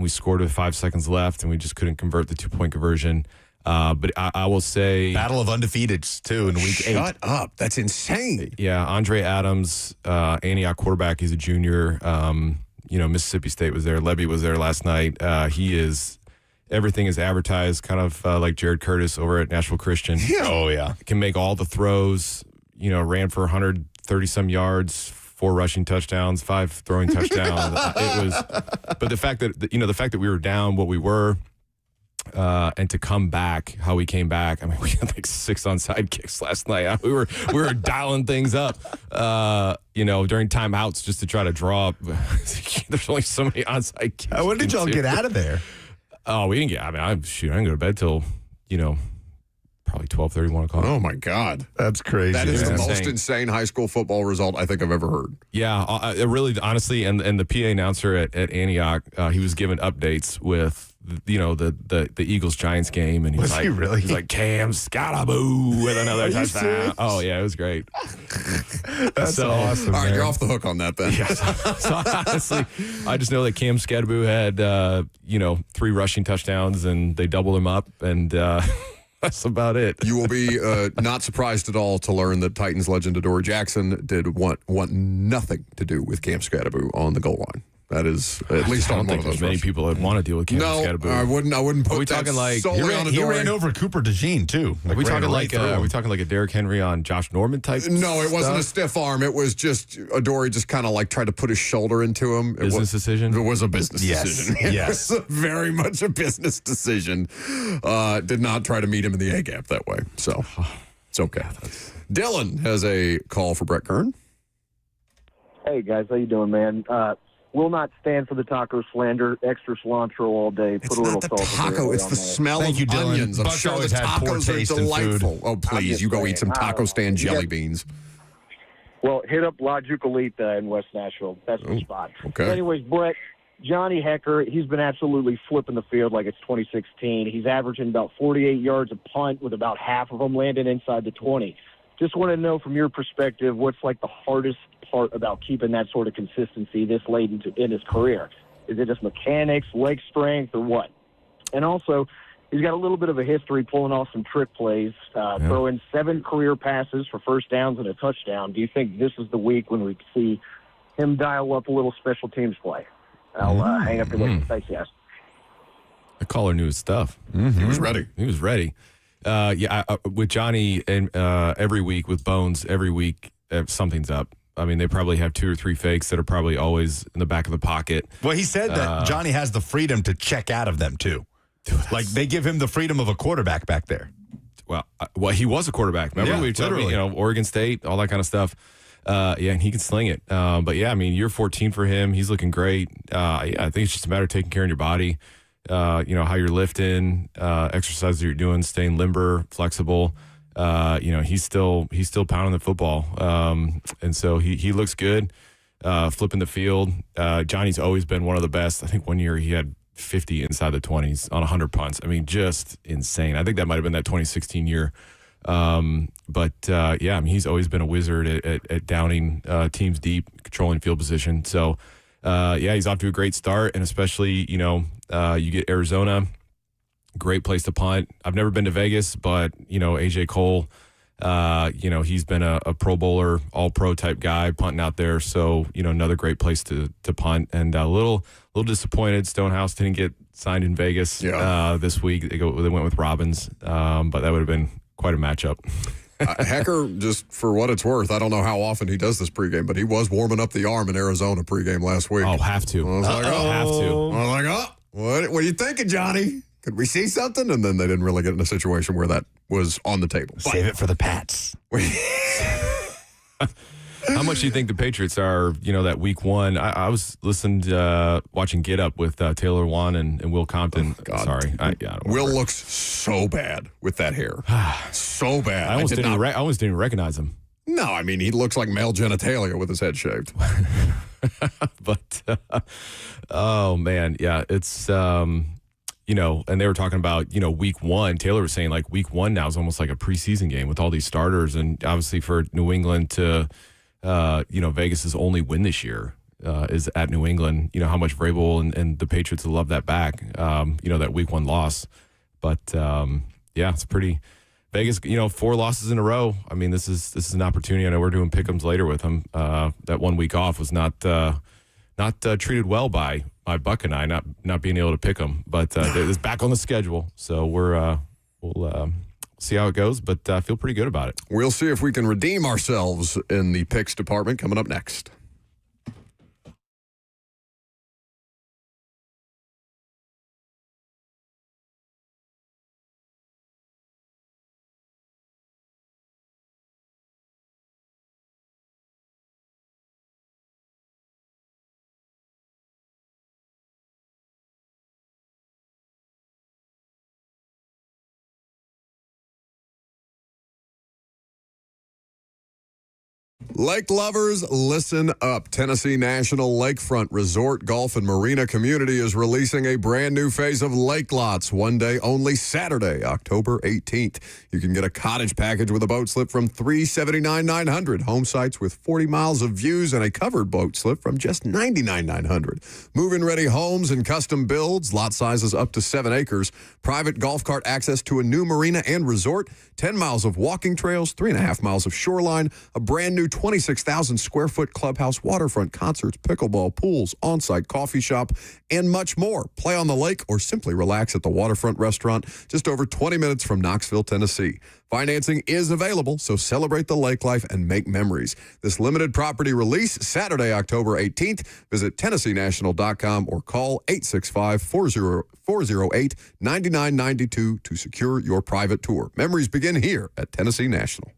We scored with 5 seconds left, and we just couldn't convert the 2-point conversion. But I will say, Battle of Undefeateds too in week 8. Shut up. That's insane. Yeah, Andre Adams, Antioch quarterback. He's a junior. Mississippi State was there. Levy was there last night. Everything is advertised, kind of like Jared Curtis over at Nashville Christian. Yeah. Oh yeah, can make all the throws. Ran for 130 some yards, 4 rushing touchdowns, 5 throwing touchdowns. But the fact that we were down what we were, and to come back how we came back. I mean, we had like 6 onside kicks last night. We were dialing things up, during timeouts just to try to draw up. There's only so many onside kicks. When did y'all get out of there? Oh, we didn't get. I mean, I didn't go to bed till probably 12:30, 1 o'clock. Oh my God, that's crazy. That is the most insane high school football result I think I've ever heard. Yeah, it really, honestly, and the PA announcer at Antioch, he was giving updates with the Eagles Giants game, and he's like Cam Scattaboo with another touchdown. Serious? Oh yeah, it was great. That's awesome. All right, man. you're off the hook on that then. Yeah, so honestly, I just know that Cam Scattaboo had 3 rushing touchdowns, and they doubled him up, and that's about it. You will be not surprised at all to learn that Titans legend Adoree Jackson did want nothing to do with Cam Scattaboo on the goal line. That is at least on one of those. Many people that want to deal with Cam Scattaboo. I wouldn't put. Are we talking like he ran over Cooper DeJean too? Are we talking like a Derrick Henry on Josh Norman type? No, it wasn't a stiff arm. It was just Adoree just kind of like tried to put his shoulder into him. Business decision. It was a business decision. Yes, it was very much a business decision. Did not try to meet him in the A gap that way. So it's okay. Dylan has a call for Brett Kern. Hey guys, how you doing, man? Will not stand for the taco slander. Extra cilantro all day. Put It's a little not the salt. taco. It's the smell of onions. I'm sure the tacos are delightful. Oh, please, you go eat some taco stand jelly beans. Well, hit up La Jucolita in West Nashville. That's the spot. Okay. Anyways, Brett, Johnny Hecker, he's been absolutely flipping the field like it's 2016. He's averaging about 48 yards a punt with about half of them landing inside the 20. Just want to know from your perspective, what's like the hardest part about keeping that sort of consistency this late in his career? Is it just mechanics, leg strength, or what? And also, he's got a little bit of a history pulling off some trick plays, throwing 7 career passes for first downs and a touchdown. Do you think this is the week when we see him dial up a little special teams play? I'll hang up your list. Thanks, guys. The caller knew his stuff. Mm-hmm. He was ready. He was ready. With Johnny and every week with Bones, every week something's up. I mean, they probably have 2 or 3 fakes that are probably always in the back of the pocket. Well, he said that Johnny has the freedom to check out of them too. Like they give him the freedom of a quarterback back there. Well, he was a quarterback. Remember, we were talking, Oregon State, all that kind of stuff. And he can sling it. But yeah, I mean, year 14 for him. He's looking great. I think it's just a matter of taking care of your body. How you're lifting, exercises you're doing, staying limber, flexible. He's still pounding the football. And so he looks good, flipping the field. Johnny's always been one of the best. I think one year he had 50 inside the 20s on 100 punts. I mean, just insane. I think that might have been that 2016 year. I mean, he's always been a wizard at downing teams deep, controlling field position. So, he's off to a great start, and especially, you get Arizona Great place to punt. I've never been to Vegas, but, AJ Cole, he's been a Pro Bowler, all-pro type guy punting out there. So, another great place to punt. And a little disappointed Stonehouse didn't get signed in Vegas this week. They went with Robbins, but that would have been quite a matchup. Hecker, just for what it's worth, I don't know how often he does this pregame, but he was warming up the arm in Arizona pregame last week. Oh, have to. I was like, have to. I was like, what are you thinking, Johnny? Could we see something? And then they didn't really get in a situation where that was on the table. Save it for the Pats. How much do you think the Patriots are, that week one? I was watching Get Up with Taylor Wan and Will Compton. Oh, God. Sorry. Will looks so bad with that hair. So bad. I almost didn't recognize him. No, I mean, he looks like male genitalia with his head shaved. But, oh, man. Yeah, it's, and they were talking about, week one. Taylor was saying, like, week one now is almost like a preseason game with all these starters. And obviously for New England to, Vegas's only win this year is at New England. How much Vrabel and the Patriots love that back, that week one loss. But, it's pretty – Vegas, 4 losses in a row. I mean, this is an opportunity. I know we're doing pick'ems later with them. That 1 week off was not treated well by Buck and I, not being able to pick them. But it's back on the schedule, so we'll see how it goes. But I feel pretty good about it. We'll see if we can redeem ourselves in the picks department coming up next. Lake lovers, listen up. Tennessee National Lakefront Resort, Golf, and Marina Community is releasing a brand new phase of lake lots, one day only, Saturday, October 18th. You can get a cottage package with a boat slip from $379,900. Home sites with 40 miles of views and a covered boat slip from just $99,900. Move-in ready homes and custom builds, lot sizes up to 7 acres, private golf cart access to a new marina and resort, 10 miles of walking trails, 3.5 miles of shoreline, a brand new 26,000 square foot clubhouse, waterfront concerts, pickleball, pools, on-site coffee shop, and much more. Play on the lake or simply relax at the waterfront restaurant just over 20 minutes from Knoxville, Tennessee. Financing is available, so celebrate the lake life and make memories. This limited property release, Saturday, October 18th. Visit TennesseeNational.com or call 865-408-9992 to secure your private tour. Memories begin here at Tennessee National.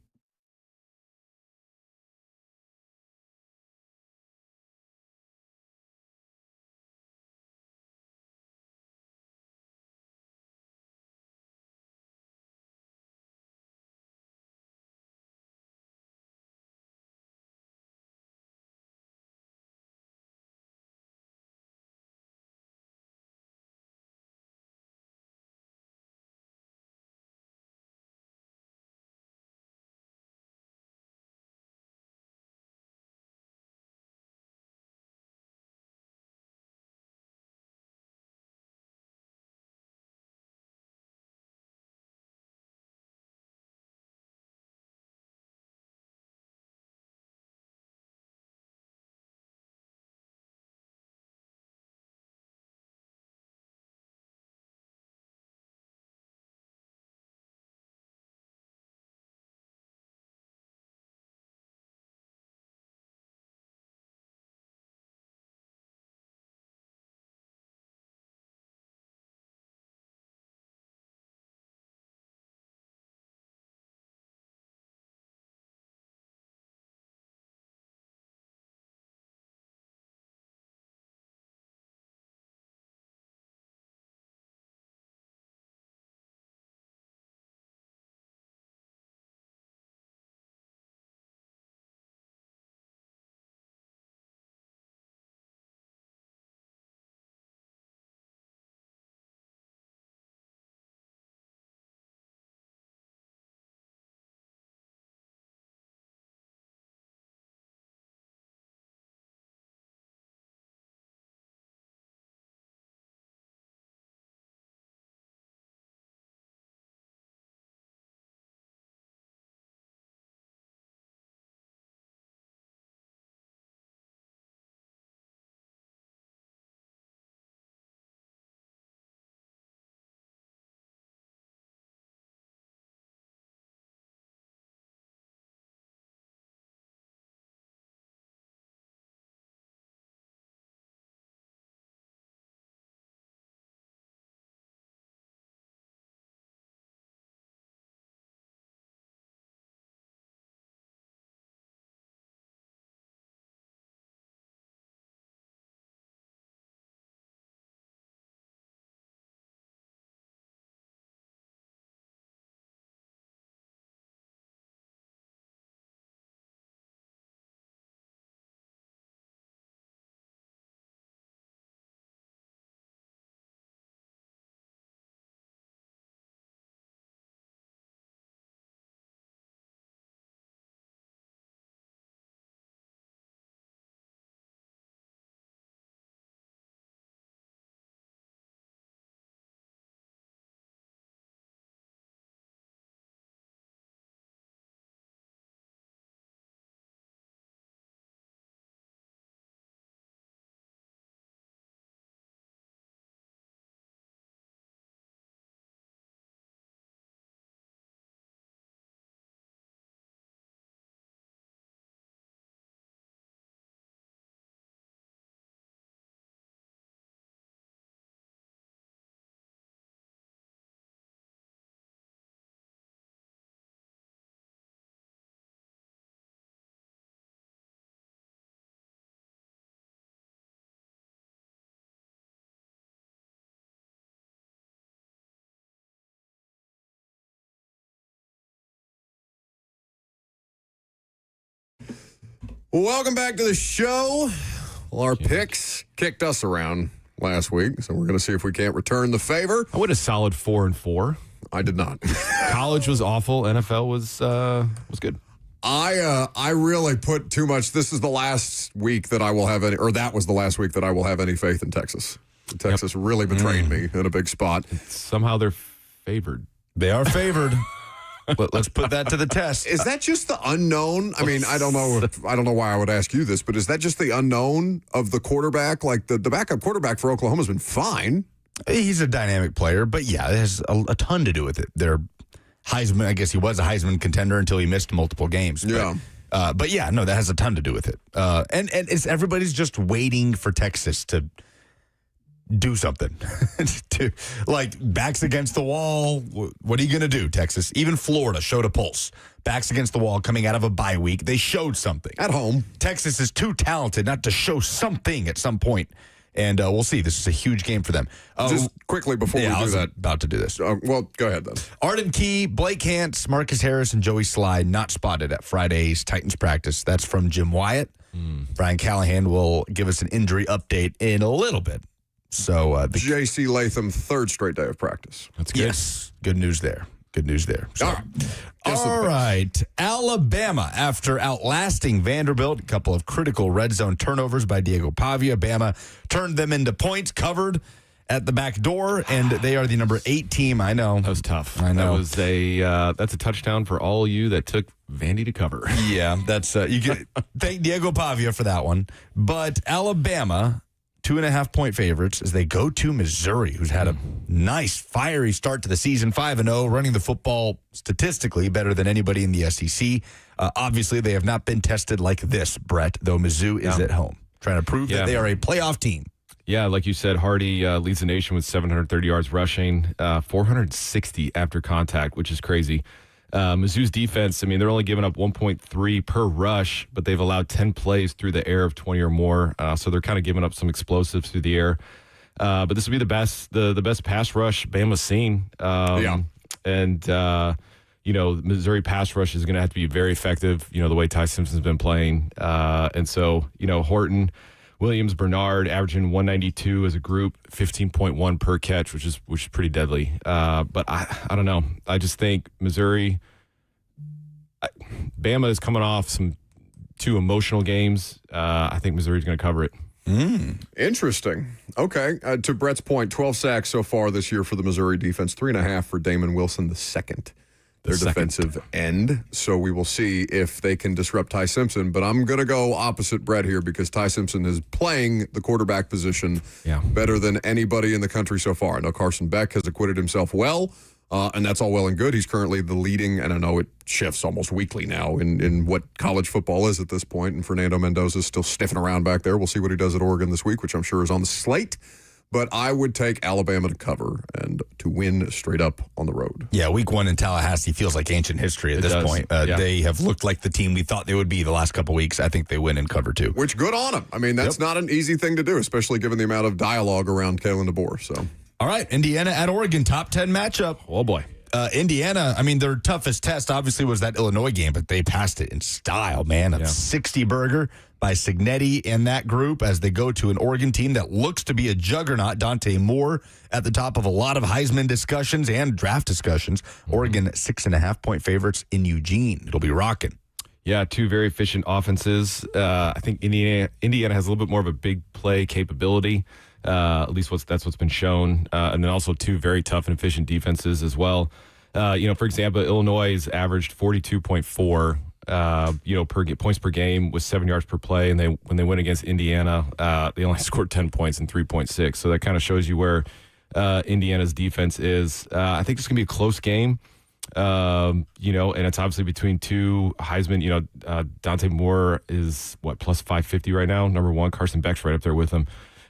Welcome back to the show. Well, our picks kicked us around last week, so we're going to see if we can't return the favor. I went a solid 4-4. I did not. College was awful. NFL was good. I really put too much. This is the last week that I will have any, or that was the last week that I will have any faith in Texas. Texas really betrayed me in a big spot. Somehow they're favored. They are favored. Let's put that to the test. Is that just the unknown? I mean, I don't know why I would ask you this, but is that just the unknown of the quarterback? Like the backup quarterback for Oklahoma's been fine. He's a dynamic player, but yeah, it has a ton to do with it. They're Heisman. I guess he was a Heisman contender until he missed multiple games. Yeah. But yeah, no, that has a ton to do with it. And it's everybody's just waiting for Texas to do something. To, like, backs against the wall. What are you going to do, Texas? Even Florida showed a pulse. Backs against the wall coming out of a bye week. They showed something. At home. Texas is too talented not to show something at some point. And we'll see. This is a huge game for them. Just quickly before we do that. About to do this. Well, go ahead then. Arden Key, Blake Hance, Marcus Harris, and Joey Slye not spotted at Friday's Titans practice. That's from Jim Wyatt. Brian Callahan will give us an injury update in a little bit. So J.C. Latham, third straight day of practice. That's good. Yes, good news there. Good news there. So, all right. Alabama, after outlasting Vanderbilt, a couple of critical red zone turnovers by Diego Pavia, Bama turned them into points, covered at the back door, and they are the number 8 team. I know. That was tough. I know. That's a touchdown for all you that took Vandy to cover. Yeah, that's you can thank Diego Pavia for that one. But Alabama, 2.5-point favorites as they go to Missouri, who's had a nice, fiery start to the season, 5-0, running the football statistically better than anybody in the SEC. Obviously, they have not been tested like this, Brett, though Mizzou is at home, trying to prove that they are a playoff team. Yeah, like you said, Hardy leads the nation with 730 yards rushing, 460 after contact, which is crazy. Mizzou's defense, I mean, they're only giving up 1.3 per rush, but they've allowed 10 plays through the air of 20 or more. So they're kind of giving up some explosives through the air. But this will be the best pass rush Bama's seen. And, Missouri pass rush is going to have to be very effective, the way Ty Simpson's been playing. And so, Horton, Williams, Bernard averaging 192 as a group, 15.1 per catch, which is pretty deadly. But I don't know. I just think Missouri, Bama is coming off 2 emotional games. I think Missouri's going to cover it. Interesting. Okay. To Brett's point, 12 sacks so far this year for the Missouri defense, 3.5 for Damon Wilson II. Their defensive end. So we will see if they can disrupt Ty Simpson. But I'm going to go opposite Brett here because Ty Simpson is playing the quarterback position better than anybody in the country so far. I know Carson Beck has acquitted himself well, and that's all well and good. He's currently the leading, and I know it shifts almost weekly now in what college football is at this point, and Fernando Mendoza is still sniffing around back there. We'll see what he does at Oregon this week, which I'm sure is on the slate. But I would take Alabama to cover and to win straight up on the road. Yeah, week 1 in Tallahassee feels like ancient history at this point. They have looked like the team we thought they would be the last couple weeks. I think they win and cover too. Which, good on them. I mean, that's not an easy thing to do, especially given the amount of dialogue around Kalen DeBoer. So, all right, Indiana at Oregon, top 10 matchup. Oh, boy. Indiana, I mean, their toughest test obviously was that Illinois game, but they passed it in style, man. A 60-burger by Signetti and that group as they go to an Oregon team that looks to be a juggernaut. Dante Moore at the top of a lot of Heisman discussions and draft discussions. Oregon 6.5-point favorites in Eugene. It'll be rocking. Yeah, 2 very efficient offenses. I think Indiana has a little bit more of a big play capability. At least that's what's been shown. And then also 2 very tough and efficient defenses as well. For example, Illinois has averaged 42.4 points per game with 7 yards per play, and when they went against Indiana, they only scored 10 points and 3.6. So that kind of shows you where Indiana's defense is. I think it's going to be a close game. And it's obviously between 2 Heisman. Dante Moore is plus 550 right now. Number 1, Carson Beck's right up there with him.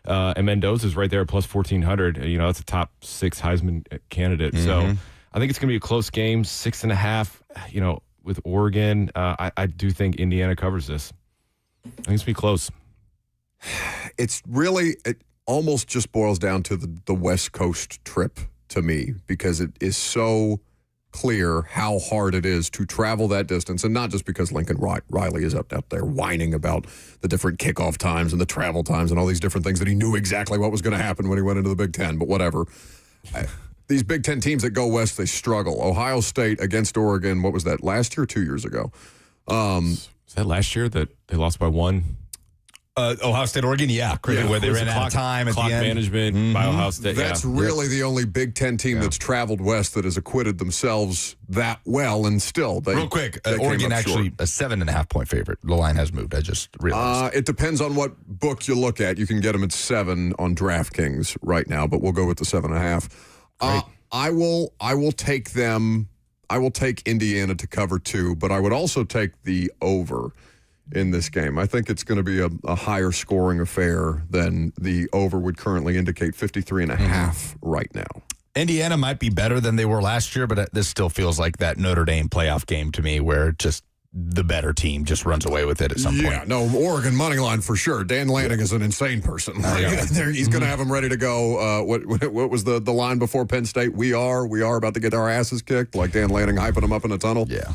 And Mendoza's right there at plus 1,400. That's a top 6 Heisman candidate. So I think it's going to be a close game, 6.5, with Oregon. I do think Indiana covers this. I think it's going to be close. It almost just boils down to the West Coast trip to me because it is so clear how hard it is to travel that distance, and not just because Lincoln Riley is up there whining about the different kickoff times and the travel times and all these different things that he knew exactly what was going to happen when he went into the Big Ten, but whatever. These Big Ten teams that go west, they struggle. Ohio State against Oregon, what was that, last year or 2 years ago? Was that last year that they lost by one? Ohio State, Oregon, where they ran out of time at the end. Clock management by Ohio State. That's really the only Big Ten team that's traveled west that has acquitted themselves that well, and still they. Real quick, they Oregon actually a 7.5-point favorite. The line has moved. I just realized. It depends on what book you look at. You can get them at 7 on DraftKings right now, but we'll go with the 7.5. I will take them. I will take Indiana to cover 2, but I would also take the over in this game. I think it's going to be a higher scoring affair than the over would currently indicate, 53.5 right now. Indiana might be better than they were last year, but this still feels like that Notre Dame playoff game to me where just the better team just runs away with it at some point. Yeah, no, Oregon money line for sure. Dan Lanning is an insane person. He's going to have them ready to go. What was the line before Penn State? We are about to get our asses kicked, like Dan Lanning hyping them up in a tunnel. Yeah.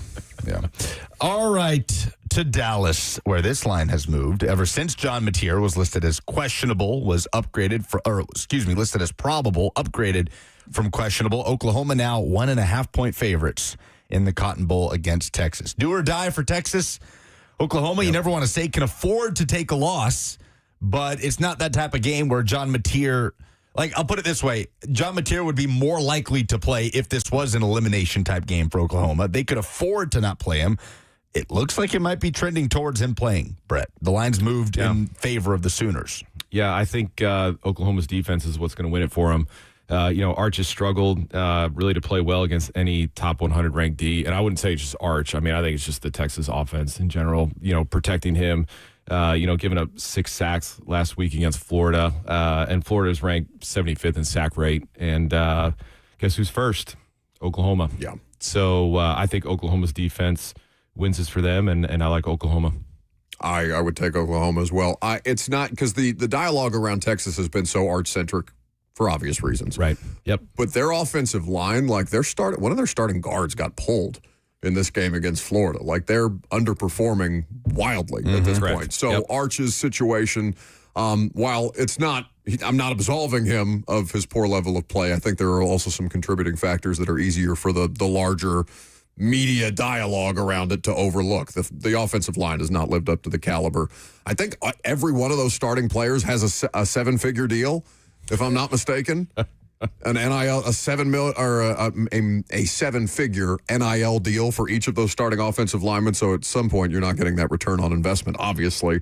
All right, to Dallas, where this line has moved. Ever since John Mateer was listed as questionable, listed as probable, upgraded from questionable. Oklahoma now 1.5-point favorites in the Cotton Bowl against Texas. Do or die for Texas. Oklahoma, you never want to say, can afford to take a loss, but it's not that type of game where John Mateer, I'll put it this way, John Mateer would be more likely to play if this was an elimination type game for Oklahoma. They could afford to not play him. It looks like it might be trending towards him playing, Brett. The line's moved in favor of the Sooners. Yeah, I think Oklahoma's defense is what's going to win it for him. Arch has struggled really to play well against any top 100 ranked D. And I wouldn't say it's just Arch. I mean, I think it's just the Texas offense in general, protecting him, giving up 6 sacks last week against Florida. And Florida's ranked 75th in sack rate. And guess who's first? Oklahoma. Yeah. So I think Oklahoma's defense wins this for them, and I like Oklahoma. I would take Oklahoma as well. It's not because the dialogue around Texas has been so Arch-centric for obvious reasons. Right. Yep. But their offensive line, one of their starting guards got pulled in this game against Florida. They're underperforming wildly at this point. So Arch's situation, while it's not, I'm not absolving him of his poor level of play. I think there are also some contributing factors that are easier for the larger media dialogue around it to overlook. The offensive line has not lived up to the caliber. I think every one of those starting players has a 7-figure deal, if I'm not mistaken. An NIL, a $7 million or a 7-figure NIL deal for each of those starting offensive linemen. So at some point, you're not getting that return on investment, obviously.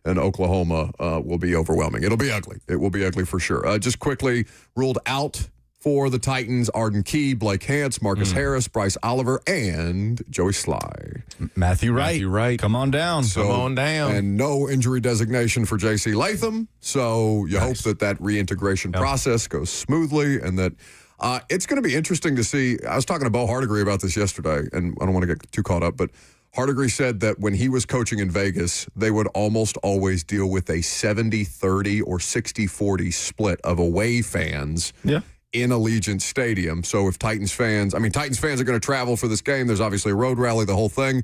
And Oklahoma will be overwhelming. It'll be ugly. It will be ugly for sure. Just quickly, ruled out for the Titans: Arden Key, Blake Hance, Marcus Harris, Bryce Oliver, and Joey Sly. Matthew Wright. Come on down. Come on down. And no injury designation for J.C. Latham. So you hope that reintegration process goes smoothly, and that it's going to be interesting to see. I was talking to Bo Hardigree about this yesterday, and I don't want to get too caught up, but Hardigree said that when he was coaching in Vegas, they would almost always deal with a 70-30 or 60-40 split of away fans in Allegiant Stadium. So if Titans fans are going to travel for this game. There's obviously a road rally, the whole thing.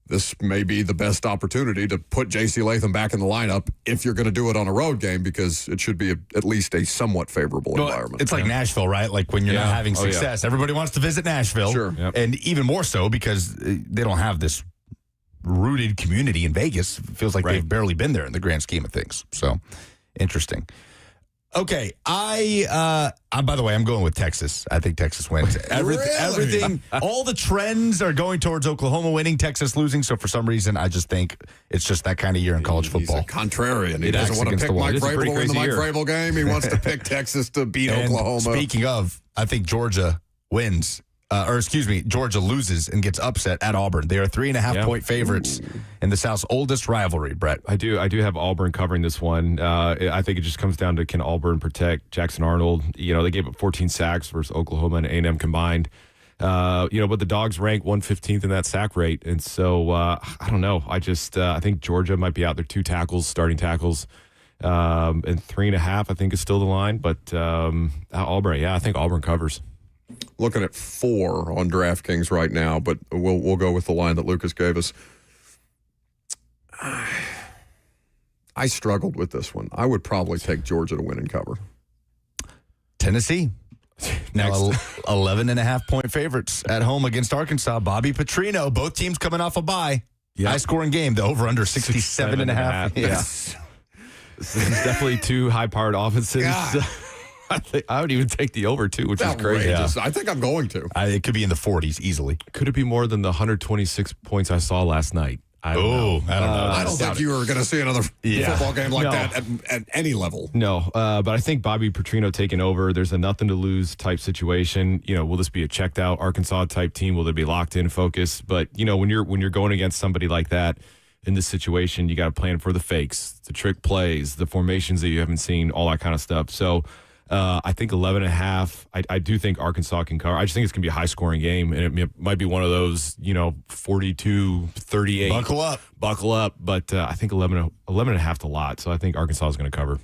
This may be the best opportunity to put J.C. Latham back in the lineup if you're going to do it on a road game, because it should be at least a somewhat favorable environment. It's like Nashville, right? Like when you're not having success, everybody wants to visit Nashville. Sure. Yep. And even more so because they don't have this rooted community in Vegas. It feels like they've barely been there in the grand scheme of things. So, interesting. Okay, by the way, I'm going with Texas. I think Texas wins. Everything, all the trends are going towards Oklahoma winning, Texas losing. So for some reason, I just think it's just that kind of year in college football. He's a contrarian. He doesn't want to pick Mike Vrabel to win the Mike Vrabel game. He wants to pick Texas to beat Oklahoma. Speaking of, I think Georgia wins. Georgia loses and gets upset at Auburn. They are 3.5-point favorites in the South's oldest rivalry, Brett. I do have Auburn covering this one. I think it just comes down to, can Auburn protect Jackson Arnold? They gave up 14 sacks versus Oklahoma and A&M combined. But the Dogs rank 115th in that sack rate. And so, I don't know. I think Georgia might be out there 2 starting tackles. And 3.5, I think, is still the line. But Auburn, I think Auburn covers. Looking at 4 on DraftKings right now, but we'll go with the line that Lucas gave us. I struggled with this one. I would probably take Georgia to win and cover. Tennessee. Now 11.5-point favorites at home against Arkansas. Bobby Petrino, both teams coming off a bye. Yep. High-scoring game. The over-under 67.5. Yeah. This is definitely 2 high-powered offenses. I would even take the over, too, which is crazy. Yeah. I think I'm going to. It could be in the 40s easily. Could it be more than the 126 points I saw last night? I don't know. I don't think you were going to see another football game like that at any level. No, but I think Bobby Petrino taking over, there's a nothing to lose type situation. Will this be a checked out Arkansas type team? Will they be locked in focus? But, when you're going against somebody like that in this situation, you got to plan for the fakes, the trick plays, the formations that you haven't seen, all that kind of stuff. So I think 11.5. I do think Arkansas can cover. I just think it's going to be a high-scoring game, and it might be one of those, 42-38. Buckle up. But I think 11.5 is a lot, so I think Arkansas is going to cover.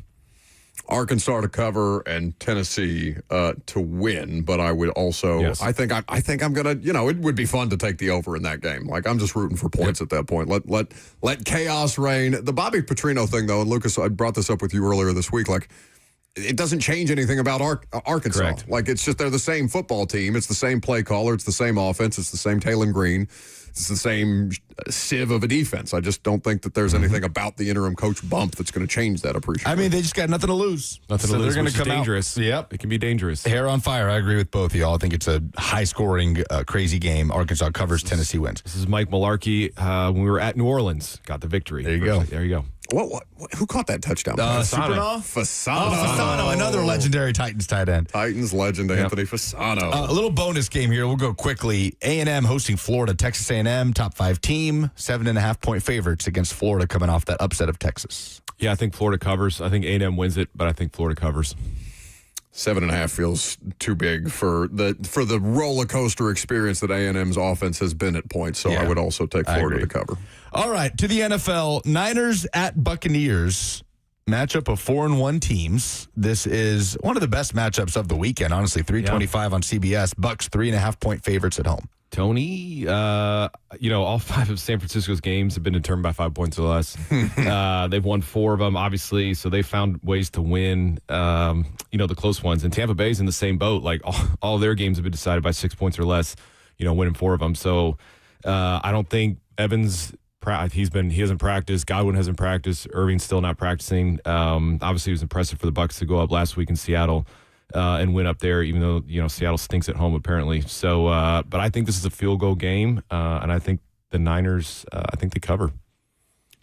Arkansas to cover and Tennessee to win, but I would also, yes. I think I'm going to, it would be fun to take the over in that game. Like, I'm just rooting for points at that point. Let chaos reign. The Bobby Petrino thing, though, and Lucas, I brought this up with you earlier this week, like, it doesn't change anything about Arkansas. Correct. Like, it's just they're the same football team. It's the same play caller. It's the same offense. It's the same Taylon Green. It's the same sieve of a defense. I just don't think that there's anything about the interim coach bump that's going to change that appreciably. I mean, they just got nothing to lose. They're going to come dangerous. Yep. It can be dangerous. Hair on fire. I agree with both of y'all. I think it's a high-scoring, crazy game. Arkansas covers, Tennessee wins. This is Mike Mularkey when we were at New Orleans. Got the victory. There you go. There you go. What who caught that touchdown? Fasano. Fasano, another legendary Titans tight end. Titans legend, Anthony Fasano. A little bonus game here. We'll go quickly. A&M hosting Florida. Texas A&M, top 5 team. 7.5-point favorites against Florida coming off that upset of Texas. Yeah, I think Florida covers. I think A&M wins it, but I think Florida covers. 7.5 feels too big for the roller coaster experience that A&M's offense has been at points. So I would also take Florida to cover. All right, to the NFL, Niners at Buccaneers, matchup of 4-1 teams. This is one of the best matchups of the weekend, honestly. 325 on CBS. Bucks 3.5-point favorites at home. Tony, all 5 of San Francisco's games have been determined by 5 points or less. They've won 4 of them, obviously, so they found ways to win, the close ones. And Tampa Bay's in the same boat. Like, all their games have been decided by 6 points or less, winning 4 of them. So I don't think Evans, he hasn't practiced. Godwin hasn't practiced. Irving's still not practicing. Obviously, it was impressive for the Bucs to go up last week in Seattle. And win up there, even though, Seattle stinks at home, apparently. So, but I think this is a field goal game, and I think the Niners, I think they cover.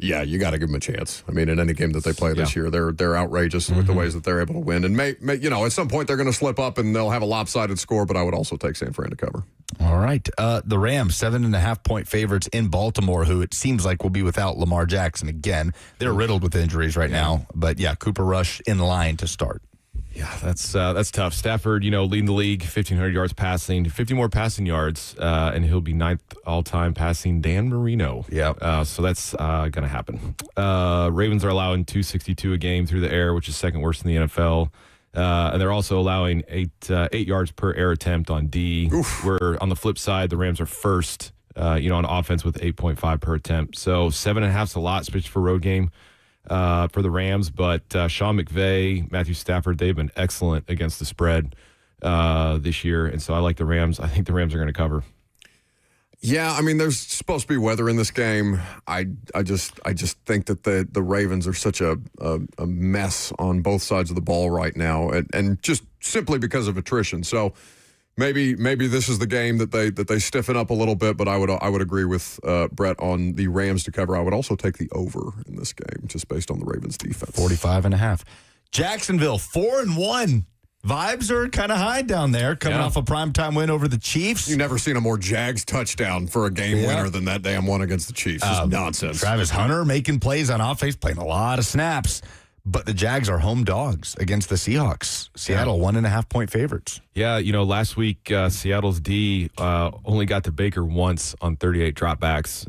Yeah, you got to give them a chance. I mean, in any game that they play this year, they're outrageous with the ways that they're able to win. And, at some point they're going to slip up and they'll have a lopsided score, but I would also take San Fran to cover. All right. The Rams, 7.5-point favorites in Baltimore, who it seems like will be without Lamar Jackson again. They're riddled with injuries right now. But, Cooper Rush in line to start. Yeah, that's tough. Stafford, leading the league, 1,500 yards passing, 50 more passing yards, and he'll be 9th all-time passing Dan Marino. Yeah. So that's going to happen. Ravens are allowing 262 a game through the air, which is second worst in the NFL. And they're also allowing 8 yards per air attempt on D. Oof. Where on the flip side, the Rams are first, on offense with 8.5 per attempt. So 7.5 is a lot, especially for a road game. For the Rams, but Sean McVay, Matthew Stafford, they've been excellent against the spread this year, and so I like the Rams. I think the Rams are going to cover. Yeah, I mean, there's supposed to be weather in this game. I just think that the Ravens are such a mess on both sides of the ball right now, and just simply because of attrition. So maybe this is the game that they stiffen up a little bit. But I would agree with Brett on the Rams to cover. I would also take the over in this game just based on the Ravens defense. 45.5. Jacksonville 4-1. Vibes are kind of high down there, coming off a primetime win over the Chiefs. You've never seen a more Jags touchdown for a game winner than that damn one against the Chiefs. It's nonsense. Travis Hunter making plays on offense, playing a lot of snaps. But the Jags are home dogs against the Seahawks. Seattle, 1.5-point favorites. Yeah, last week, Seattle's D only got to Baker once on 38 dropbacks.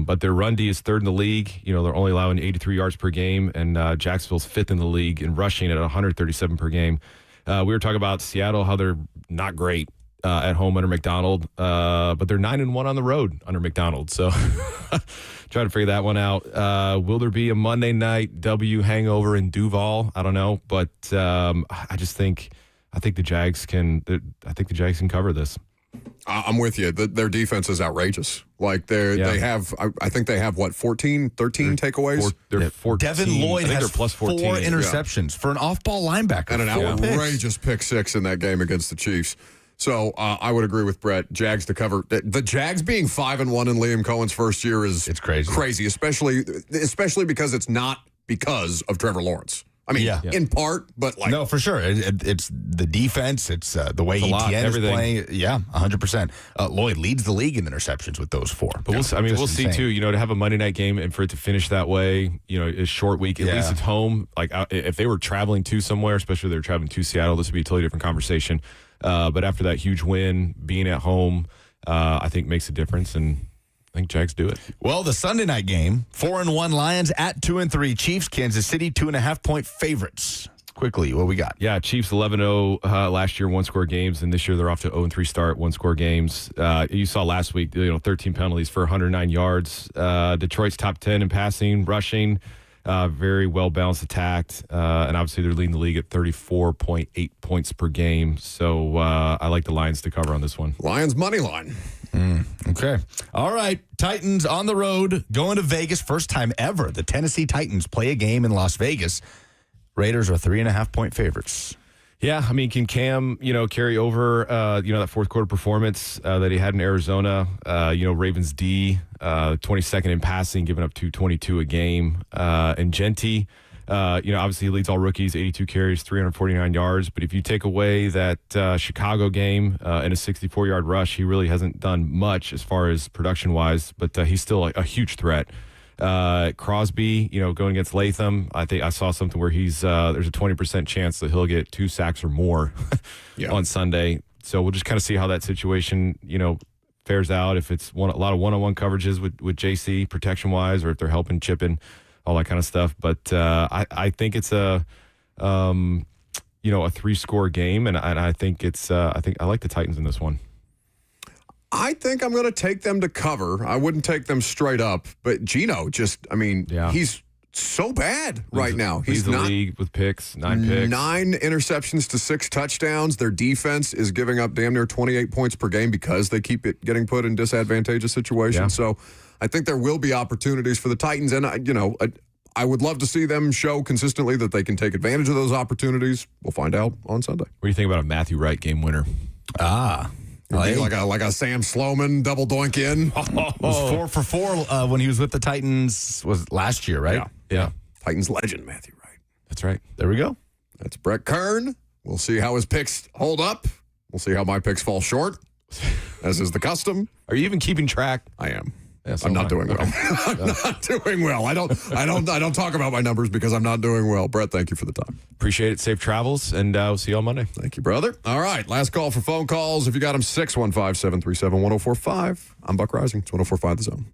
But their run D is 3rd in the league. They're only allowing 83 yards per game. And Jacksonville's 5th in the league in rushing at 137 per game. We were talking about Seattle, how they're not great at home under McDonald, but they're 9-1 on the road under McDonald. So try to figure that one out. Will there be a Monday night W hangover in Duval? I don't know, but I think the Jags can cover this. I'm with you. Their defense is outrageous. Like they have, I think they have 13 takeaways. They're 14. Devin Lloyd has they're plus 14. 4 interceptions for an off-ball linebacker. And an outrageous pick 6 in that game against the Chiefs. So I would agree with Brett. Jags to cover. The Jags being 5-1 in Liam Cohen's first year it's crazy, especially because it's not because of Trevor Lawrence. I mean, in part, but like no, for sure. It's the defense. It's the way Etienne is playing. Yeah, 100%. Lloyd leads the league in interceptions with those 4. But we'll see too. You know, to have a Monday night game and for it to finish that way, you know, a short week. At least it's home. Like if they were traveling to somewhere, especially if they were traveling to Seattle, this would be a totally different conversation. But after that huge win, being at home, I think makes a difference, and I think Jags do it. Well, the Sunday night game, 4-1 Lions at 2-3 Chiefs. Kansas City 2.5-point favorites. Quickly, what we got? Yeah, Chiefs 11-0 last year, 1-score games, and this year they're off to 0-3 start, 1-score games. You saw last week, 13 penalties for 109 yards. Detroit's top 10 in passing, rushing. Very well-balanced attack, and obviously they're leading the league at 34.8 points per game. So I like the Lions to cover on this one. Lions money line. Okay. All right. Titans on the road, going to Vegas. First time ever the Tennessee Titans play a game in Las Vegas. Raiders are 3.5-point favorites. Yeah, I mean, can Cam, carry over, that fourth quarter performance that he had in Arizona? Ravens D, 22nd in passing, giving up 222 a game. And Genty, obviously he leads all rookies, 82 carries, 349 yards. But if you take away that Chicago game and a 64-yard rush, he really hasn't done much as far as production-wise. But he's still a huge threat. Crosby, going against Latham, I think I saw something where there's a 20% chance that he'll get 2 sacks or more on Sunday. So we'll just kind of see how that situation, fares out. If it's a lot of one-on-one coverages with JC protection wise, or if they're helping chipping, all that kind of stuff. But I think it's a 3-score game, and I think I like the Titans in this one. I think I'm going to take them to cover. I wouldn't take them straight up, but Geno he's so bad right now. He's the league with picks, 9 picks. 9 interceptions to 6 touchdowns. Their defense is giving up damn near 28 points per game because they keep getting put in disadvantageous situations. Yeah. So I think there will be opportunities for the Titans, and I would love to see them show consistently that they can take advantage of those opportunities. We'll find out on Sunday. What do you think about a Matthew Wright game winner? Like a Sam Sloman double doink in. It was 4 for 4 when he was with the Titans. Was last year, right? Yeah. Titans legend Matthew Wright. That's right. There we go. That's Brett Kern. We'll see how his picks hold up. We'll see how my picks fall short, as is the custom. Are you even keeping track? I am. Yeah, I'm not doing well. I'm not doing well. I don't talk about my numbers because I'm not doing well. Brett, thank you for the time. Appreciate it. Safe travels, and we'll see you on Monday. Thank you, brother. All right, last call for phone calls. If you got them, 615-737-1045. I'm Buck Rising. It's 1045 The Zone.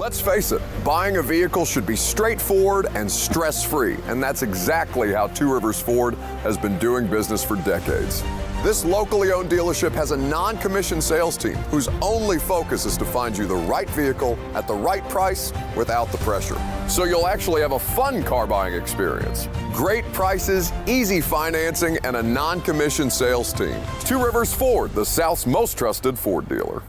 Let's face it, buying a vehicle should be straightforward and stress-free, and that's exactly how Two Rivers Ford has been doing business for decades. This locally owned dealership has a non-commissioned sales team whose only focus is to find you the right vehicle at the right price without the pressure. So you'll actually have a fun car buying experience. Great prices, easy financing, and a non-commissioned sales team. Two Rivers Ford, the South's most trusted Ford dealer.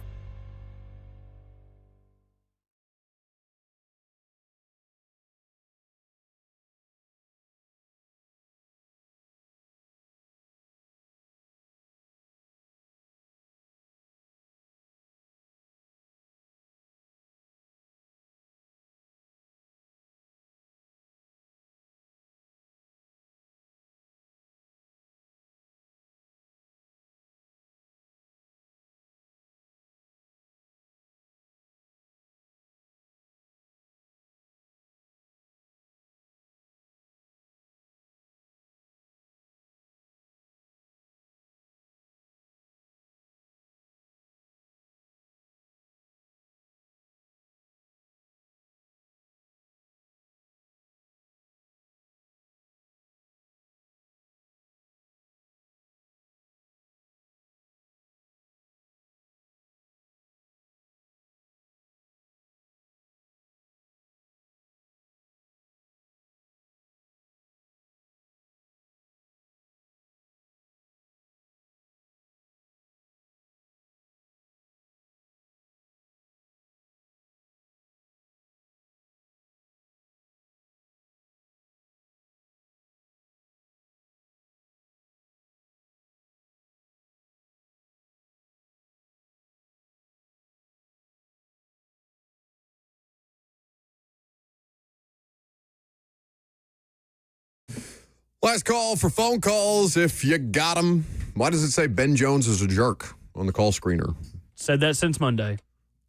Last call for phone calls if you got them. Why does it say Ben Jones is a jerk on the call screener? Said that since Monday.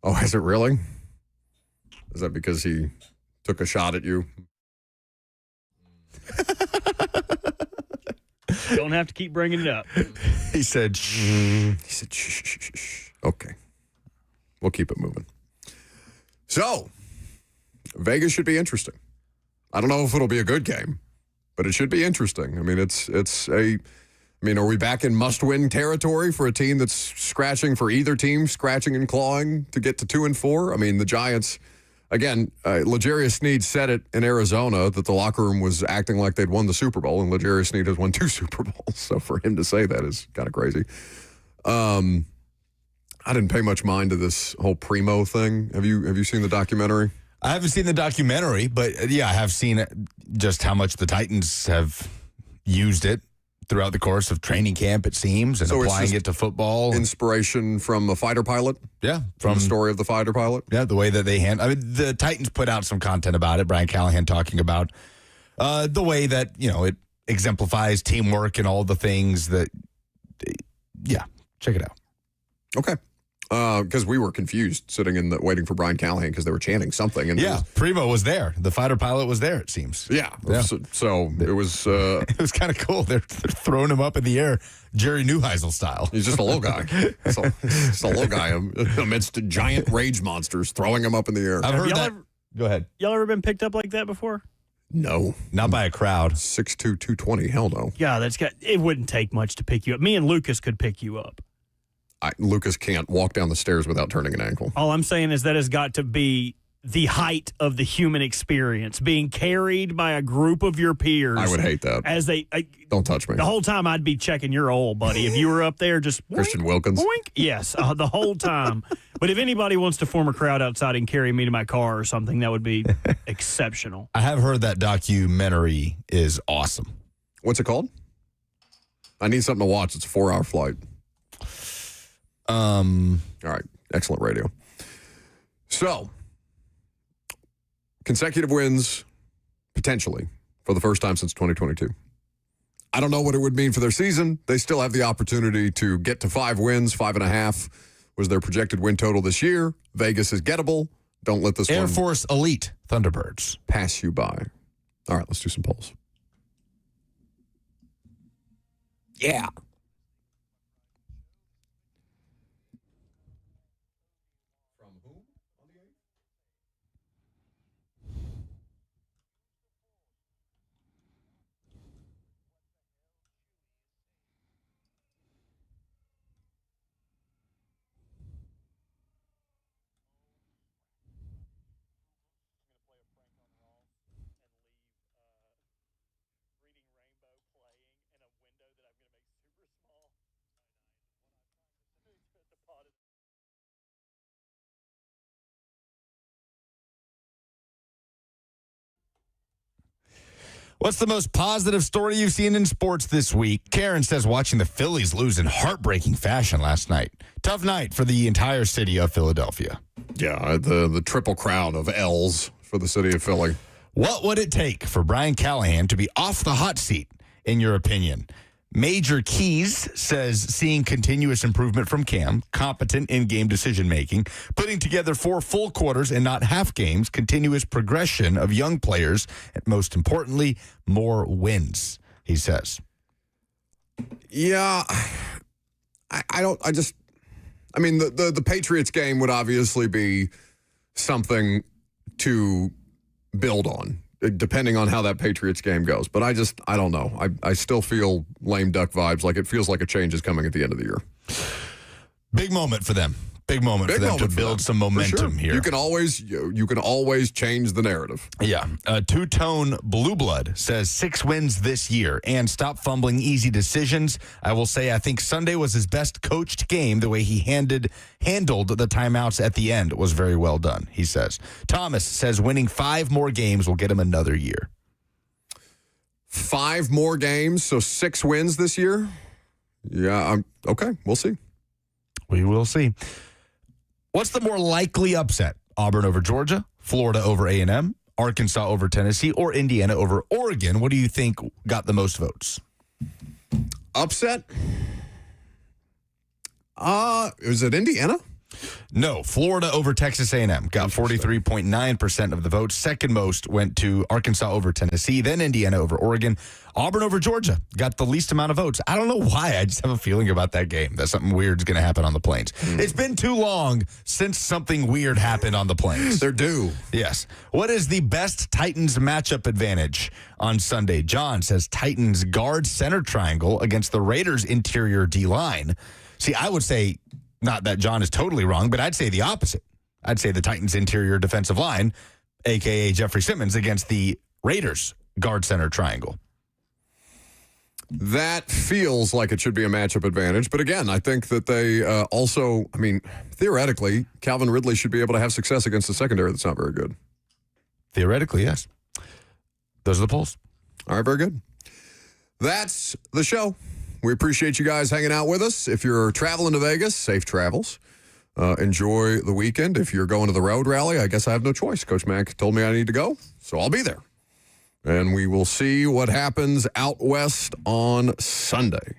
Oh, is it really? Is that because he took a shot at you? Don't have to keep bringing it up. He said, shh. He said, shh, shh, shh, shh. Okay. We'll keep it moving. So, Vegas should be interesting. I don't know if it'll be a good game, but it should be interesting. I mean, are we back in must-win territory for a team that's scratching for either team, scratching and clawing to get to 2-4? I mean, the Giants, again, L'Jarius Sneed said it in Arizona that the locker room was acting like they'd won the Super Bowl, and L'Jarius Sneed has won 2 Super Bowls. So for him to say that is kind of crazy. I didn't pay much mind to this whole Primo thing. Have you seen the documentary? I haven't seen the documentary, but yeah, I have seen just how much the Titans have used it throughout the course of training camp, it seems, and so applying it to football. Inspiration from a fighter pilot? Yeah. From the story of the fighter pilot? Yeah, the way that they the Titans put out some content about it. Brian Callahan talking about the way that, it exemplifies teamwork and all the things that, yeah, check it out. Okay. Because we were confused sitting waiting for Brian Callahan because they were chanting something. And Primo was there. The fighter pilot was there, it seems. Yeah. So it was... it was kind of cool. They're throwing him up in the air, Jerry Neuheisel style. He's just a little guy. Just a little guy amidst giant rage monsters throwing him up in the air. I've heard that. Go ahead. Y'all ever been picked up like that before? No. Not by a crowd. 6'2", 220. Hell no. Yeah, it wouldn't take much to pick you up. Me and Lucas could pick you up. Lucas can't walk down the stairs without turning an ankle. All I'm saying is that has got to be the height of the human experience, being carried by a group of your peers. I would hate that. As don't touch me. The whole time I'd be checking your old buddy. If you were up there, just Christian Wilkins. Boink. Yes, the whole time. But if anybody wants to form a crowd outside and carry me to my car or something, that would be exceptional. I have heard that documentary is awesome. What's it called? I need something to watch. It's a 4-hour flight. All right. Excellent radio. So, consecutive wins, potentially, for the first time since 2022. I don't know what it would mean for their season. They still have the opportunity to get to 5 wins. 5.5 was their projected win total this year. Vegas is gettable. Don't let this Air Force Elite Thunderbirds pass you by. All right, let's do some polls. Yeah. What's the most positive story you've seen in sports this week? Karen says watching the Phillies lose in heartbreaking fashion last night. Tough night for the entire city of Philadelphia. Yeah, the triple crown of L's for the city of Philly. What would it take for Brian Callahan to be off the hot seat, in your opinion? Major Keys says seeing continuous improvement from Cam, competent in game decision making, putting together 4 full quarters and not half games, continuous progression of young players, and most importantly, more wins, he says. Yeah, I mean, the Patriots game would obviously be something to build on, depending on how that Patriots game goes. But I don't know. I still feel lame duck vibes. Like it feels like a change is coming at the end of the year. Big moment for them. Big moment for them to build some momentum here. You can always change the narrative. Yeah. Two-Tone Blue Blood says 6 wins this year and stop fumbling easy decisions. I will say I think Sunday was his best coached game. The way he handled the timeouts at the end was very well done, he says. Thomas says winning 5 more games will get him another year. 5 more games, so 6 wins this year? Yeah, okay, we'll see. We will see. What's the more likely upset? Auburn over Georgia, Florida over A&M, Arkansas over Tennessee, or Indiana over Oregon? What do you think got the most votes? Upset? Is it Indiana? No, Florida over Texas A&M got 43.9% of the votes. Second most went to Arkansas over Tennessee, then Indiana over Oregon. Auburn over Georgia got the least amount of votes. I don't know why. I just have a feeling about that game that something weird is going to happen on the Plains. It's been too long since something weird happened on the Plains. They're due. Yes. What is the best Titans matchup advantage on Sunday? John says Titans guard center triangle against the Raiders interior D-line. See, I would say, not that John is totally wrong, but I'd say the opposite. I'd say the Titans interior defensive line, a.k.a. Jeffrey Simmons, against the Raiders guard center triangle. That feels like it should be a matchup advantage. But again, I think that they also, I mean, theoretically, Calvin Ridley should be able to have success against a secondary that's not very good. Theoretically, yes. Those are the polls. All right, very good. That's the show. We appreciate you guys hanging out with us. If you're traveling to Vegas, safe travels. Enjoy the weekend. If you're going to the road rally, I guess I have no choice. Coach Mack told me I need to go, so I'll be there. And we will see what happens out west on Sunday.